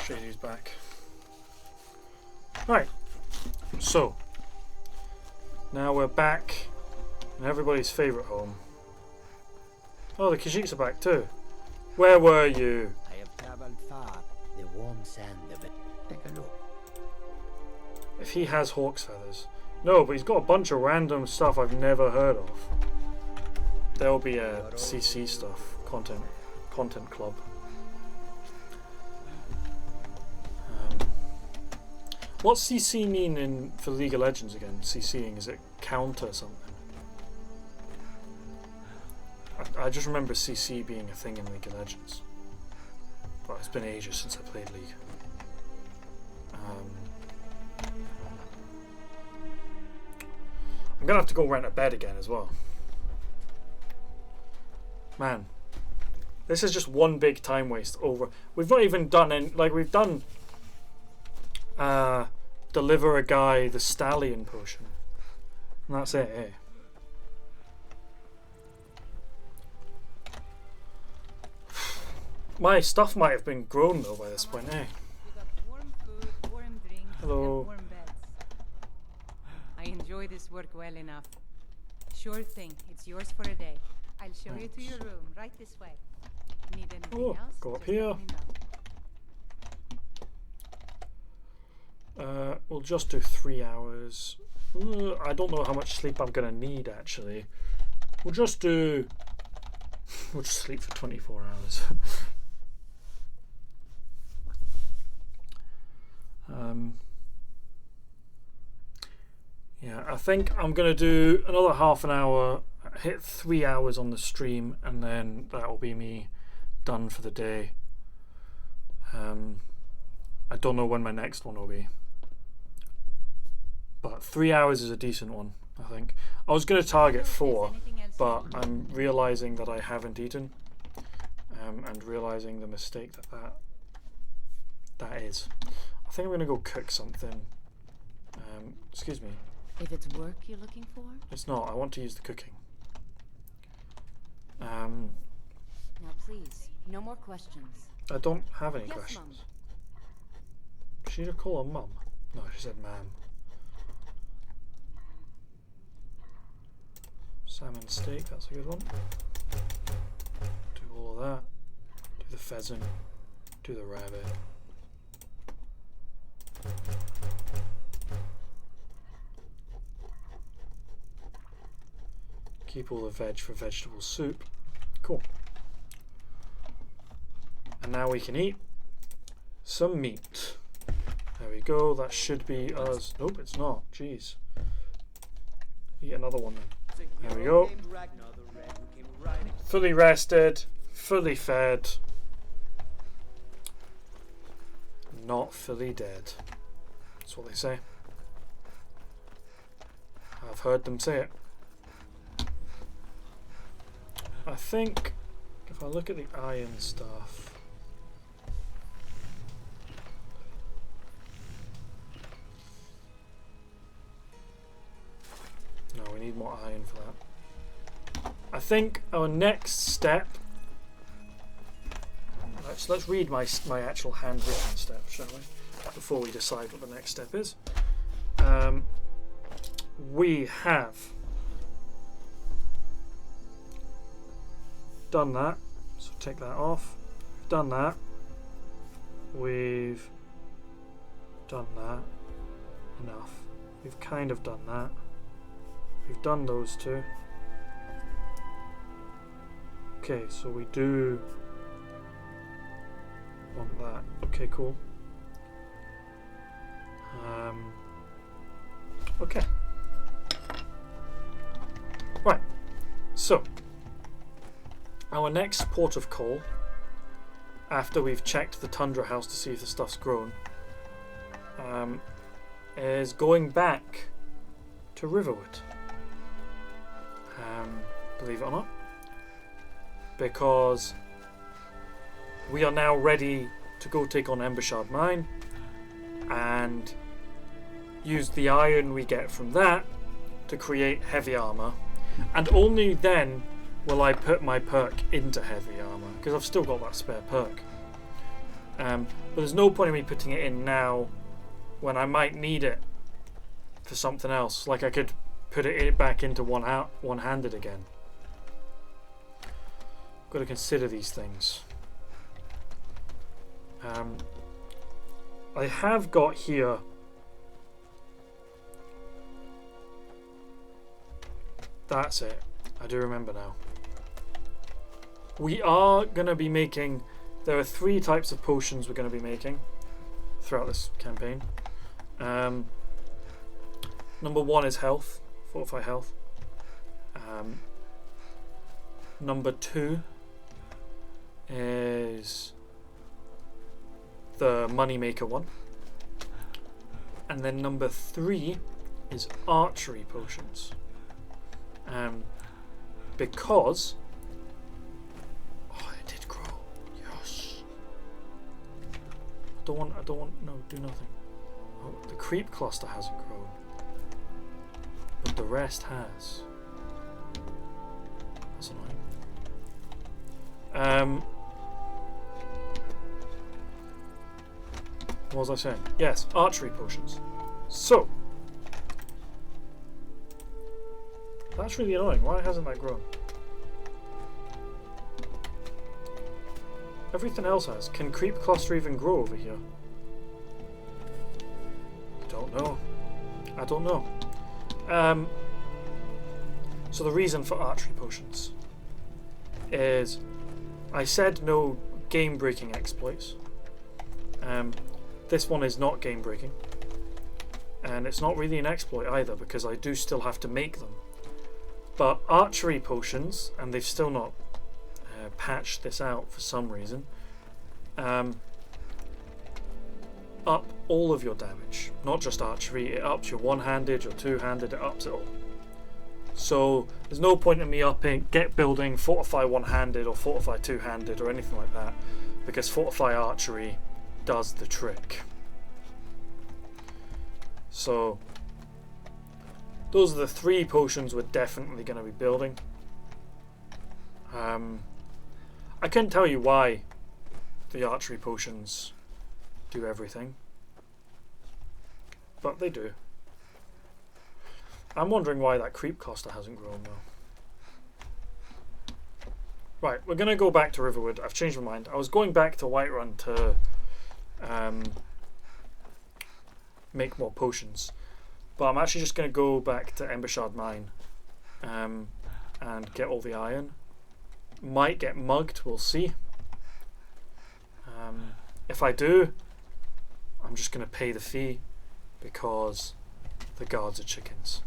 Shady's back. Right. So now we're back in everybody's favourite home. Oh, the Khajiits are back too. Where were you? I have travelled far. The warm sand of it. Take a look. If he has hawk's feathers. No, but he's got a bunch of random stuff I've never heard of. There'll be a CC stuff, content club. What's CC mean for League of Legends again? CCing, is it counter something? I just remember CC being a thing in League of Legends, but it's been ages since I played League. I'm gonna have to go rent a bed again as well. Man, this is just one big time waste over. We've not even done any, like we've done deliver a guy the stallion potion. And that's it, eh? My stuff might have been grown though by this point, eh? Warm food, warm drinks, hello. And warm beds. I enjoy this work well enough. Sure thing, it's yours for a day. I'll show you to your room, right this way. Need anything else? Go up Just here. let me know. We'll just do 3 hours. I don't know how much sleep I'm gonna need actually. We'll just do. We'll just sleep for 24 hours. Yeah, I think I'm going to do another half an hour, hit 3 hours on the stream, and then that will be me done for the day. I don't know when my next one will be, but 3 hours is a decent one, I think. I was going to target 4, but I'm realizing that I haven't eaten, and realizing the mistake that is. I think I'm going to go cook something. Excuse me. If it's work you're looking for? It's not. I want to use the cooking. Now please, no more questions. I don't have any Yes, questions. Should I call her mum? No, she said ma'am. Salmon steak, that's a good one. Do all of that. Do the pheasant. Do the rabbit. Keep all the veg for vegetable soup. Cool. And now we can eat some meat. There we go. That should be us. Nope, it's not. Jeez. Eat another one then. There we go. Fully rested, fully fed, not fully dead. That's what they say. I've heard them say it. I think if I look at the iron stuff, no, we need more iron for that. I think our next step, let's read my actual handwritten step, shall we, before we decide what the next step is. We have done that, so take that off. We've done that. We've done that. Enough. We've kind of done that. We've done those two. Okay, so we do want that. Okay, cool. Okay. Right. So our next port of call, after we've checked the tundra house to see if the stuff's grown, is going back to Riverwood. Believe it or not. Because we are now ready to go take on Embershard Mine and use the iron we get from that to create heavy armor, and only then will I put my perk into heavy armor, because I've still got that spare perk. But there's no point in me putting it in now when I might need it for something else. Like I could put it back into one-handed again. Got to consider these things. I have got here that's it. I do remember now. We are going to be making, there are 3 types of potions we're going to be making throughout this campaign. Number 1 is health, fortify health. Number 2 is the moneymaker one. And then number 3 is archery potions. Because it did grow. Yes. I don't want no, do nothing. Oh, the creep cluster hasn't grown. But the rest has. That's annoying. What was I saying? Yes, archery potions. So that's really annoying. Why hasn't that grown? Everything else has. Can creep cluster even grow over here? Don't know. I don't know. So the reason for archery potions is I said no game-breaking exploits. This one is not game-breaking. and it's not really an exploit either because I do still have to make them. But archery potions, and they've still not patched this out for some reason, up all of your damage, not just archery. It ups your one-handed, your two-handed, it ups it all. So there's no point in me building fortify one-handed or fortify two-handed or anything like that, because fortify archery does the trick. So those are the 3 potions we're definitely going to be building. I couldn't tell you why the archery potions do everything, but they do. I'm wondering why that creep coster hasn't grown though. Right, we're going to go back to Riverwood. I've changed my mind. I was going back to Whiterun to make more potions, but I'm actually just going to go back to Embershard Mine and get all the iron. Might get mugged, we'll see. If I do, I'm just going to pay the fee because the guards are chickens.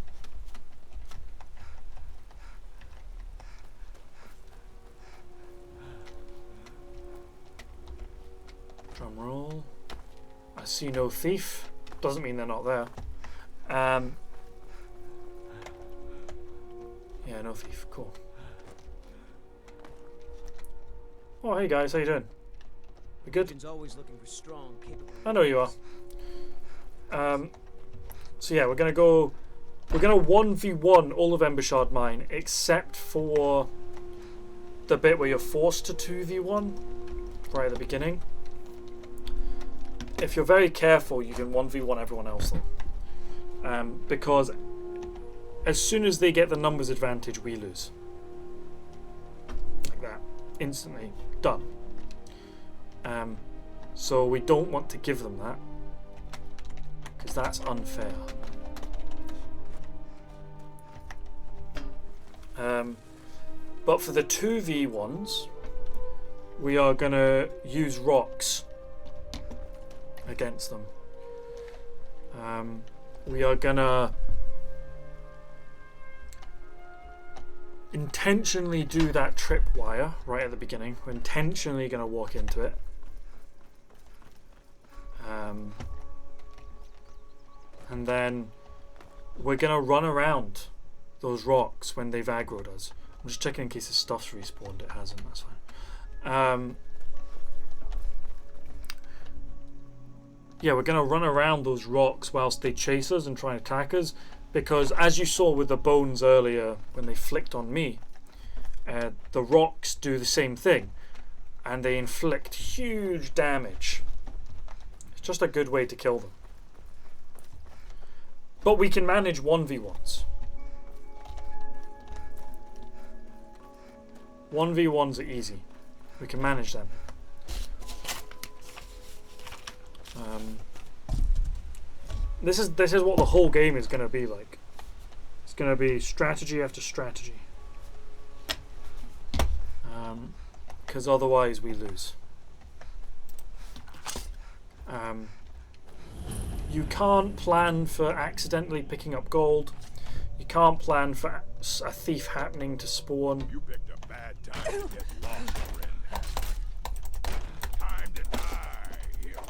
Drum roll. I see no thief. Doesn't mean they're not there. Yeah, no thief. Cool. Oh, hey guys, how you doing? We good? Always looking for strong, capable. I know you are. So yeah, we're gonna 1v1 all of Embershard Mine, except for the bit where you're forced to 2v1 right at the beginning. If you're very careful, you can 1v1 everyone else though. Because as soon as they get the numbers advantage, we lose. Like that. Instantly. Done. So we don't want to give them that, because that's unfair. But for the 2v1s, we are going to use rocks against them. We are going to intentionally do that tripwire right at the beginning. We're intentionally going to walk into it. And then we're going to run around those rocks when they've aggroed us. I'm just checking in case the stuff's respawned. It hasn't, that's fine. Yeah, we're going to run around those rocks whilst they chase us and try and attack us, because as you saw with the bones earlier when they flicked on me, the rocks do the same thing and they inflict huge damage. It's just a good way to kill them. But we can manage 1v1s. 1v1s are easy. We can manage them. This is what the whole game is going to be like. It's going to be strategy after strategy. Because otherwise we lose. You can't plan for accidentally picking up gold. You can't plan for a thief happening to spawn. You picked a bad time to get lost, friend. Time to die, hero.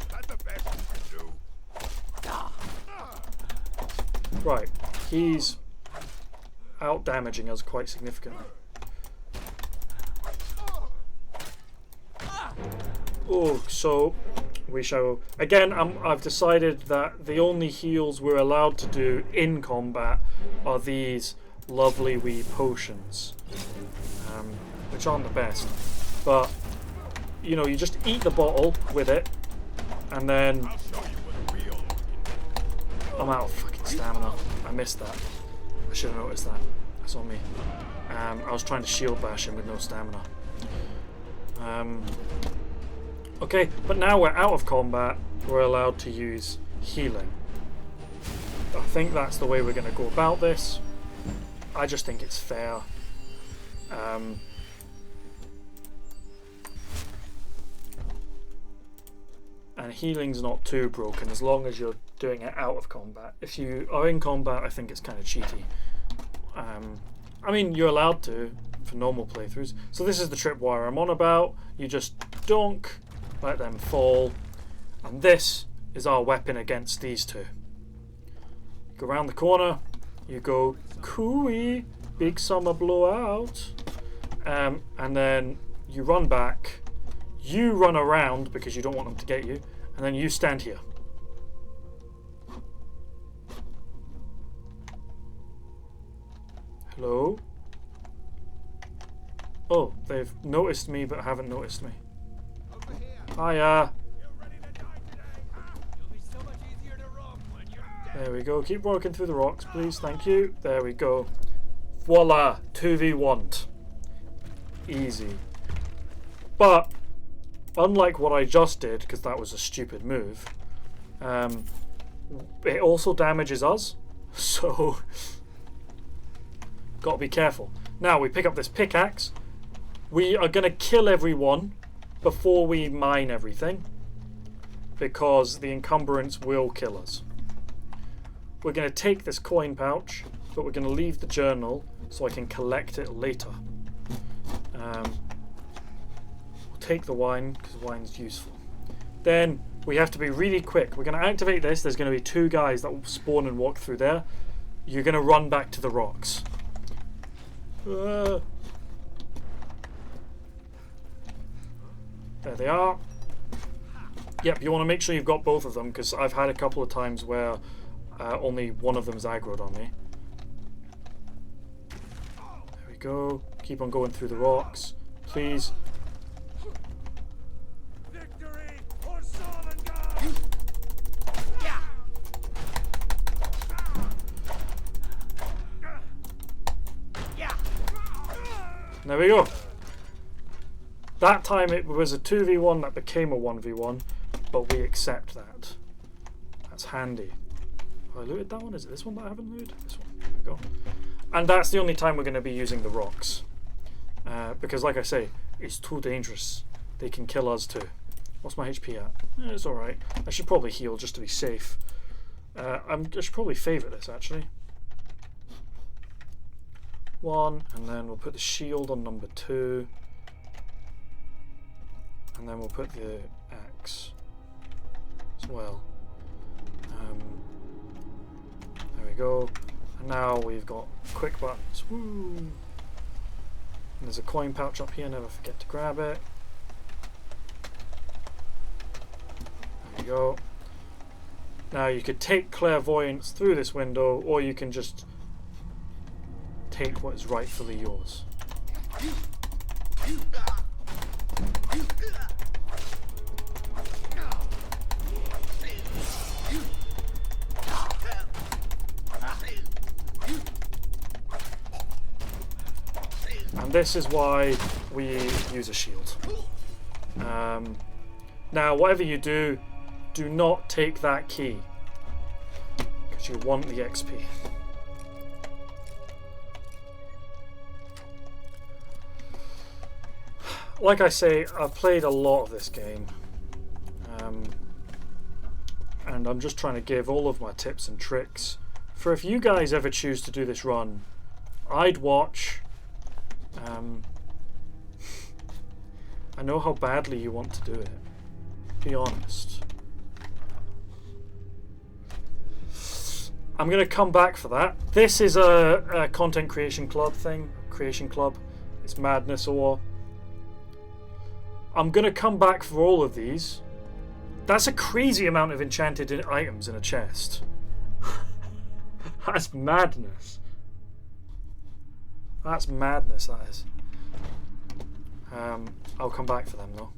That's the best you can do. Right, he's out damaging us quite significantly. Oh, so we shall again. I've decided that the only heals we're allowed to do in combat are these lovely wee potions, which aren't the best, but you know, you just eat the bottle with it, and then I'm out of fucking stamina. I missed that. I should have noticed that. That's on me. I was trying to shield bash him with no stamina. Okay, but now we're out of combat, we're allowed to use healing. I think that's the way we're going to go about this. I just think it's fair. and healing's not too broken as long as you're doing it out of combat. If you are in combat, I think it's kind of cheaty. I mean, you're allowed to for normal playthroughs. So this is the tripwire I'm on about. You just donk, let them fall, and this is our weapon against these two. Go around the corner, you go cooey, big summer blowout, and then you run back, you run around because you don't want them to get you, and then you stand here. Hello? Oh, they've noticed me but haven't noticed me. Hiya! There we go. Keep walking through the rocks, please. Thank you. There we go. Voila! 2v1. Easy. But, unlike what I just did, because that was a stupid move, it also damages us. So, gotta be careful. Now, we pick up this pickaxe. We are going to kill everyone before we mine everything, because the encumbrance will kill us. We're going to take this coin pouch, but we're going to leave the journal so I can collect it later. We'll take the wine, because wine's useful. Then we have to be really quick. We're going to activate this. There's going to be 2 guys that will spawn and walk through there. You're going to run back to the rocks. There they are. Yep, you want to make sure you've got both of them, because I've had a couple of times where only one of them is aggroed on me. There we go. Keep on going through the rocks. Please. Victory or Solengard! There we go. That time it was a 2v1 that became a 1v1, but we accept that. That's handy. Have I looted that one? Is it this one that I haven't looted? This one. There we go. And that's the only time we're going to be using the rocks. Because like I say, it's too dangerous. They can kill us too. What's my HP at? It's alright. I should probably heal just to be safe. I should probably favourite this actually. 1, and then we'll put the shield on number 2. And then we'll put the axe as well. There we go. And now we've got quick buttons. Woo! And there's a coin pouch up here, never forget to grab it. There we go. Now you could take clairvoyance through this window, or you can just take what is rightfully yours. And this is why we use a shield. Now, whatever you do, do not take that key, because you want the XP. Like I say, I've played a lot of this game, and I'm just trying to give all of my tips and tricks for if you guys ever choose to do this run. I'd watch. I know how badly you want to do it. Be honest. I'm going to come back for that. This is a content creation club thing. Creation club. It's madness or... I'm going to come back for all of these. That's a crazy amount of enchanted items in a chest. That's madness. That's madness, that is. I'll come back for them though.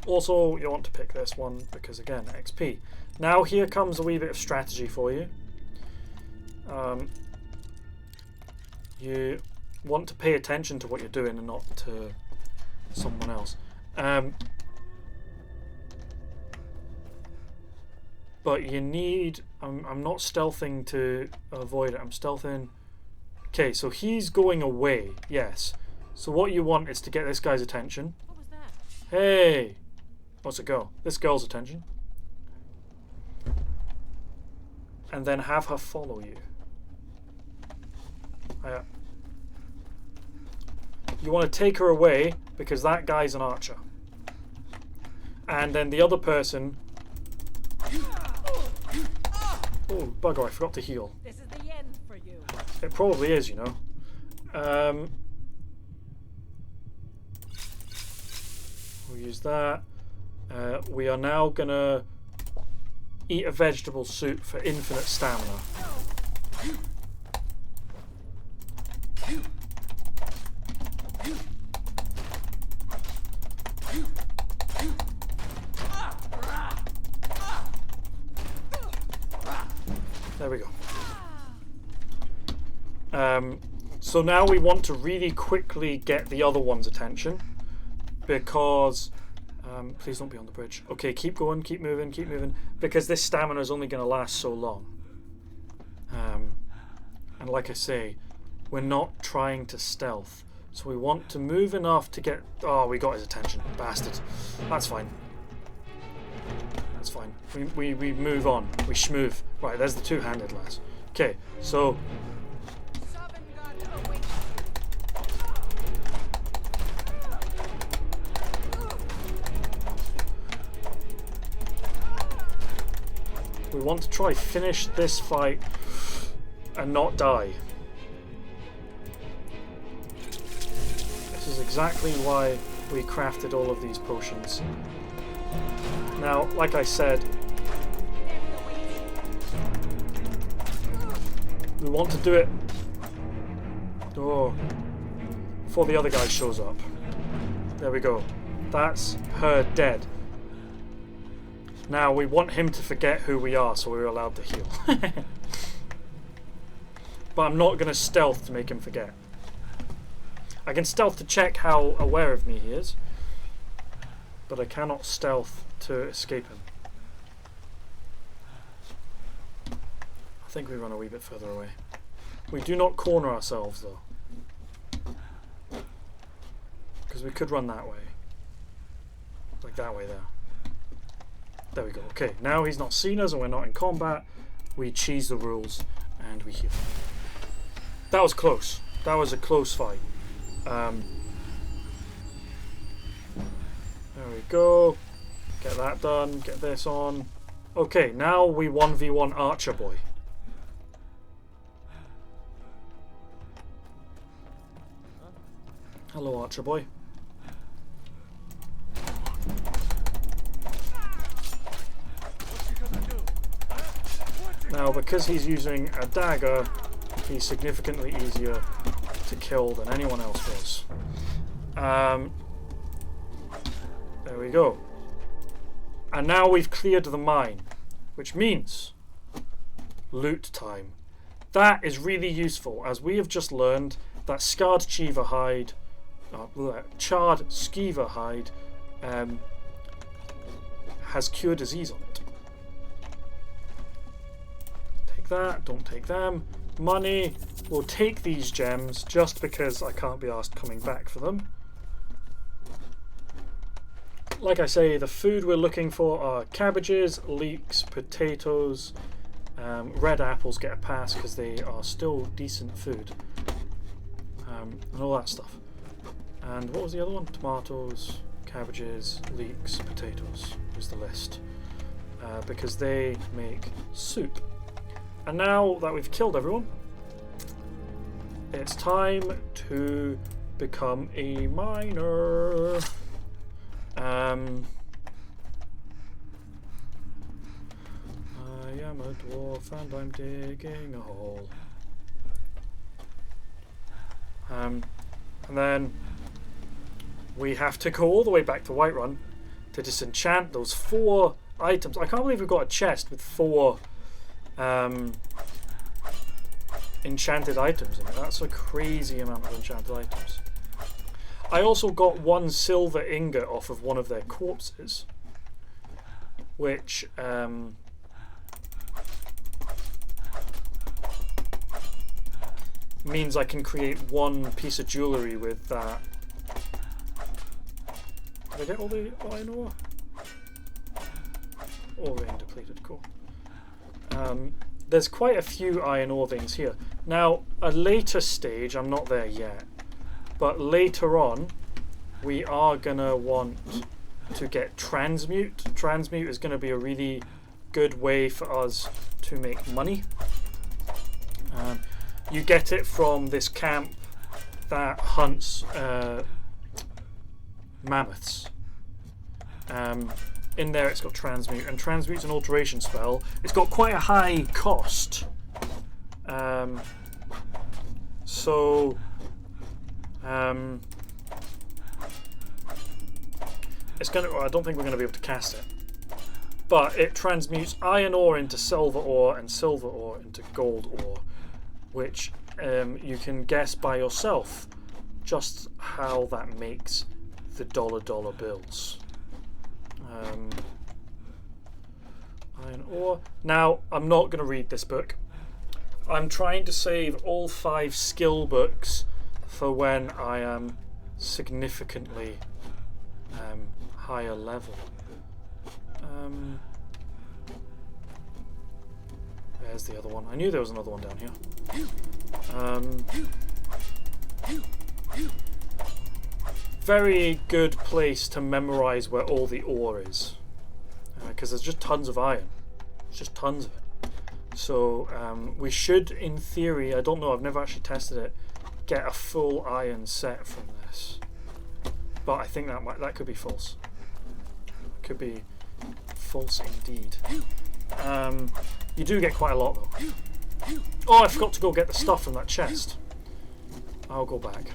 Also, you want to pick this one because, again, XP. Now here comes a wee bit of strategy for you. You want to pay attention to what you're doing and not to someone else. But you need... I'm not stealthing to avoid it. I'm stealthing... Okay, so he's going away. Yes. So what you want is to get this guy's attention. What was that? Hey! What's a girl? This girl's attention. And then have her follow you. You want to take her away because that guy's an archer. And then the other person... Oh, bugger, I forgot to heal. This is the end for you. It probably is, you know. We'll use that. We are now going to eat a vegetable soup for infinite stamina. There we go. So now we want to really quickly get the other one's attention because please don't be on the bridge. Okay, keep going, keep moving, because this stamina is only going to last so long. And like I say, we're not trying to stealth, so we want to move enough to get... Oh, we got his attention, bastard. That's fine. That's fine. We move on. We schmove. Right, there's the two-handed lass. Okay, so... We want to try finish this fight and not die. This is exactly why we crafted all of these potions. Now, like I said, we want to do it before the other guy shows up. There we go. That's her dead. Now we want him to forget who we are, so we're allowed to heal. But I'm not going to stealth to make him forget. I can stealth to check how aware of me he is, but I cannot stealth to escape him. I think we run a wee bit further away. We do not corner ourselves though, because we could run that way, like that way there. There we go. Okay, now he's not seen us and we're not in combat. We cheese the rules and we heal. That was close. That was a close fight. There we go. Get that done. Get this on. Okay, now we 1v1 Archer Boy. Hello, Archer Boy. Now, because he's using a dagger, he's significantly easier to kill than anyone else was. There we go. And now we've cleared the mine, which means loot time. That is really useful, as we have just learned that charred skeever hide has cure disease on it. That, don't take them. Money, we'll take these gems just because I can't be asked coming back for them. Like I say, the food we're looking for are cabbages, leeks, potatoes, red apples get a pass because they are still decent food, and all that stuff. And what was the other one? Tomatoes, cabbages, leeks, potatoes was the list, because they make soup. And now that we've killed everyone, it's time to become a miner. I am a dwarf and I'm digging a hole. And then we have to go all the way back to Whiterun to disenchant those 4 items. I can't believe we've got a chest with 4 enchanted items in it. That's a crazy amount of enchanted items. I also got 1 silver ingot off of one of their corpses, which means I can create 1 piece of jewellery with that. Did I get all the iron ore? ore vein depleted. Cool. There's quite a few iron ore veins here. Now, a later stage, I'm not there yet, but later on, we are gonna want to get transmute. Transmute is gonna be a really good way for us to make money. You get it from this camp that hunts mammoths. In there it's got transmute, and transmute's an alteration spell. It's got quite a high cost. It's gonna. Well, I don't think we're gonna be able to cast it, but it transmutes iron ore into silver ore and silver ore into gold ore, which you can guess by yourself just how that makes the dollar bills. Iron ore. Now, I'm not going to read this book. I'm trying to save all 5 skill books for when I am significantly higher level. There's the other one. I knew there was another one down here. Very good place to memorize where all the ore is, because there's just tons of iron. It's just tons of it. So we should, in theory, I don't know, I've never actually tested it, get a full iron set from this. But I think that could be false. It could be false indeed. You do get quite a lot though. Oh, I forgot to go get the stuff from that chest. I'll go back.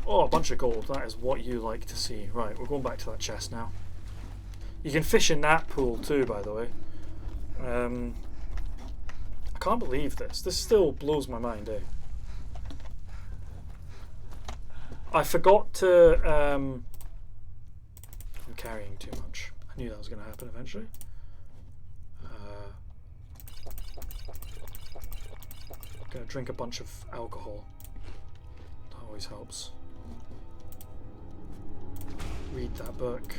Oh, a bunch of gold. That is what you like to see. Right, we're going back to that chest now. You can fish in that pool too, by the way. I can't believe this. This still blows my mind, eh? I forgot to... I'm carrying too much. I knew that was going to happen eventually. Gonna drink a bunch of alcohol. That always helps. Read that book.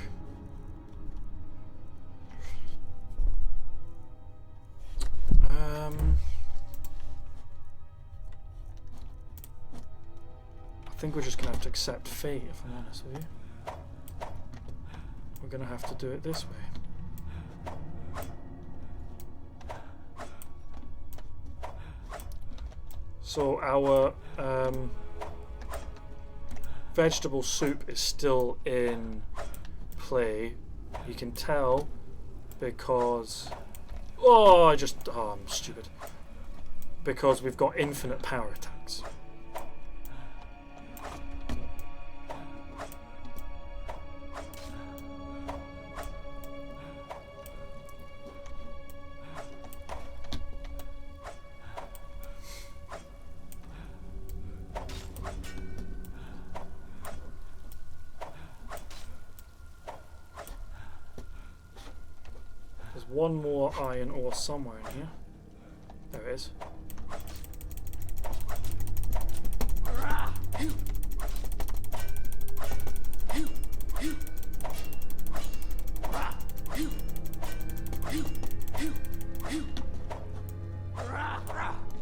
I think we're just gonna have to accept fate, if I'm honest with you. We're gonna have to do it this way. So our vegetable soup is still in play. You can tell because... Oh, I'm stupid. Because we've got infinite power attacks. One more iron ore somewhere in here. There it is.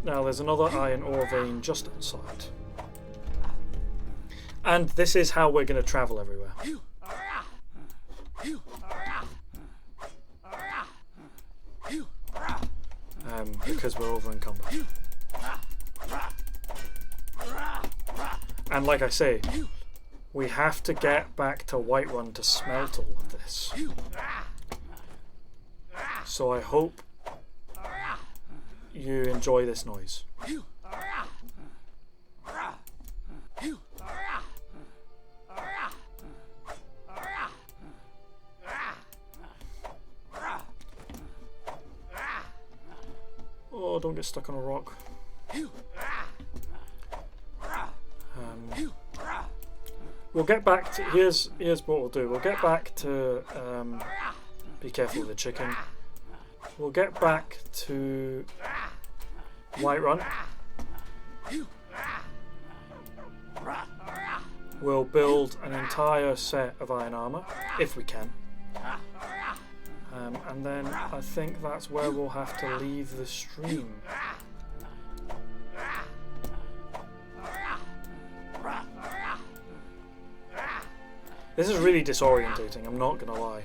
Now there's another iron ore vein just outside. And this is how we're going to travel everywhere. Because we're over encumbered. And like I say, we have to get back to Whiterun to smelt all of this. So I hope you enjoy this noise. Oh, don't get stuck on a rock. We'll get back to... Here's what we'll do. We'll get back to... be careful with the chicken. We'll get back to Whiterun. we'll build an entire set of iron armor, if we can. And then I think that's where we'll have to leave the stream. This is really disorientating, I'm not gonna lie.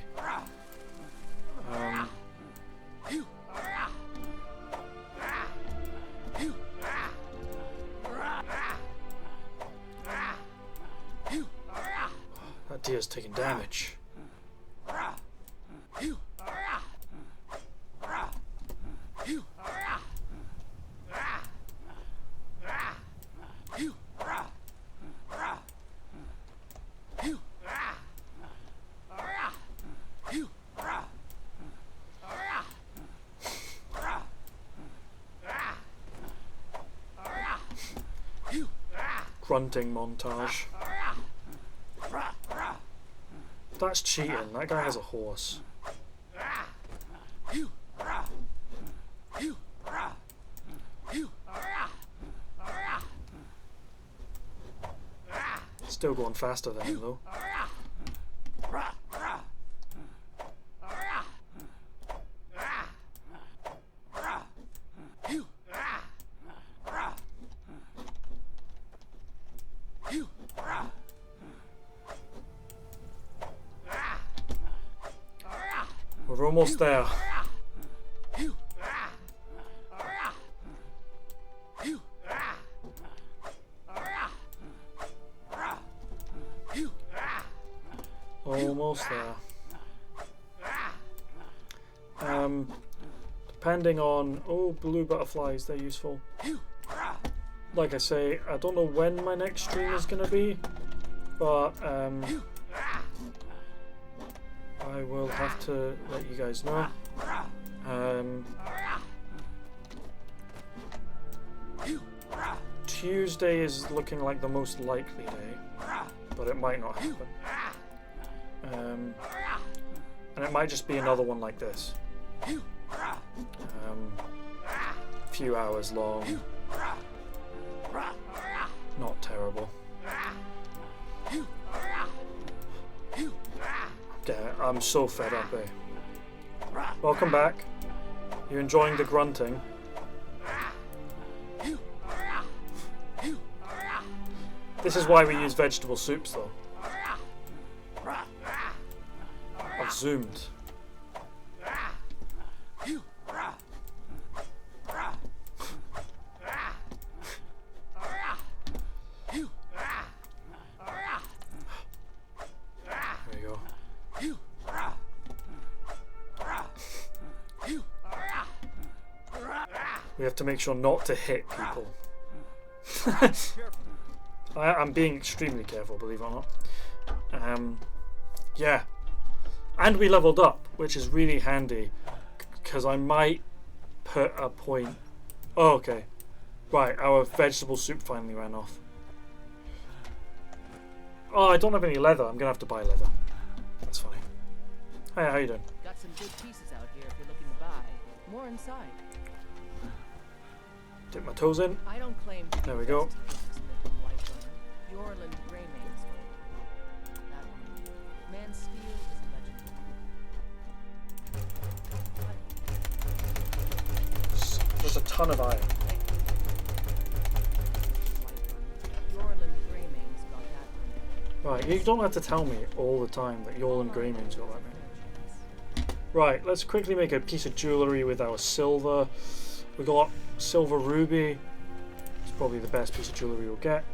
That deer's taking damage. Grunting montage. That's cheating. That guy has a horse. Still going faster than him though. We're almost there. Almost there. Depending on... Oh, blue butterflies, they're useful. Like I say, I don't know when my next stream is going to be, but I will have to let you guys know. Tuesday is looking like the most likely day, but it might not happen. And it might just be another one like this. A few hours long. Not terrible. I'm so fed up, eh? Welcome back. You enjoying the grunting? This is why we use vegetable soups, though. I've zoomed. We have to make sure not to hit people. I'm being extremely careful, believe it or not. Yeah. And we leveled up, which is really handy, because I might put a point... Oh, okay. Right, our vegetable soup finally ran off. Oh, I don't have any leather. I'm going to have to buy leather. That's funny. Hey, how you doing? Got some good pieces out here if you're looking to buy. More inside. Dip my toes in. I don't claim to there we go. Yorland Greymane's that one. Man Steel is legendary. There's a ton of iron. Yorland Greymane's got that one. Right, you don't have to tell me all the time that Yorland Greymane's got that many. Right, let's quickly make a piece of jewellery with our silver. We got silver ruby. It's probably the best piece of jewellery we'll get.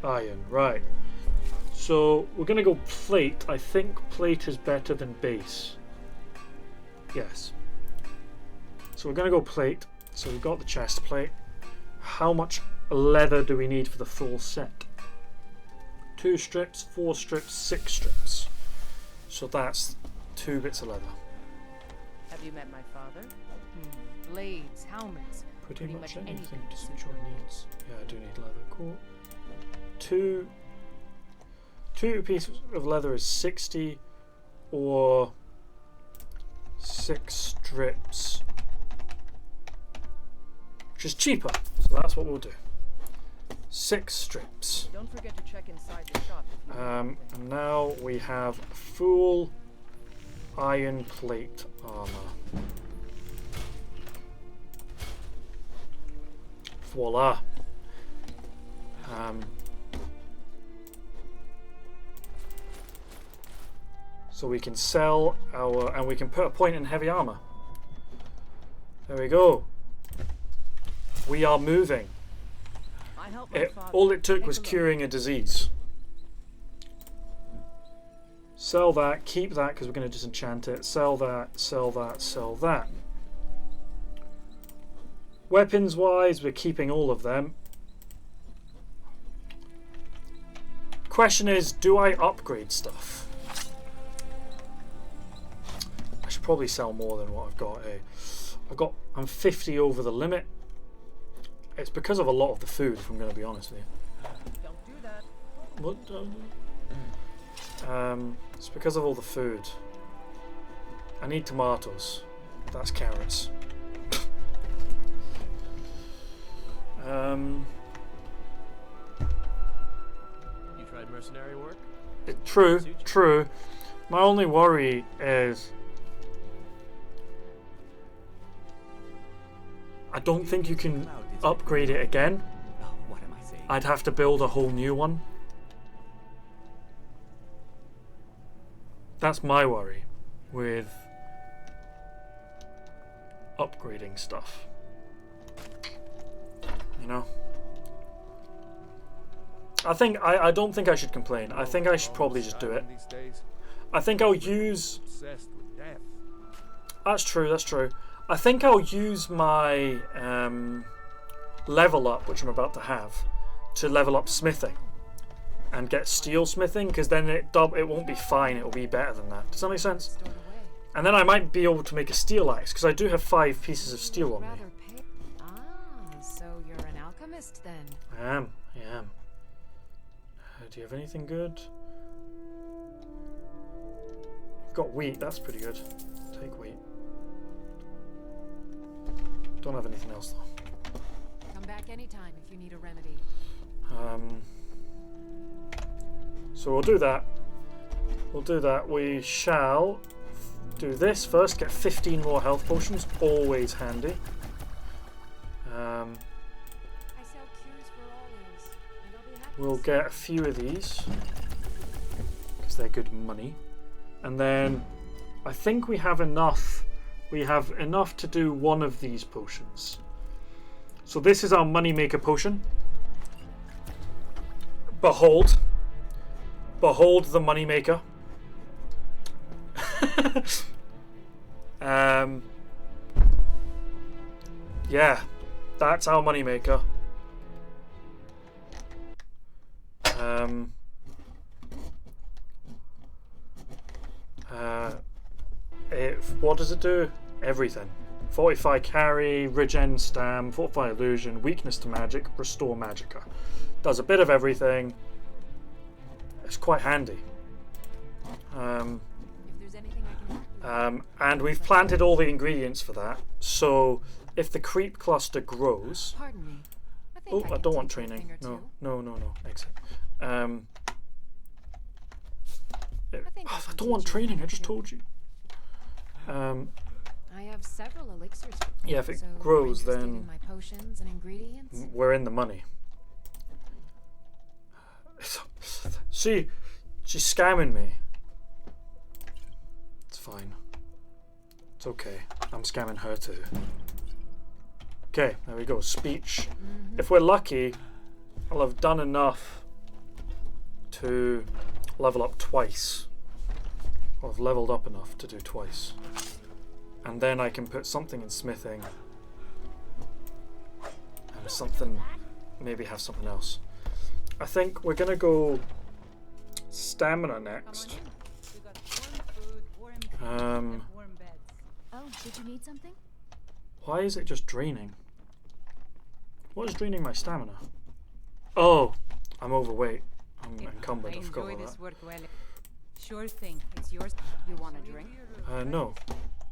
Iron, right. So we're going to go plate. I think plate is better than base. Yes. So we're going to go plate. So we've got the chest plate. How much leather do we need for the full set? 2 strips, 4 strips, 6 strips. So that's 2 bits of leather. Have you met my father? Blades, helmets, pretty much anything to suit your needs. Yeah, I do need leather. Cool. 2 pieces of leather is 60, or 6 strips, which is cheaper. So that's what we'll do. 6 strips. Don't forget to check inside the shop. And now we have full iron plate armor. Voila. So we can sell our, and we can put a point in heavy armor. There we go. We are moving. All it took was curing a disease. Sell that, keep that because we're going to disenchant it. Sell that, sell that, sell that. Weapons wise, we're keeping all of them. Question is, do I upgrade stuff? I should probably sell more than what I've got here. I'm 50 over the limit. It's because of a lot of the food, if I'm going to be honest with you. Don't do that. What? It's because of all the food. I need tomatoes. That's carrots. You tried mercenary work? True. My only worry is I don't think you can upgrade it again. What am I saying? I'd have to build a whole new one. That's my worry with upgrading stuff. You know? I don't think I should complain. I think I should probably just do it. I think I'll use... That's true. I think I'll use my level up, which I'm about to have, to level up smithing and get steel smithing, because then it won't be fine, it'll be better than that. Does that make sense? And then I might be able to make a steel axe, because I do have 5 pieces of steel on me. So you're an alchemist then? I am. Do you have anything good? You've got wheat, that's pretty good. Take wheat. Don't have anything else though. Come back anytime if you need a remedy. So we'll do that. We shall do this first. Get 15 more health potions. Always handy. We'll get a few of these because they're good money. And then I think we have enough. We have enough to do one of these potions. So this is our moneymaker potion. Behold the moneymaker. Yeah, that's our moneymaker. What does it do? Everything. Fortify carry, regen stam, fortify illusion, weakness to magic, restore magicka. Does a bit of everything. It's quite handy. And we've planted all the ingredients for that. So if the creep cluster grows... Pardon me. I don't want training. No. Exit. I don't want training. I just told you. I have several elixirs. Yeah, if it grows, then in my potions and ingredients? We're in the money. She's scamming me. It's fine. It's okay. I'm scamming her too. Okay, there we go. Speech. If we're lucky, I'll have done enough to level up twice. I've leveled up enough to do twice. And then I can put something in smithing. And something, maybe have something else. I think we're going to go stamina next. Oh, did you need something? Why is it just draining? What is draining my stamina? Oh, I'm overweight. I'm encumbered. I forgot about that. Work well. Sure thing. It's yours. You want a drink? No.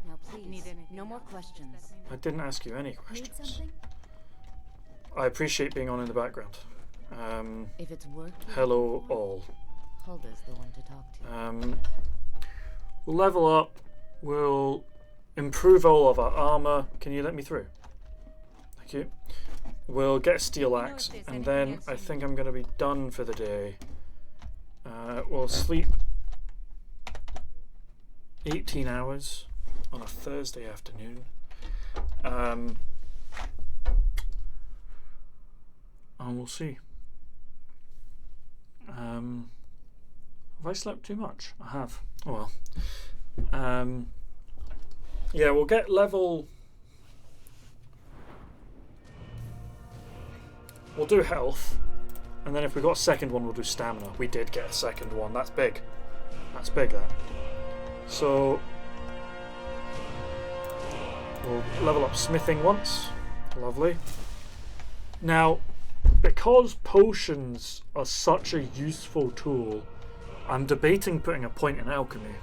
Now please, no more questions. I didn't ask you any questions. Need something? I appreciate being on in the background. If it's working, hello all. Hulda's the one to talk to. We'll level up. We'll improve all of our armor. Can you let me through? Thank you. We'll get a steel axe, and then I think I'm going to be done for the day. We'll sleep 18 hours on a Thursday afternoon. And we'll see. Have I slept too much? I have. Oh well. Yeah, we'll get level. We'll do health, and then if we got a second one, we'll do stamina. We did get a second one. That's big. That's big. That. So we'll level up smithing once. Lovely. Now, because potions are such a useful tool, I'm debating putting a point in alchemy.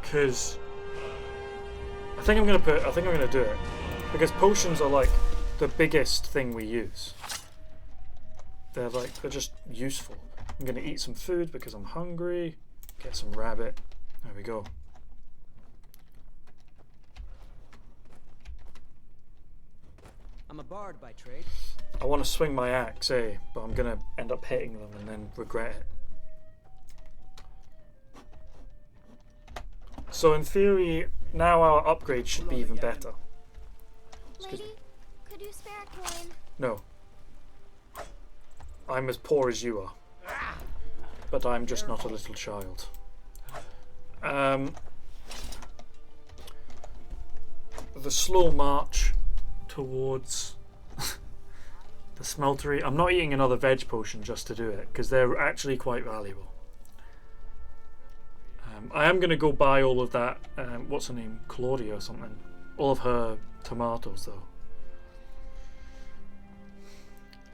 Because I think I'm gonna do it. Because potions are like the biggest thing we use. They're just useful. I'm gonna eat some food because I'm hungry. Get some rabbit. There we go. I'm a bard by trade. I want to swing my axe, but I'm gonna end up hitting them and then regret it. So in theory, now our upgrade should be even better. Lady, could you spare a coin? No. I'm as poor as you are. But I'm just not a little child. The slow march towards the smeltery. I'm not eating another veg potion just to do it, because they're actually quite valuable. I am going to go buy all of that, what's her name, Claudia or something, all of her tomatoes though.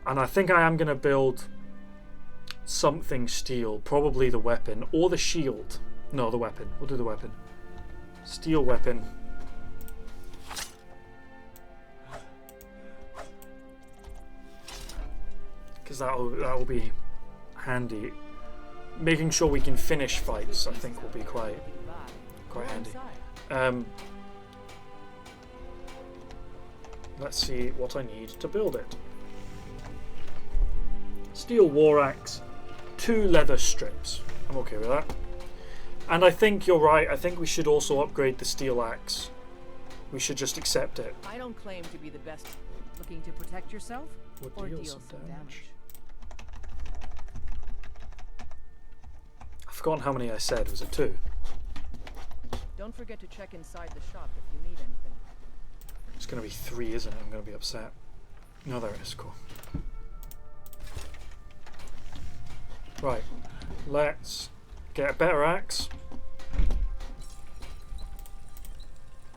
And I think I am going to build something steel, probably the weapon, or the shield. No, the weapon. We'll do the weapon. Steel weapon. Because that will be handy. Making sure we can finish fights, I think, will be quite handy. Let's see what I need to build it. Steel war axe, 2 leather strips. I'm okay with that. And I think you're right. I think we should also upgrade the steel axe. We should just accept it. I don't claim to be the best. Looking to protect yourself or deal some damage. I've forgotten how many I said. Was it 2? Don't forget to check inside the shop if you need anything. It's going to be 3, isn't it? I'm going to be upset. No, there it is. Cool. Right. Let's get a better axe.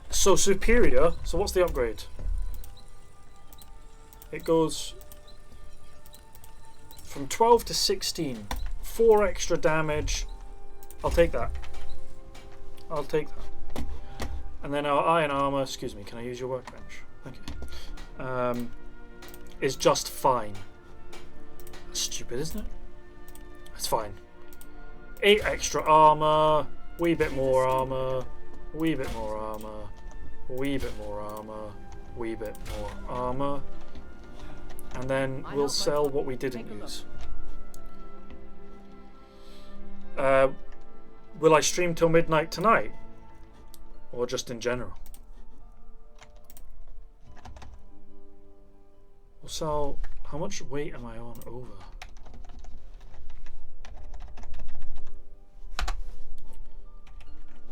So superior. So what's the upgrade? It goes from 12 to 16. 4 extra damage. I'll take that. I'll take that. And then our iron armor, excuse me, can I use your workbench? Thank you. Is just fine. That's stupid, isn't it? It's fine. 8 extra armor, wee bit more armor, wee bit more armor, wee bit more armor, wee bit more armor. And then we'll sell what we didn't use. Will I stream till midnight tonight? Or just in general? We'll sell... How much weight am I on over?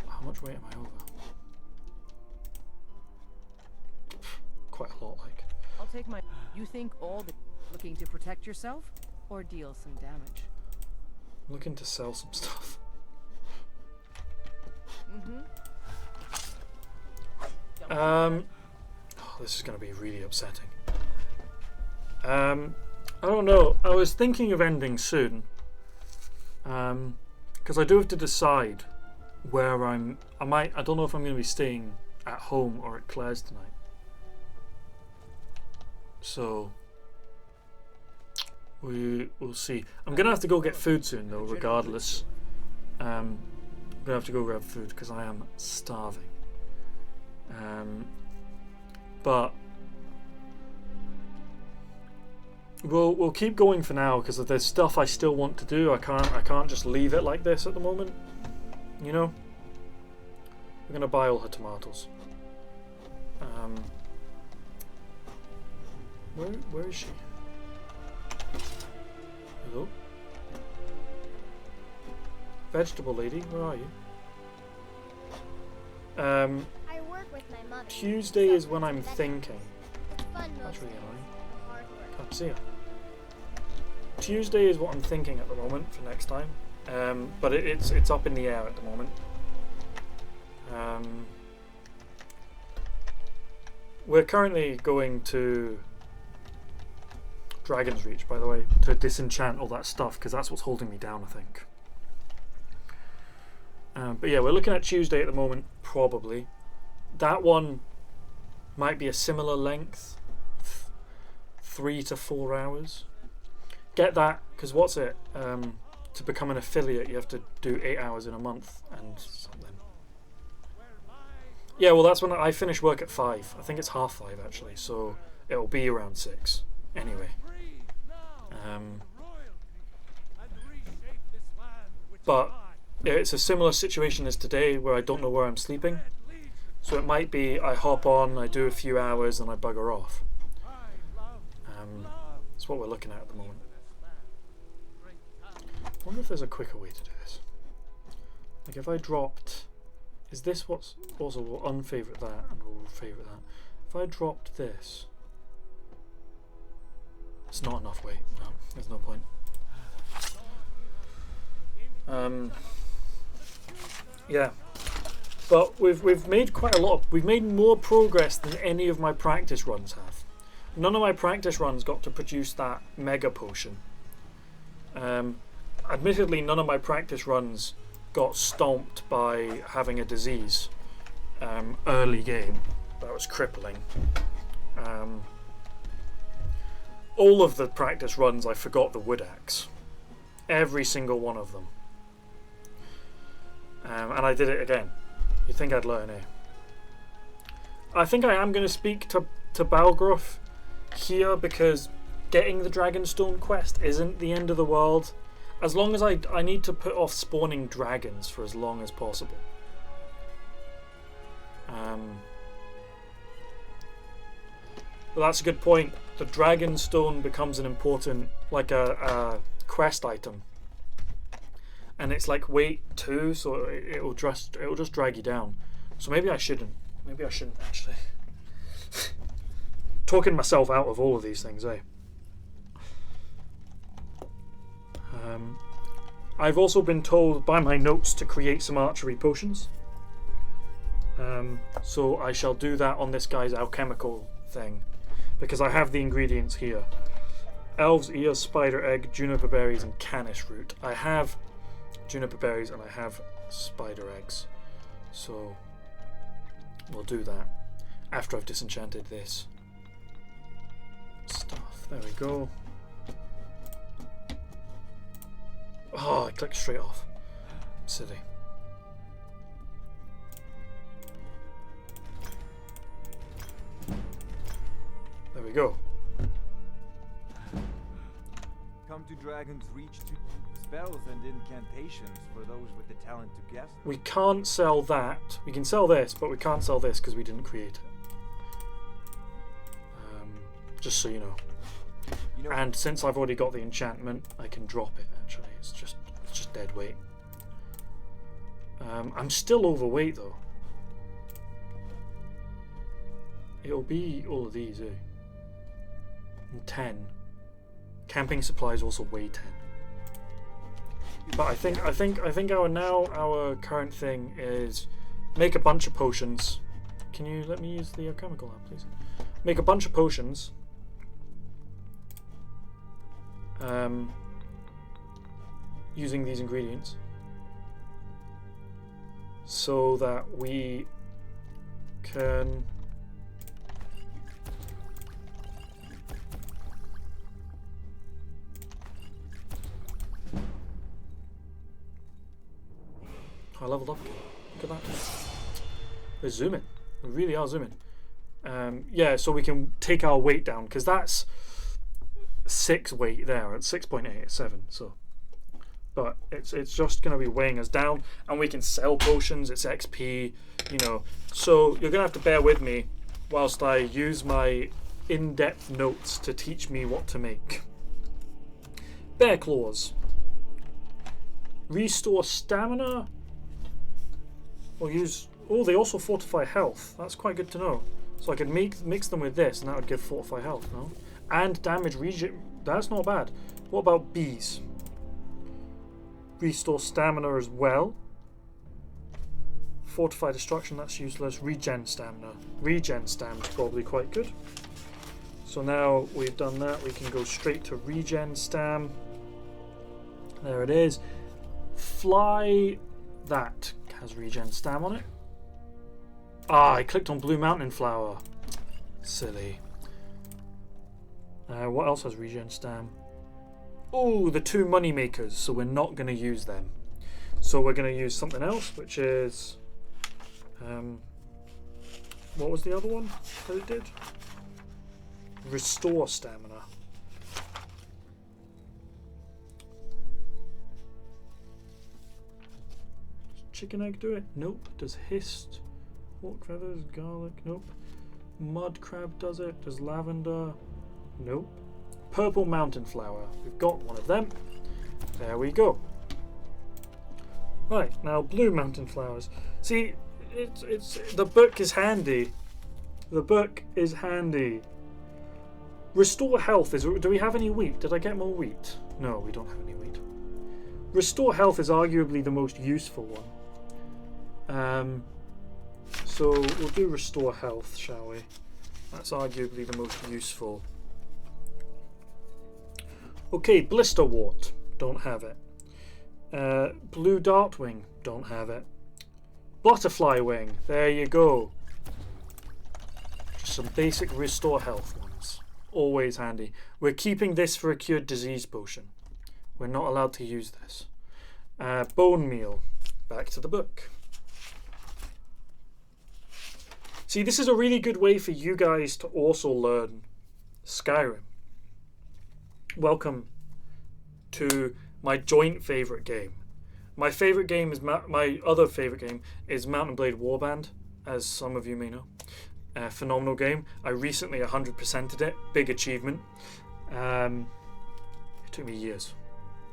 How much weight am I over? Quite a lot, like. I'll take my... You think all the... Looking to protect yourself or deal some damage? Looking to sell some stuff. Oh, this is going to be really upsetting. I don't know. I was thinking of ending soon. Because I do have to decide where I don't know if I'm going to be staying at home or at Claire's tonight. So we will see. I'm gonna have to go get food soon though, regardless. I'm gonna have to go grab food because I am starving. But we'll keep going for now because there's stuff I still want to do. I can't just leave it like this at the moment. You know. We're gonna buy all her tomatoes. Where is she? Hello? Vegetable lady, where are you? I work with my mother. Tuesday is when I'm thinking. It's fun That's really mostly. annoying. Hard work. Can't see her. Tuesday is what I'm thinking at the moment for next time. But it's up in the air at the moment. We're currently going to Dragon's Reach, by the way, to disenchant all that stuff because that's what's holding me down, I think. But yeah, we're looking at Tuesday at the moment, probably. That one might be a similar length, 3 to 4 hours. Get that, because what's it? To become an affiliate, you have to do 8 hours in a month and something. Yeah, well, that's when I finish work at 5. I think it's 5:30 actually, so it'll be around 6. Anyway. But it's a similar situation as today where I don't know where I'm sleeping. So it might be I hop on, I do a few hours, and I bugger off. That's what we're looking at the moment. I wonder if there's a quicker way to do this. Like if I dropped... Is this what's... Also, we'll unfavorite that, and we'll favorite that. If I dropped this... It's not enough weight. No, there's no point. Yeah. But we've made quite a lot. We've made more progress than any of my practice runs have. None of my practice runs got to produce that mega potion. Admittedly, none of my practice runs got stomped by having a disease early game. That was crippling. All of the practice runs, I forgot the wood axe. Every single one of them. And I did it again. You'd think I'd learn, eh? I think I am going to speak to Balgruuf here because getting the Dragonstone quest isn't the end of the world. As long as I need to put off spawning dragons for as long as possible. Well, that's a good point. The Dragonstone becomes an important, like a quest item. And it's like weight 2, so it'll just drag you down. So maybe I shouldn't. Maybe I shouldn't actually. Talking myself out of all of these things, eh? I've also been told by my notes to create some archery potions. So I shall do that on this guy's alchemical thing. Because I have the ingredients here. Elf's ear, spider egg, juniper berries, and canis root. I have juniper berries and I have spider eggs. So we'll do that after I've disenchanted this stuff. There we go. Oh, I clicked straight off. Silly. There we go. Come to Dragon's Reach to spells and incantations for those with the talent to guess. We can't sell that. We can sell this, but we can't sell this because we didn't create it. Just so you know. And since I've already got the enchantment, I can drop it. Actually, it's just dead weight. I'm still overweight though. It'll be all of these, eh? And 10. Camping supplies also weigh 10. But I think our current thing is make a bunch of potions. Can you let me use the alchemical lab, please? Make a bunch of potions. Using these ingredients so that we I leveled up. Look at that. We're zooming. We really are zooming. Yeah, so we can take our weight down, because that's 6 weight there. At 6.8 at 7. So, but it's just going to be weighing us down, and we can sell potions. It's XP, you know. So you're going to have to bear with me whilst I use my in-depth notes to teach me what to make. Bear claws. Restore stamina. We'll use. Oh, they also fortify health. That's quite good to know. So I could mix them with this, and that would give fortify health. No, and damage regen. That's not bad. What about bees? Restore stamina as well. Fortify destruction. That's useless. Regen stamina. Regen stamina is probably quite good. So now we've done that, we can go straight to regen stam. There it is. Fly. That has regen stam on it. Ah, I clicked on blue mountain flower. Silly. What else has regen stam? Oh, the 2 money makers, so we're not going to use them. So we're going to use something else, which is... what was the other one that it did? Restore stamina. Does chicken egg do it? Nope. Does hist? Hawk feathers? Garlic? Nope. Mud crab does it? Does lavender? Nope. Purple mountain flower. We've got one of them. There we go. Right, now blue mountain flowers. See, it's the book is handy. The book is handy. Restore health is. Do we have any wheat? Did I get more wheat? No, we don't have any wheat. Restore health is arguably the most useful one. So we'll do restore health, shall we? That's arguably the most useful. Okay, blisterwort. Don't have it. Blue dartwing. Don't have it. Butterfly wing. There you go. Just some basic restore health ones. Always handy. We're keeping this for a cured disease potion. We're not allowed to use this. Bone meal. Back to the book. See, this is a really good way for you guys to also learn Skyrim. Welcome to my joint favourite game. My favourite game is my other favourite game is Mount & Blade Warband, as some of you may know. Phenomenal game. I recently 100%ed it. Big achievement. It took me years.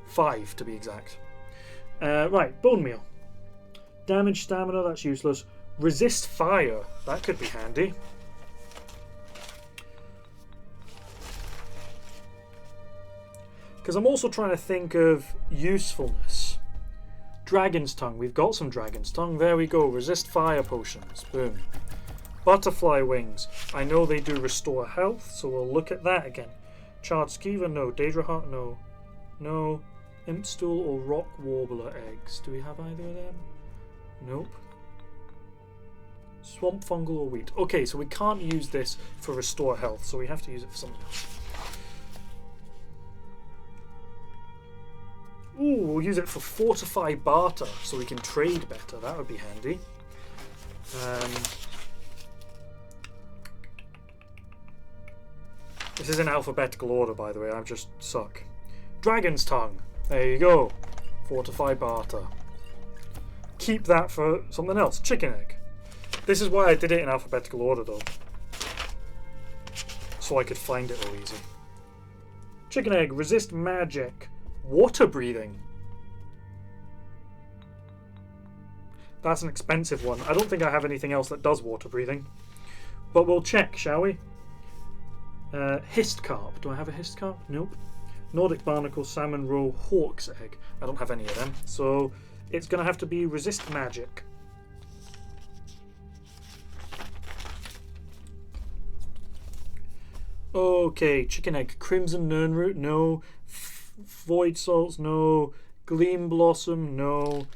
5 to be exact. Right, bone meal. Damage stamina, that's useless. Resist fire, that could be handy. Because I'm also trying to think of usefulness. Dragon's tongue, we've got some dragon's tongue. There we go, resist fire potions. Boom. Butterfly wings, I know they do restore health, so we'll look at that again. Charred skeever, no. Daedra heart, no. No. Imp stool or rock warbler eggs. Do we have either of them? Nope. Swamp fungal or wheat. Okay, so we can't use this for restore health, so we have to use it for something else. Ooh, we'll use it for fortify barter, so we can trade better. That would be handy. This is in alphabetical order, by the way. I just suck. Dragon's tongue. There you go. Fortify barter. Keep that for something else. Chicken egg. This is why I did it in alphabetical order, though. So I could find it all easy. Chicken egg. Resist magic. Water breathing. That's an expensive one. I don't think I have anything else that does water breathing. But we'll check, shall we? Hist carp. Do I have a hist carp? Nope. Nordic barnacle, salmon roe, hawk's egg. I don't have any of them. So it's going to have to be resist magic. Okay, chicken egg. Crimson nernroot, no. Void salts, no. Gleam blossom, no.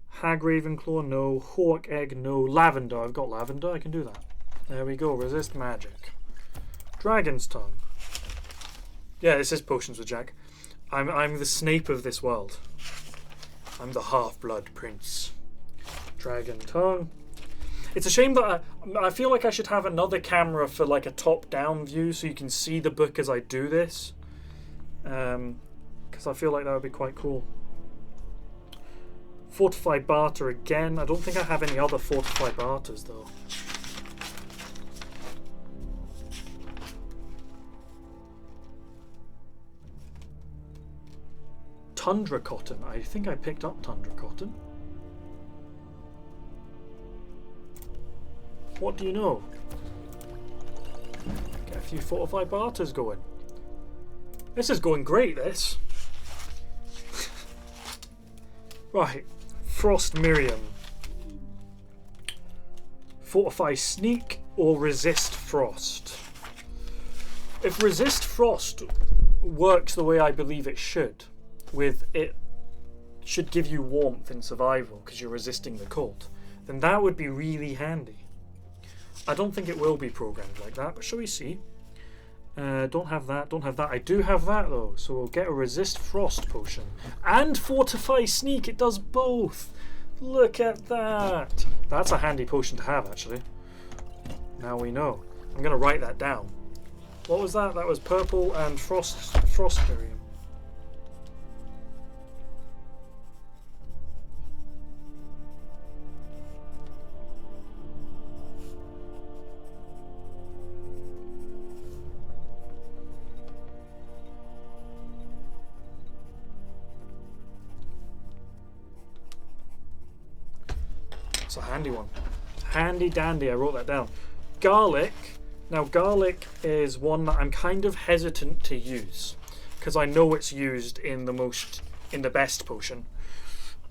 Hag ravenclaw, no. Hawk egg, no. Lavender, I've got lavender, I can do that. There we go, resist magic. Dragon's tongue. Yeah, this is Potions with Jack. I'm the Snape of this world. I'm the half-blood prince. Dragon tongue. It's a shame that I feel like I should have another camera for like a top-down view so you can see the book as I do this. Because I feel like that would be quite cool. Fortify barter again. I don't think I have any other fortify barters though. Tundra cotton. I think I picked up tundra cotton. What do you know? Get a few fortify barters going. This is going great, this. Right. Frost Miriam. Fortify sneak or resist frost. If resist frost works the way I believe it should, with it should give you warmth in survival because you're resisting the cold, then that would be really handy. I don't think it will be programmed like that, but shall we see? Don't have that, don't have that. I do have that though, so we'll get a resist frost potion. And fortify sneak, it does both! Look at that! That's a handy potion to have actually. Now we know. I'm going to write that down. What was that? That was purple and frost Miriam. It's a handy one. Handy dandy, I wrote that down. Garlic. Now garlic is one that I'm kind of hesitant to use because I know it's used in the best potion.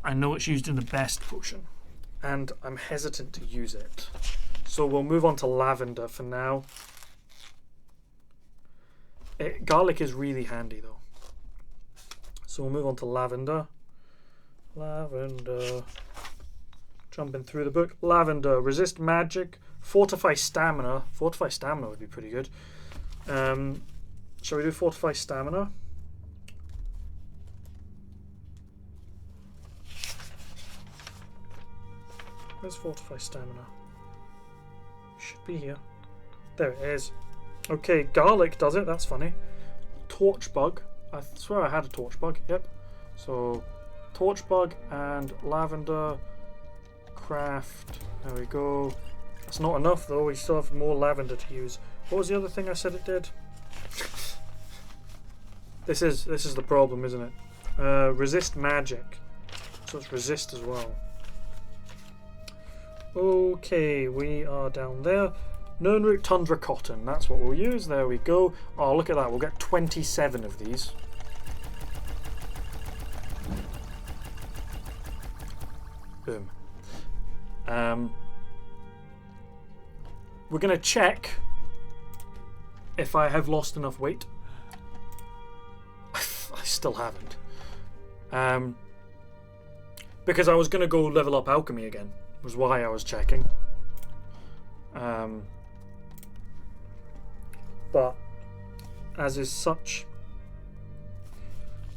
I know it's used in the best potion and I'm hesitant to use it. So we'll move on to lavender for now. Garlic is really handy though. So we'll move on to lavender. Lavender. Jumping through the book. Lavender. Resist magic. Fortify stamina. Fortify stamina would be pretty good. Shall we do fortify stamina? Where's fortify stamina? Should be here. There it is. Okay, garlic does it. That's funny. Torch bug. I swear I had a torch bug. Yep. So torch bug and lavender. Craft. There we go. That's not enough though. We still have more lavender to use. What was the other thing I said it did? This is the problem, isn't it? Resist magic. So it's resist as well. Okay, we are down there. Nernroot Tundra Cotton. That's what we'll use. There we go. Oh, look at that. We'll get 27 of these. Boom. We're going to check if I have lost enough weight. I still haven't. Because I was going to go level up alchemy again, was why I was checking. But as is such.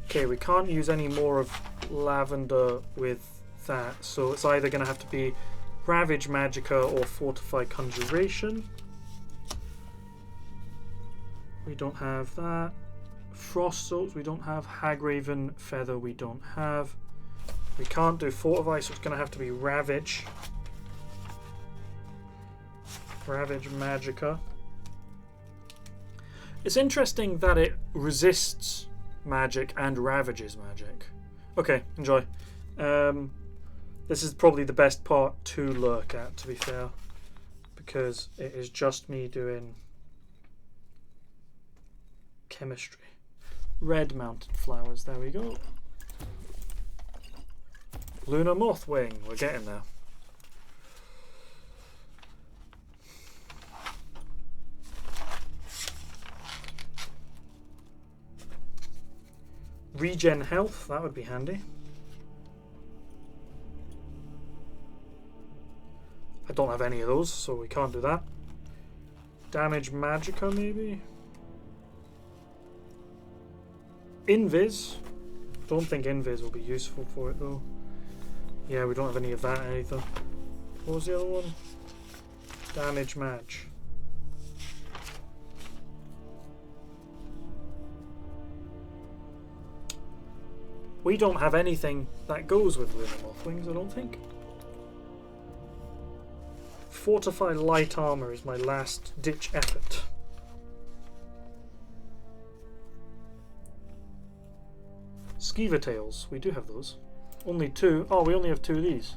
Okay, we can't use any more of lavender with that, so it's either going to have to be Ravage Magicka or Fortify Conjuration. We don't have that. Frost Salts we don't have. Hagraven Feather we don't have. We can't do Fortify, so it's going to have to be Ravage. Ravage Magicka. It's interesting that it resists magic and ravages magic. Okay, enjoy. This is probably the best part to lurk at, to be fair, because it is just me doing chemistry. Red mountain flowers, there we go. Lunar Mothwing, we're getting there. Regen health, that would be handy. I don't have any of those, so we can't do that. Damage Magicka, maybe? Invis. Don't think Invis will be useful for it, though. Yeah, we don't have any of that either. What was the other one? Damage match. We don't have anything that goes with Lunar Wings, I don't think. Fortify light armor is my last ditch effort. Skeever tails, we do have those. Only 2. Oh, we only have 2 of these.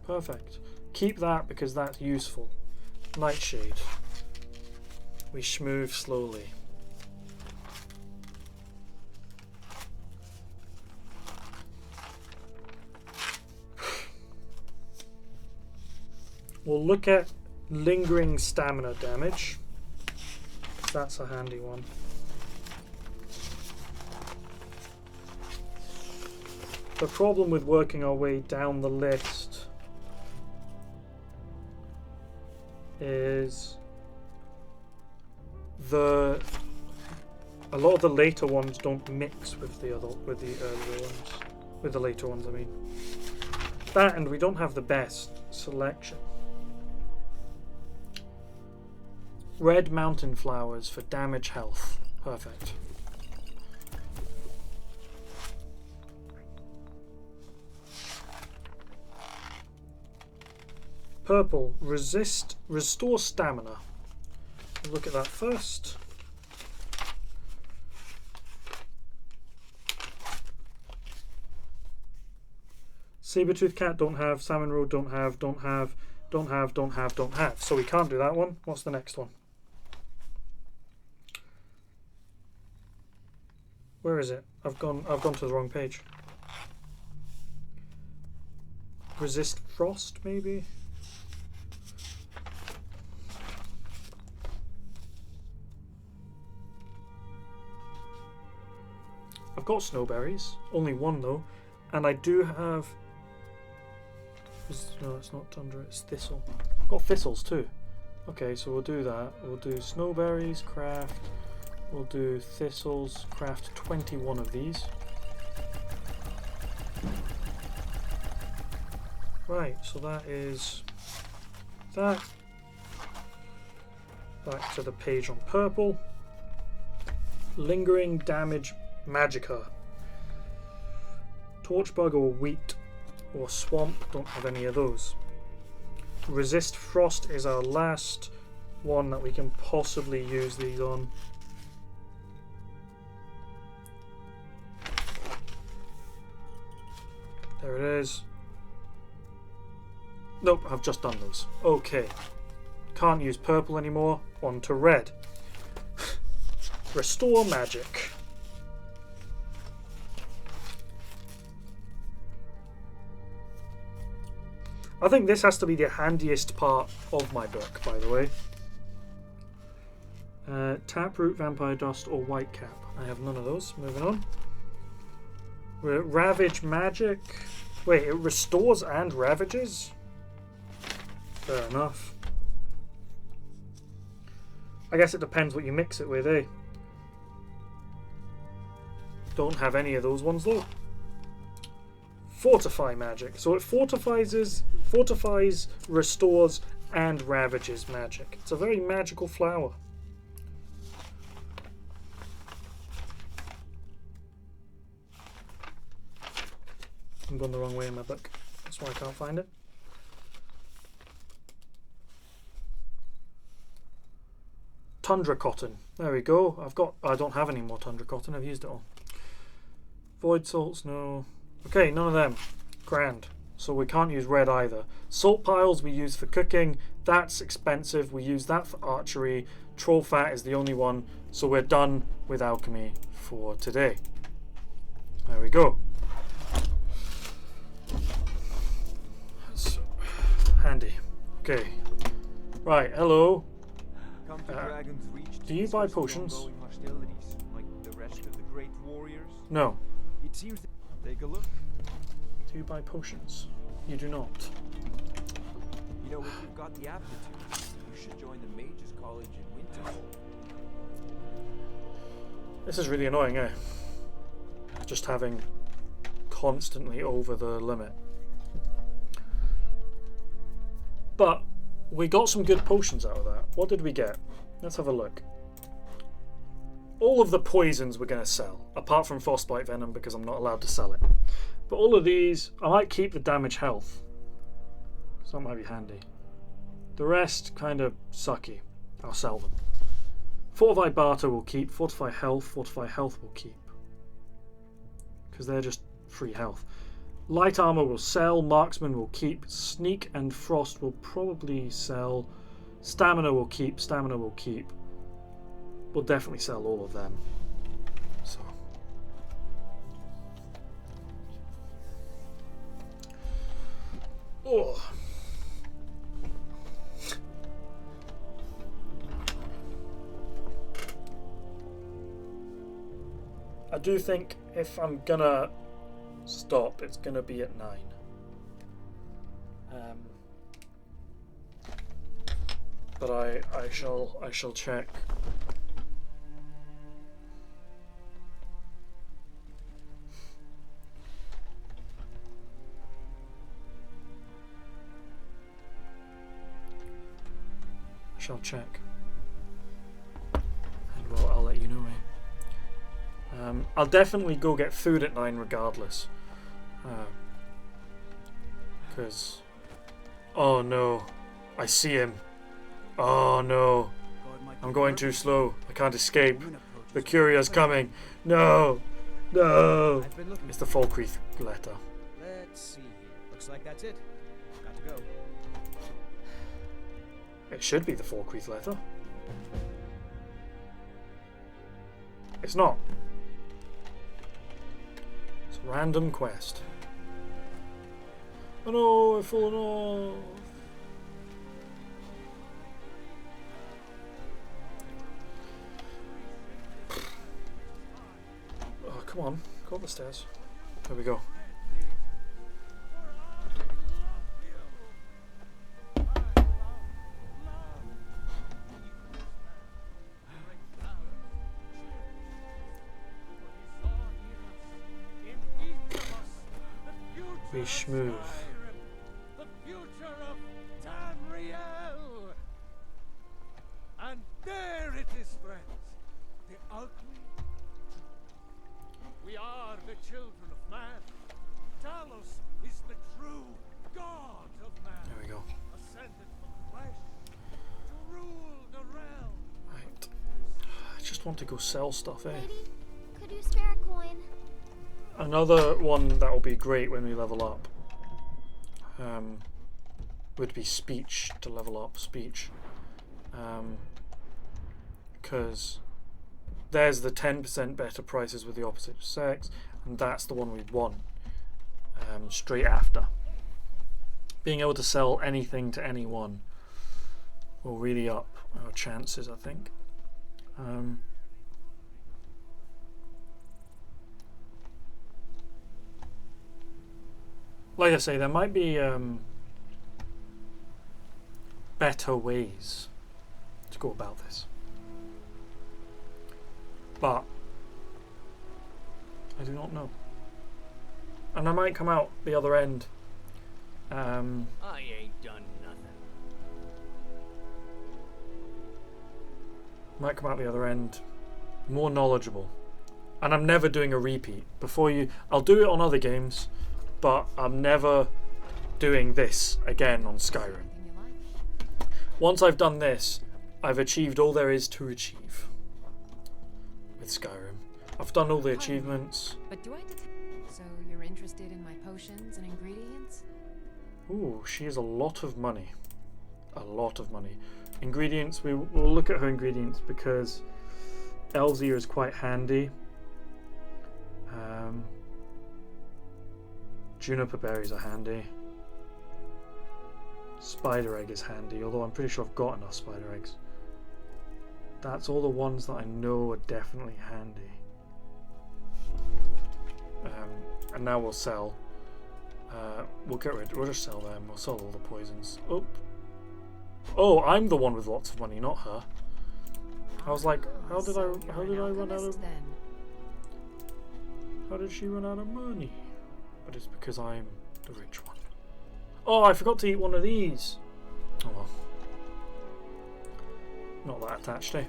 Perfect. Keep that because that's useful. Nightshade. We schmove slowly. We'll look at lingering stamina damage. That's a handy one. The problem with working our way down the list is a lot of the later ones don't mix with the earlier ones. With the later ones, I mean. That, and we don't have the best selection. Red mountain flowers for damage health. Perfect. Purple, restore stamina. We'll look at that first. Sabertooth cat don't have, salmon road don't have. So we can't do that one. What's the next one? Where is it? I've gone to the wrong page. Resist frost, maybe? I've got snowberries, only 1 though, and I do have. No, it's not tundra, it's thistle. I've got thistles too. Okay, so we'll do that. We'll do snowberries, craft. We'll do thistles, craft 21 of these. Right, so that is that. Back to the page on purple. Lingering damage magicka. Torchbug or wheat or swamp, don't have any of those. Resist frost is our last one that we can possibly use these on. There it is. Nope, I've just done those. Okay. Can't use purple anymore. On to red. Restore magic. I think this has to be the handiest part of my book, by the way. Taproot, Vampire Dust, or Whitecap. I have none of those. Moving on. Ravage Magic. Wait, it restores and ravages? Fair enough. I guess it depends what you mix it with, eh? Don't have any of those ones though. Fortify magic. So it fortifies, restores, and ravages magic. It's a very magical flower. I'm going the wrong way in my book. That's why I can't find it. Tundra cotton. There we go. I don't have any more tundra cotton. I've used it all. Void salts, no. Okay, none of them. Grand. So we can't use red either. Salt piles we use for cooking. That's expensive. We use that for archery. Troll fat is the only one. So we're done with alchemy for today. There we go. That's handy. Okay. Right, hello. Do you buy potions? Like the rest of the great warriors? No. It seems. Take a look. Do you buy potions? You do not. You know, if you've got the aptitude, you should join the Mage's College in winter. This is really annoying, eh? Just having constantly over the limit. But we got some good potions out of that. What did we get? Let's have a look. All of the poisons we're going to sell, apart from frostbite venom because I'm not allowed to sell it. But all of these, I might keep the damage health, so that might be handy. The rest, kind of sucky. I'll sell them. Fortify barter will keep. Fortify health will keep. Because they're just free health. Light armor will sell. Marksman will keep. Sneak and frost will probably sell. Stamina will keep. We'll definitely sell all of them. So. Oh. I do think if I'm gonna stop, it's gonna be at 9. But I shall check. And well, I'll let you know. I'll definitely go get food at 9 regardless. Because... oh no. I see him. Oh no. I'm going too slow. I can't escape. The courier's coming. No. No. It's the Falkreath letter. Let's see here. Looks like that's it. Got to go. It should be the Falkreath letter. It's not. It's a random quest. Oh no, I've fallen off. Oh, come on. Go up the stairs. There we go. Be smooth. The future of Tamriel. And there it is, friends. The ugly truth. We are the children of man. Talos is the true god of man. There we go. Ascended from flesh to rule the realm. Right. I just want to go sell stuff, eh? Lady, could you spare a coin? Another one that will be great when we level up would be speech to level up speech, because there's the 10% better prices with the opposite sex, and that's the one we'd want straight after. Being able to sell anything to anyone will really up our chances, I think. Like I say, there might be better ways to go about this, but I do not know. And I might come out the other end. I ain't done nothing. Might come out the other end more knowledgeable. And I'm never doing a repeat. I'll do it on other games, but I'm never doing this again on Skyrim. Once I've done this, I've achieved all there is to achieve with Skyrim. I've done all the achievements. But do I so you're interested in my potions and ingredients? Ooh, she has a lot of money. A lot of money. Ingredients, we'll look at her ingredients because Elves' Ear is quite handy. Juniper berries are handy. Spider egg is handy, although I'm pretty sure I've got enough spider eggs. That's all the ones that I know are definitely handy. And now we'll sell. We'll just sell them. We'll sell all the poisons. Oh, I'm the one with lots of money, not her. I was like, how did I run out of? How did she run out of money? but it's because I'm the rich one. Oh, I forgot to eat one of these. Oh well. Not that attached, eh?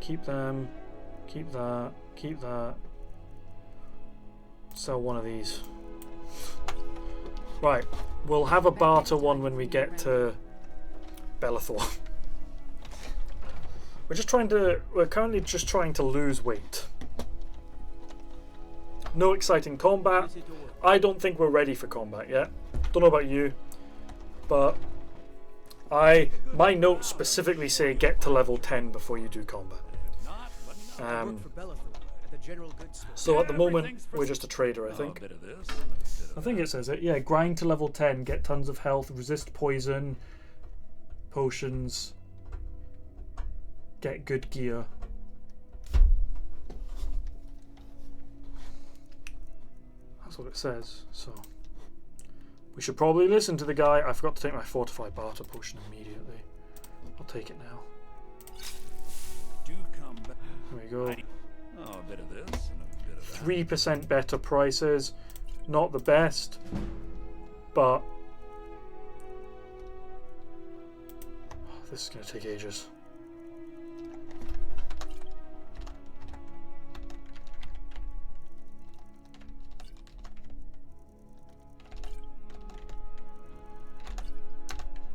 Keep them. Keep that. Keep that. Sell one of these. Right. We'll have a barter one when we get to Bellathor. We're currently just trying to lose weight. No exciting combat. I don't think we're ready for combat yet. Don't know about you, but my notes specifically say get to level 10 before you do combat. So at the moment we're just a trader, I think. I think it says it. Yeah, grind to level 10, get tons of health, resist poison, potions, get good gear. That's what it says. So we should probably listen to the guy. I forgot to take my fortified barter potion immediately. I'll take it now. Do come back. There we go. Oh, a bit of this and a bit of that. 3% better prices. Not the best, but this is going to take ages.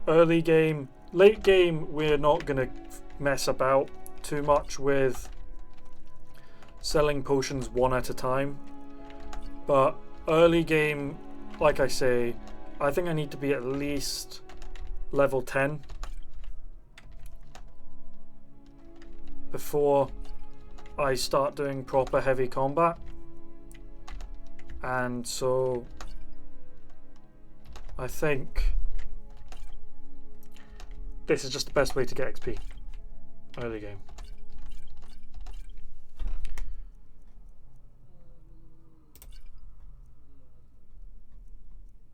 Early game, late game, we're not going to mess about too much with selling potions one at a time. But early game, like I say, I think I need to be at least level 10 before I start doing proper heavy combat. And so I think this is just the best way to get XP early game.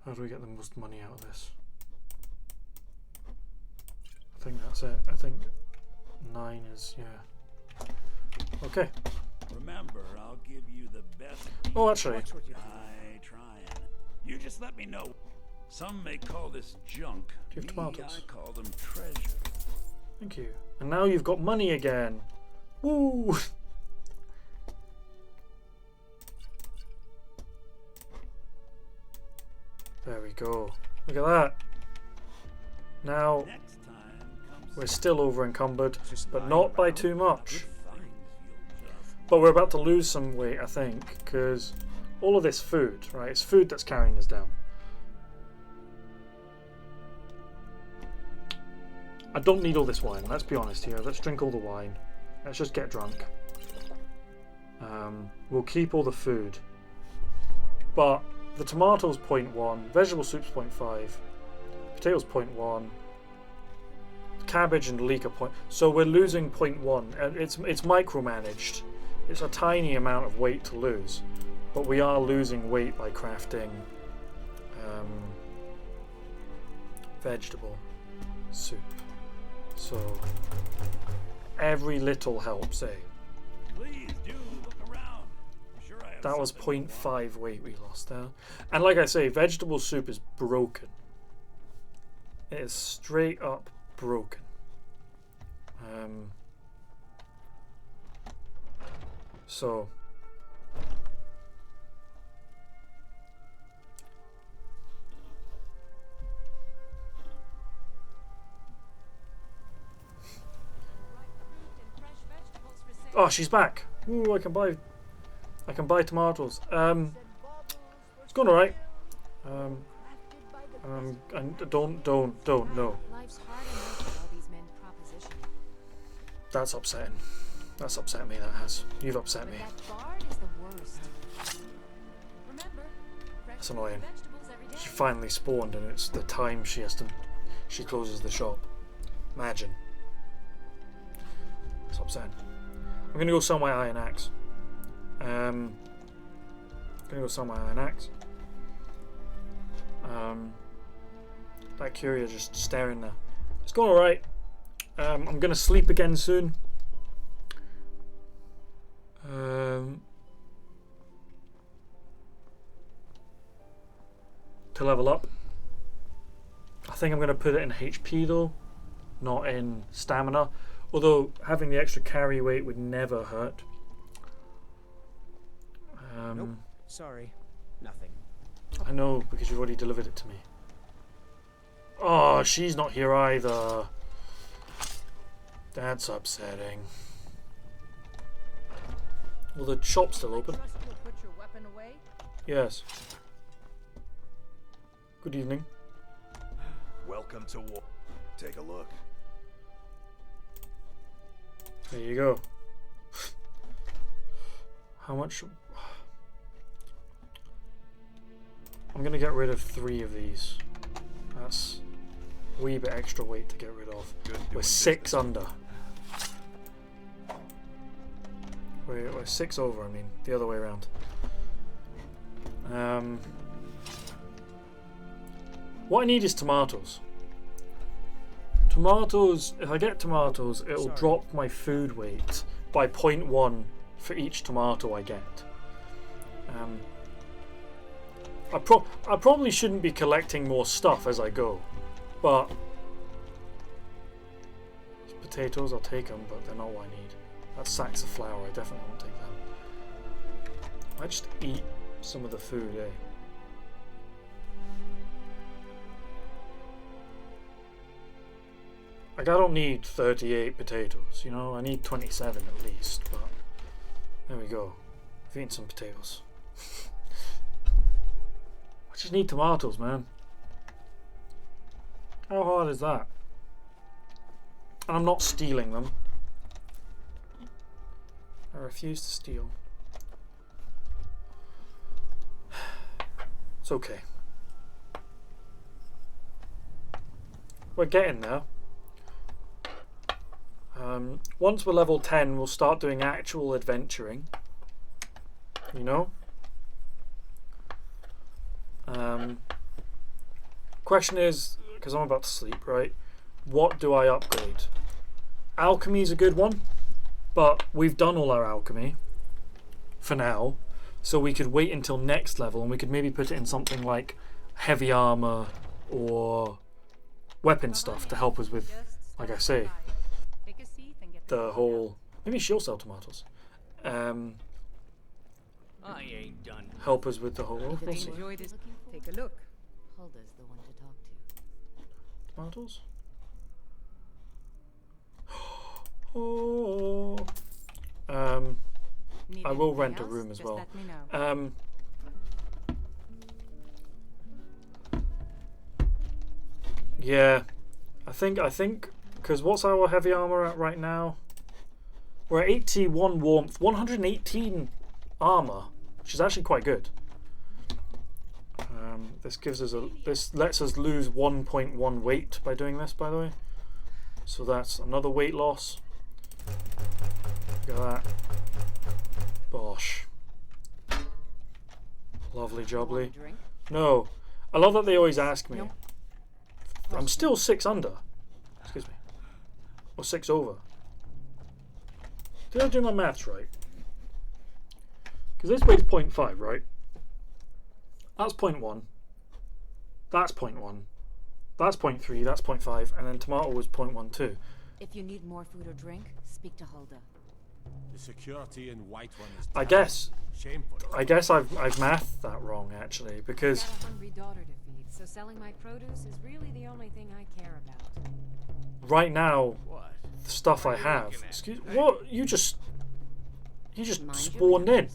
How do we get the most money out of this? I think that's it. I think 9 is, yeah. Okay. Remember, I'll give you the best. Oh, actually. I try. You just let me know. Some may call this junk. Do you have tomatoes? I call them treasure. Thank you. And now you've got money again. Woo! There we go. Look at that. Now we're still over encumbered, but not by too much. But we're about to lose some weight, I think, because all of this food, right? It's food that's carrying us down. I don't need all this wine, let's be honest here. Let's drink all the wine. Let's just get drunk. We'll keep all the food. But the tomatoes 0.1, vegetable soup's 0.5, potatoes 0.1, cabbage and leek are 0.1. So we're losing 0.1, and it's micromanaged. It's a tiny amount of weight to lose, but we are losing weight by crafting vegetable soup. So every little helps, eh? Please do look around. I'm sure I have That was something 0.5 weight we lost there. And like I say, vegetable soup is broken. It is straight up broken. So oh, she's back. Ooh, I can buy tomatoes. It's going alright. And don't no. That's upsetting. That's upset me, that has. You've upset me. That's annoying. She finally spawned and it's the time she closes the shop. Imagine. It's upsetting. I'm gonna go sell my iron axe. That Curia just staring there. It's going alright. I'm gonna sleep again soon. to level up. I think I'm going to put it in HP though, not in stamina. Although having the extra carry weight would never hurt. Nope. Sorry. Nothing. I know, because you've already delivered it to me. Oh, she's not here either. That's upsetting. Well, the shop's still open. Trust you'll put your weapon away? Yes. Good evening. Welcome to war. Take a look. There you go. How much? I'm gonna get rid of 3 of these. That's a wee bit extra weight to get rid of. We're 6 under. We're 6 over, I mean, the other way around. What I need is tomatoes. Tomatoes, if I get tomatoes, it'll drop my food weight by 0.1 for each tomato I get. I probably shouldn't be collecting more stuff as I go, but potatoes, I'll take them, but they're not what I need. That's sacks of flour, I definitely won't take them. I just eat some of the food, eh? Like, I don't need 38 potatoes, you know, I need 27 at least, but there we go. I've eaten some potatoes. I just need tomatoes, man. How hard is that? And I'm not stealing them. I refuse to steal. It's okay. We're getting there. Once we're level 10, we'll start doing actual adventuring. You know? Question is, because I'm about to sleep, right? What do I upgrade? Alchemy's a good one, but we've done all our alchemy for now, so we could wait until next level and we could maybe put it in something like heavy armor or weapon stuff to help us with, like I say, the whole. Maybe she'll sell tomatoes. I ain't done. Help us with the whole. We'll see. Enjoy this. Take a look. Hulda's the one to talk to. Tomatoes. Oh. I will rent a room as well. Yeah, I think because what's our heavy armor at right now? We're at 81 warmth, 118 armor, which is actually quite good. This gives us this lets us lose 1.1 weight by doing this, by the way. So that's another weight loss. Look at that. Bosh. Lovely jubbly. No. I love that they always ask me. I'm still 6 under. Excuse me. Or 6 over. Did I do my maths right? Because this weight's 0.5, right? That's 0.1. That's 0.1. That's 0.3, that's 0.5, and then tomato was 0.12. If you need more food or drink, speak to Hulda. The security in White One is I guess shameful. I've mathed that wrong actually, because I've got a hungry daughter to feed, so selling my produce is really the only thing I care about. right now the stuff I have. Excuse what? You just spawned in.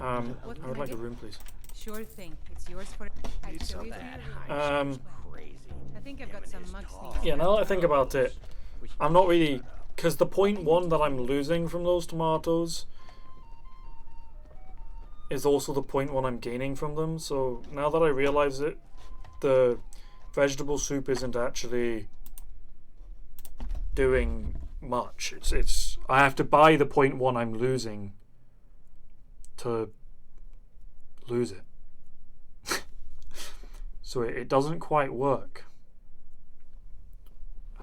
I would like a room, please. Sure thing. It's yours for. I think I've got some mugs. Yeah, now that I think about it, I'm not really, because the 0.1 that I'm losing from those tomatoes is also the 0.1 I'm gaining from them. So now that I realize it, the vegetable soup isn't actually doing much. It's I have to buy the 0.1 I'm losing to lose it. So it doesn't quite work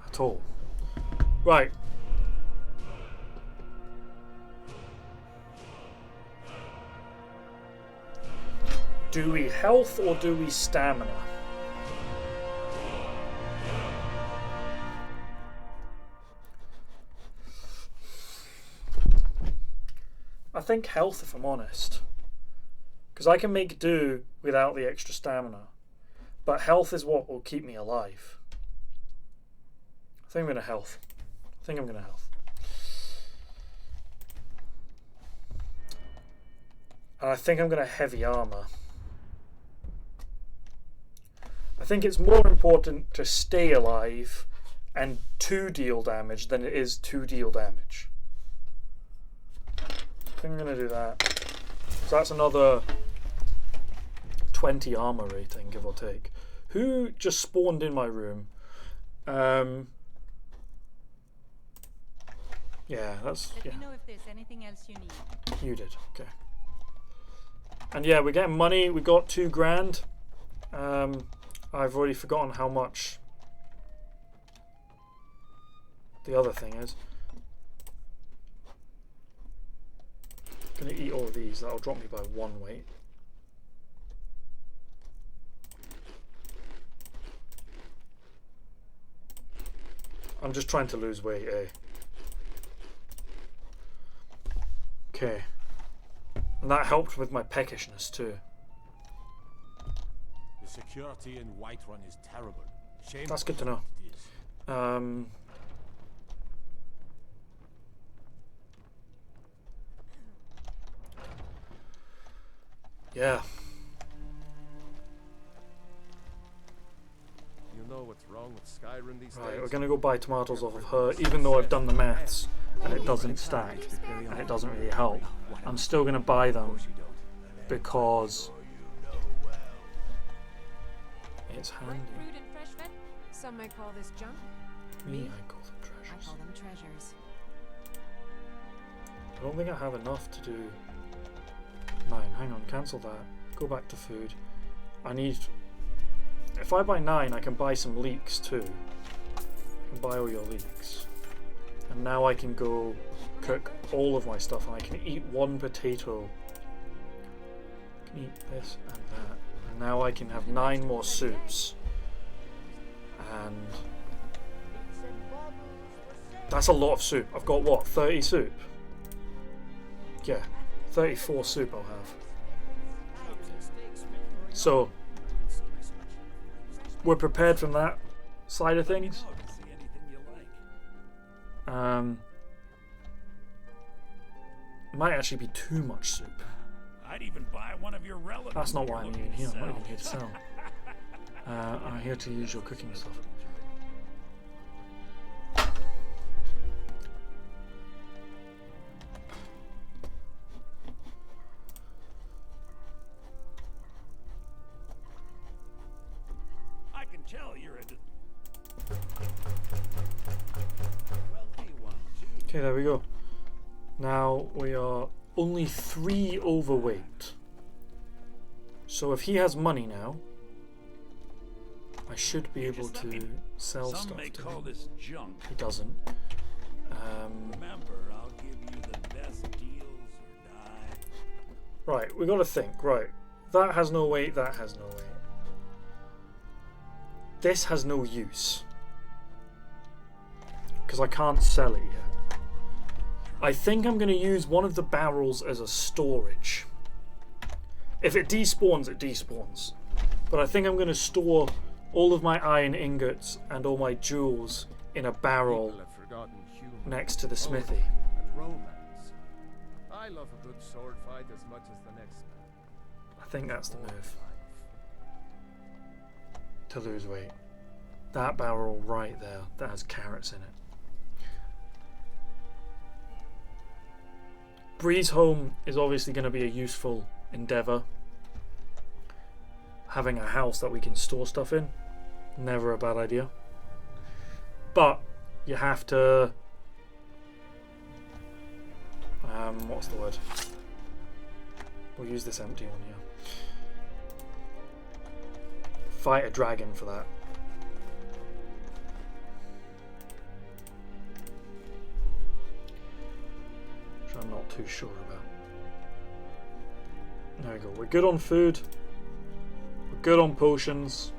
at all. Right. Do we health or do we stamina? I think health, if I'm honest. Because I can make do without the extra stamina. But health is what will keep me alive. I think I'm going to health. I think I'm going to health. And I think I'm going to heavy armor. I think it's more important to stay alive and to deal damage than it is to deal damage. I think I'm going to do that. So that's another 20 armor rating, give or take. Who just spawned in my room? Yeah, that's... Let yeah. me know if there's anything else you need. You did, okay. And yeah, we're getting money. We got 2 grand. I've already forgotten how much the other thing is. Gonna eat all of these. That'll drop me by 1 weight. I'm just trying to lose weight, eh? Okay. And that helped with my peckishness too. The security in Whiterun is terrible. Shameful. That's good to know. Yeah. You know what's wrong with Skyrim these Right, days? we're gonna go buy tomatoes off of her, even though I've done the maths and it doesn't stack and it doesn't really help. I'm still gonna buy them because it's handy. Fruit and fresh veg? Some might call this junk. Me, I call them treasures. I call them treasures. I don't think I have enough to do 9. Hang on, cancel that. Go back to food. I need... If I buy 9, I can buy some leeks too. I can buy all your leeks. And now I can go cook all of my stuff and I can eat 1 potato. I can eat this and that. And now I can have 9 more soups. And... that's a lot of soup. I've got what, 30 soup? Yeah, 34 soup I'll have. So, we're prepared from that side of things. Might actually be too much soup. I'd even buy one of your relatives. That's not why I'm even here. I'm not even here to sell. I'm here to use your cooking stuff. I can tell you're a wealthy one too. Okay, there we go. Now we are only 3 overweight. So if he has money now, I should be able to sell Some stuff may to call him. this junk. He doesn't. Remember, I'll give you the best deals or die. Right, we got to think. Right, that has no weight. That has no weight. This has no use because I can't sell it yet. I think I'm going to use one of the barrels as a storage. If it despawns, it despawns. But I think I'm going to store all of my iron ingots and all my jewels in a barrel next to the smithy. And romance. I love a good sword fight as much as the next man. I think that's the move. To lose weight. That barrel right there, that has carrots in it. Breeze Home is obviously going to be a useful endeavour. Having a house that we can store stuff in, never a bad idea. But you have to... what's the word? We'll use this empty one here. Fight a dragon for that. Which I'm not too sure about. There we go. We're good on food. good on potions.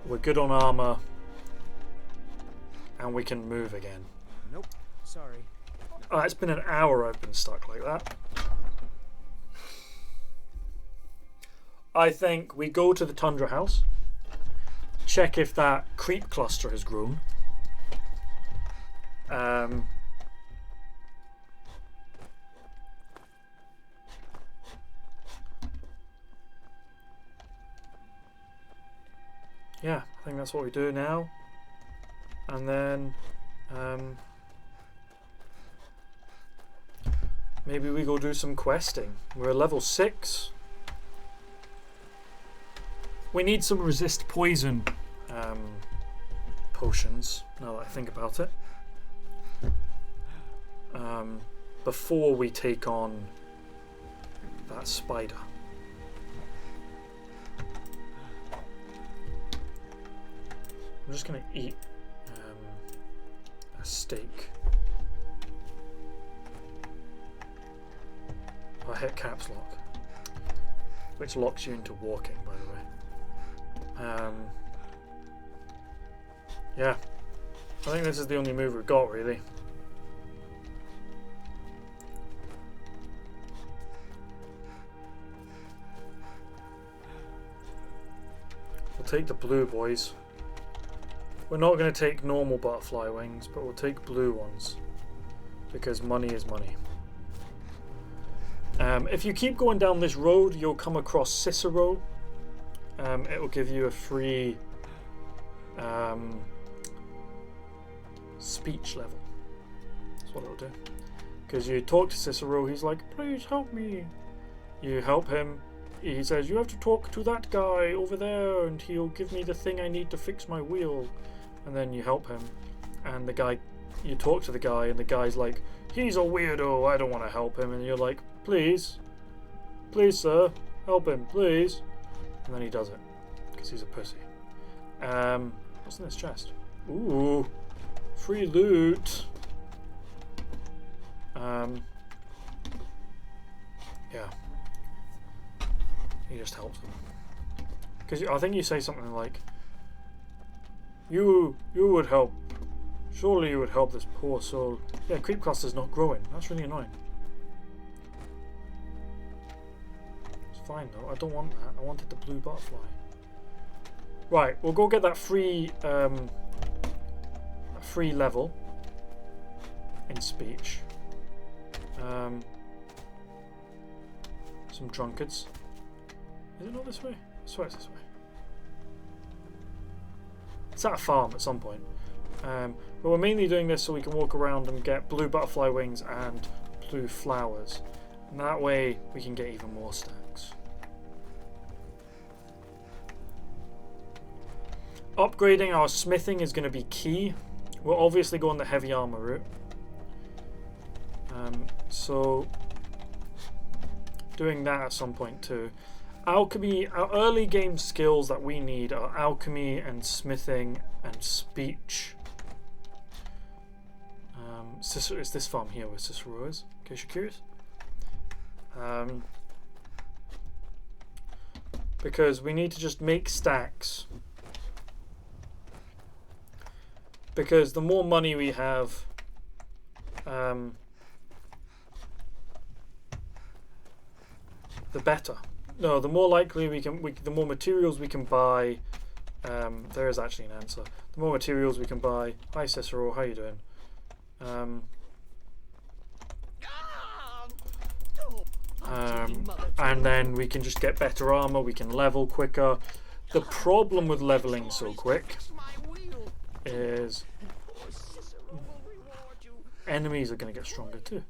We're good on armor. And we can move again. Nope. Sorry. It's been an hour I've been stuck like that. I think we go to the Tundra House, check if that creep cluster has grown. Yeah, I think that's what we do now. And then maybe we go do some questing. We're level 6. We need some resist poison potions, now that I think about it. Before we take on that spider. I'm just going to eat a steak. I hit caps lock, which locks you into walking, by the way. Yeah, I think this is the only move we've got, really. We'll take the blue, boys. We're not going to take normal butterfly wings, but we'll take blue ones, because money is money. If you keep going down this road, you'll come across Cicero. It will give you a free speech level. That's what it'll do. Because you talk to Cicero, he's like, please help me. You help him. He says, you have to talk to that guy over there and he'll give me the thing I need to fix my wheel. And then you help him. And the guy, you talk to the guy and the guy's like, he's a weirdo, I don't want to help him. And you're like, please, help him, please. And then he does it, because he's a pussy. What's in this chest? Ooh, free loot. Yeah. He just helps them. Because I think you say something like, you would help. Surely you would help this poor soul. Yeah, creep cluster's not growing. That's really annoying. It's fine though. I don't want that. I wanted the blue butterfly. Right, we'll go get that free level in speech. Some drunkards. Is it not this way? I swear it's this way. It's at a farm at some point. But we're mainly doing this so we can walk around and get blue butterfly wings and blue flowers. And that way we can get even more stacks. Upgrading our smithing is going to be key. We'll obviously go on the heavy armor route. So doing that at some point too. Alchemy, our early game skills that we need are alchemy and smithing and speech. Cicero, it's this farm here where Cicero is, in case you're curious. Because we need to just make stacks. Because the more money we have, the better. No, the more likely the more materials we can buy. There is actually an answer. The more materials we can buy. Hi Cicero, how you doing? And then we can just get better armor. We can level quicker. The problem with leveling so quick is enemies are going to get stronger too.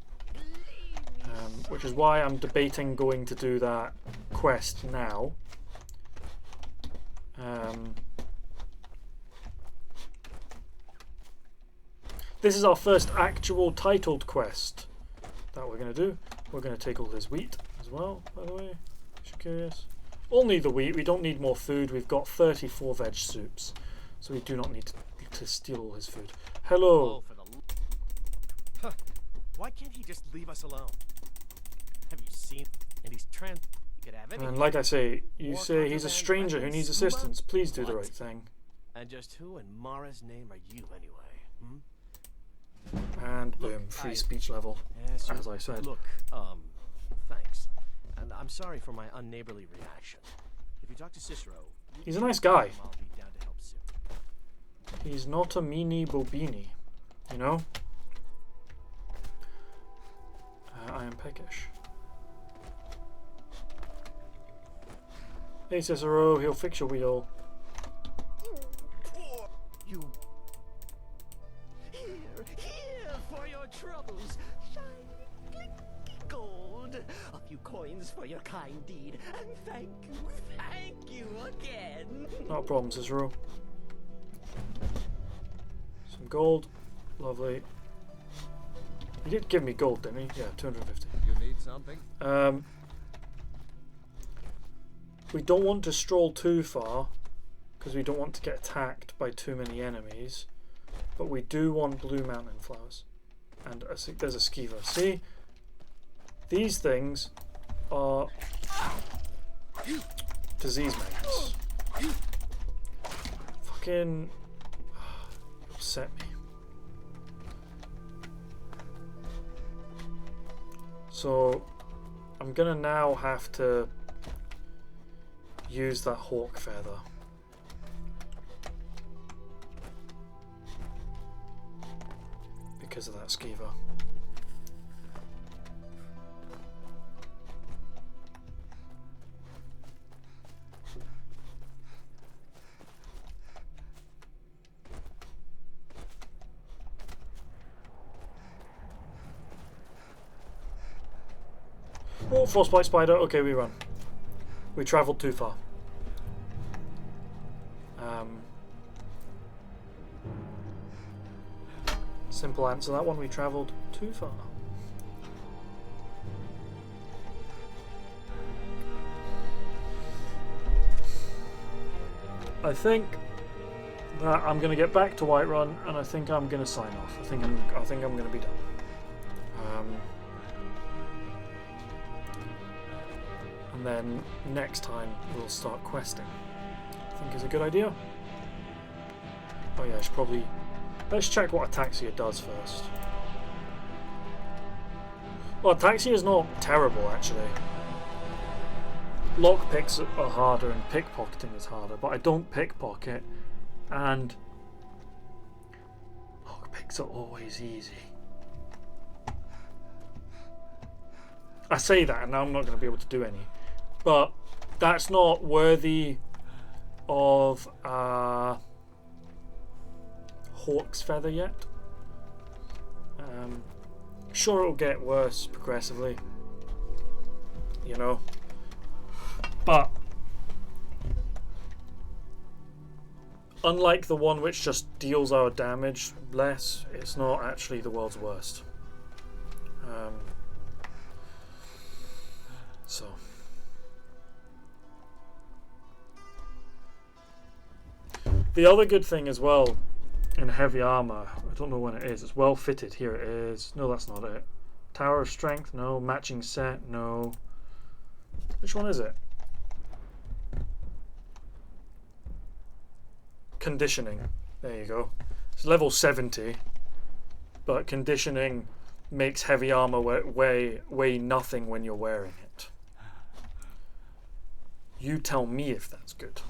Which is why I'm debating going to do that quest now. This is our first actual titled quest that we're going to do. We're going to take all his wheat as well, by the way, if you're curious. Only the wheat, we don't need more food. We've got 34 veg soups, so we do not need to steal all his food. Hello. Why can't he just leave us alone? Have you seen? And he's could have anything. And like I say, you More say he's a contraband stranger who weapons, needs scuba? assistance. Please do the What? right thing. And just who in Mara's name are you anyway? And Look, boom, free speech level, Yes, as I said. Look, thanks. And I'm sorry for my unneighborly reaction. If you talk to Cicero, He's a nice guy. I'll be down to help soon. He's not a meanie bobini, you know? I am peckish. Hey Cicero, he'll fix your wheel. You. Here for your troubles. Shiny, clinky gold. A few coins for your kind deed. And thank you again. Not a problem, Cicero. Some gold. Lovely. He did give me gold, didn't he? Yeah, 250. You need something? We don't want to stroll too far because we don't want to get attacked by too many enemies, but we do want blue mountain flowers. And there's a skeever. See? These things are disease magnets. Fucking upset me. So I'm gonna now have to use that hawk feather. Because of that skeever. Oh, frostbite spider. Okay, we run. We travelled too far. Simple answer that one, we travelled too far. I think that I'm going to get back to Whiterun, and I think I'm going to sign off. I think I'm going to be done. And then next time we'll start questing. I think is a good idea. Oh yeah, I should probably... Let's check what Ataxia does first. Well, Ataxia is not terrible, actually. Lockpicks are harder and pickpocketing is harder, but I don't pickpocket, and lockpicks are always easy. I say that, and now I'm not going to be able to do any. But that's not worthy of Hawk's Feather yet. Sure, it'll get worse progressively, you know. But unlike the one which just deals our damage less, it's not actually the world's worst. So. The other good thing as well in heavy armor, I don't know when it is, it's well fitted. Here it is. No, that's not it. Tower of Strength, no. Matching set, no. Which one is it? Conditioning. There you go. It's level 70, but conditioning makes heavy armor weigh nothing when you're wearing it. You tell me if that's good.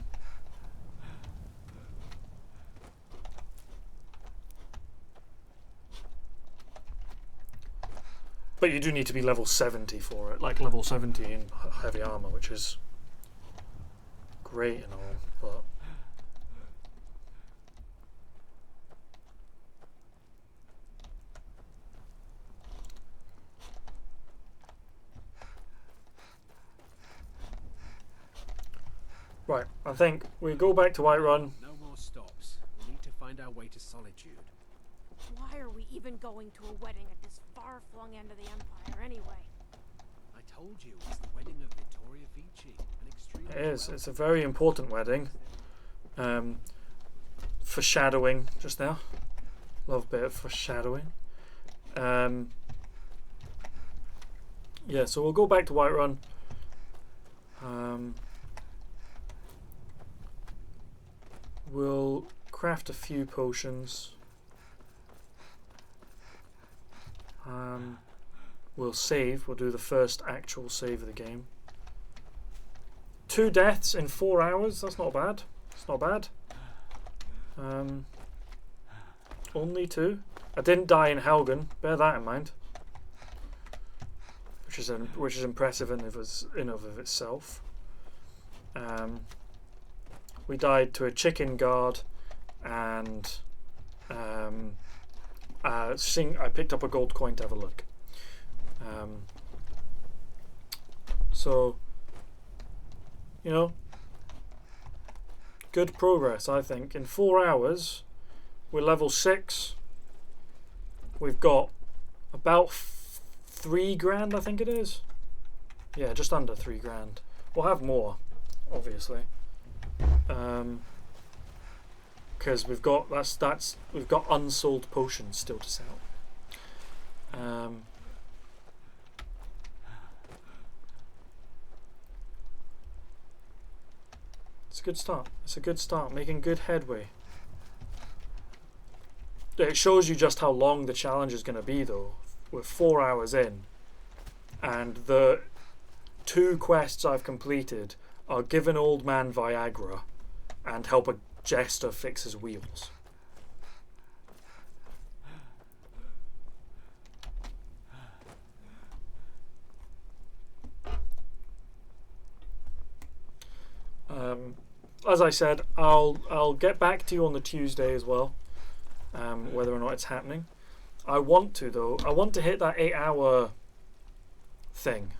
But you do need to be level 70 for it, like level 70 in heavy armor, which is great and all, but right, I think we go back to Whiterun. No more stops. We need to find our way to Solitude. Why are we even going to a wedding at this far-flung end of the Empire anyway? I told you, it's the wedding of Vittoria Vici, an extremely... It is. It's a very important wedding. Foreshadowing just now. Love a bit of foreshadowing. Yeah, so we'll go back to Whiterun. We'll craft a few potions. We'll save. We'll do the first actual save of the game. 2 deaths in 4 hours. That's not bad. It's not bad. Only 2. I didn't die in Helgen. Bear that in mind. Which is impressive in of itself. We died to a chicken guard, and I picked up a gold coin to have a look. So, you know, good progress, I think. In 4 hours, we're level 6. We've got about 3 grand, I think it is. Yeah, just under 3 grand. We'll have more, obviously, because we've got we've got unsold potions still to sell. It's a good start. It's a good start. Making good headway. It shows you just how long the challenge is going to be, though. We're 4 hours in, and the 2 quests I've completed are give an old man Viagra and help a jester fix his wheels. As I said, I'll get back to you on the Tuesday as well, whether or not it's happening. I want to, though. I want to hit that 8-hour thing.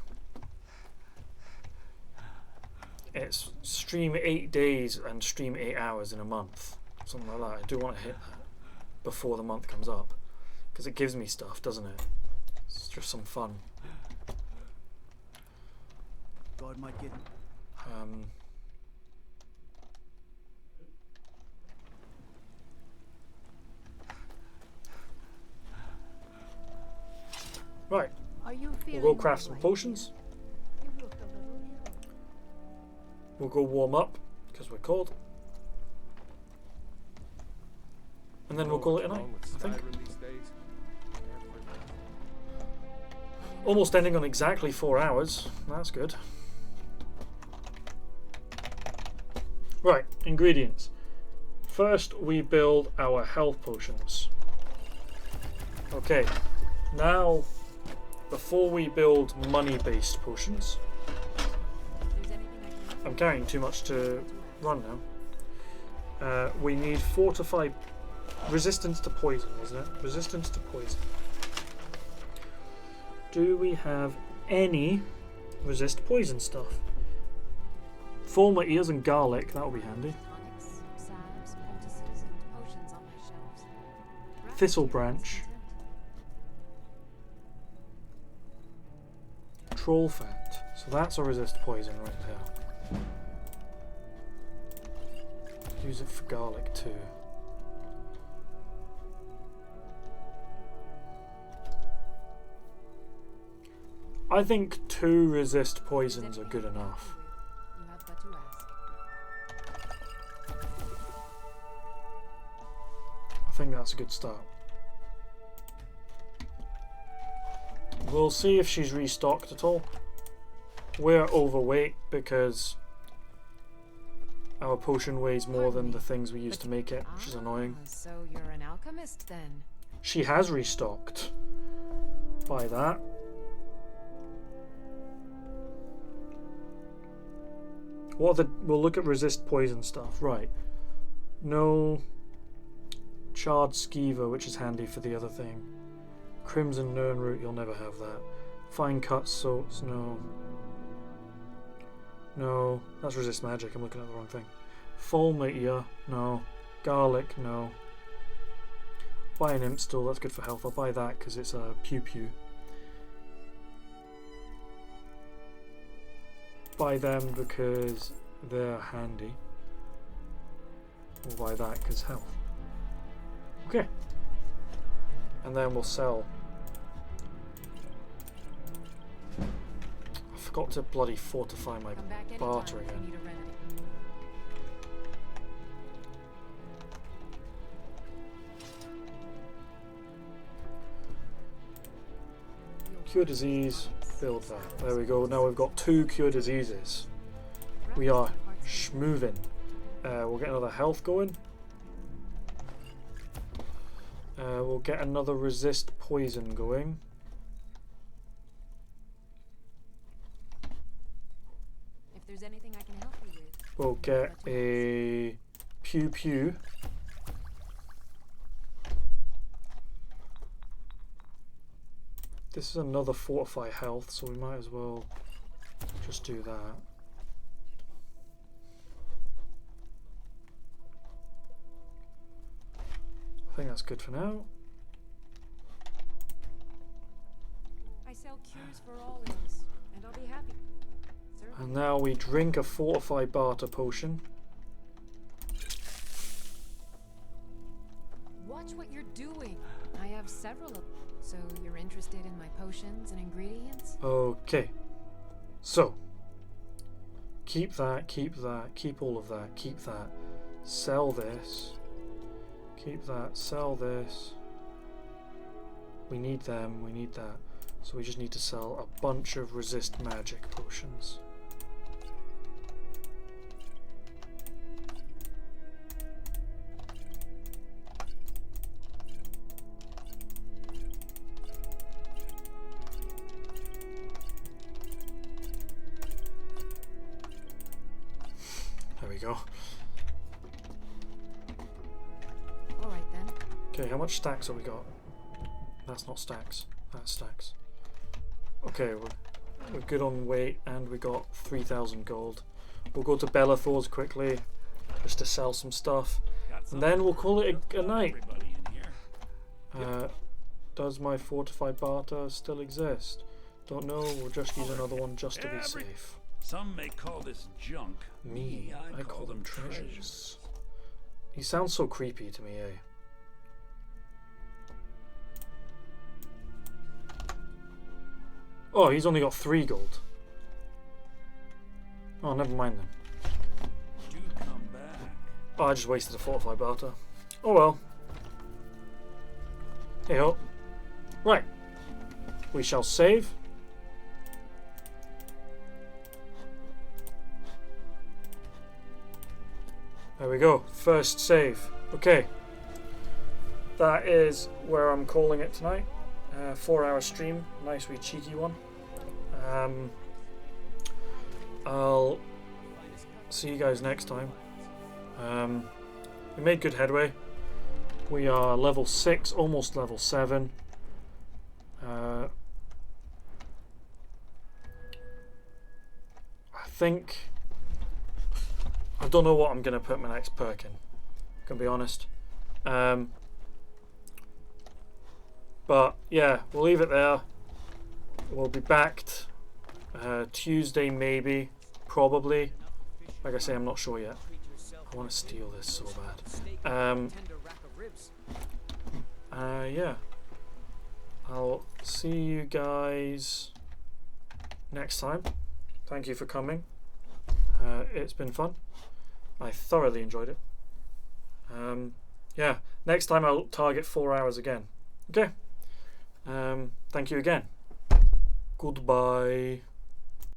It's stream 8 days and stream 8 hours in a month, something like that. I do want to hit that before the month comes up, because it gives me stuff, doesn't it? It's just some fun. God might get. Right. Are you We'll go craft some potions. You look a little ill. We'll go warm up, because we're cold. And then we'll call it a night, I think. Almost ending on exactly 4 hours. That's good. Right, ingredients. First, we build our health potions. Okay, now, before we build money-based potions, I'm carrying too much to run now. We need fortified resistance to poison, isn't it? Resistance to poison. Do we have any resist poison stuff? Former ears and garlic, that will be handy. Thistle branch. Troll fat. So that's a resist poison right there. Use it for garlic too. I think 2 resist poisons are good enough. You have but to ask. I think that's a good start. We'll see if she's restocked at all. We're overweight because our potion weighs more than the things we used to make it, which is annoying. So you're an alchemist then? She has restocked. Buy that. What are the? We'll look at resist poison stuff. Right. No charred skeever, which is handy for the other thing. Crimson Nern root, you'll never have that. Fine cut salts, no. No, that's resist magic, I'm looking at the wrong thing. Fulmar ear, no. Garlic, no. Buy an imp stool, that's good for health. I'll buy that because it's a pew pew. Buy them because they're handy. We'll buy that because health. Okay. And then we'll sell. I Got to bloody fortify my barter again. Cure disease, build that. There we go. Now we've got 2 cure diseases. We are schmoving. We'll get another health going. We'll get another resist poison going. If there's anything I can help you with. We'll get a pew pew. This is another fortify health, so we might as well just do that. I think that's good for now. I sell cures for all ills, and I'll be happy. And now we drink a fortify barter potion. Watch what you're doing. I have several of them. So you're interested in my potions and ingredients? Okay. So keep that, keep that, keep all of that, keep that. Sell this. Keep that, sell this. We need them, we need that. So we just need to sell a bunch of resist magic potions. There we go. Alright then. Okay, how much stacks have we got? That's not stacks, that's stacks. Okay, we're good on weight and we got 3,000 gold. We'll go to Bellathor's quickly just to sell some stuff. And then we'll call it a night. Does my fortified barter still exist? Don't know, we'll just use another one just to be safe. Some may call this junk. Me, I call them treasures. He sounds so creepy to me, eh? Oh, he's only got 3 gold. Oh, never mind then. Do come back. Oh, I just wasted a fortified barter. Oh well. Hey ho. Right. We shall save. There we go. First save. Okay. That is where I'm calling it tonight. 4-hour stream. Nice wee cheeky one. I'll see you guys next time. We made good headway. We are level 6, almost level 7. I think I don't know what I'm gonna put my next perk in. Gonna be honest. But yeah, we'll leave it there. We'll be backed Tuesday, maybe, probably. Like I say, I'm not sure yet. I want to steal this so bad. Yeah. I'll see you guys next time. Thank you for coming. It's been fun. I thoroughly enjoyed it. Yeah, next time I'll target 4 hours again. Okay. Thank you again. Goodbye.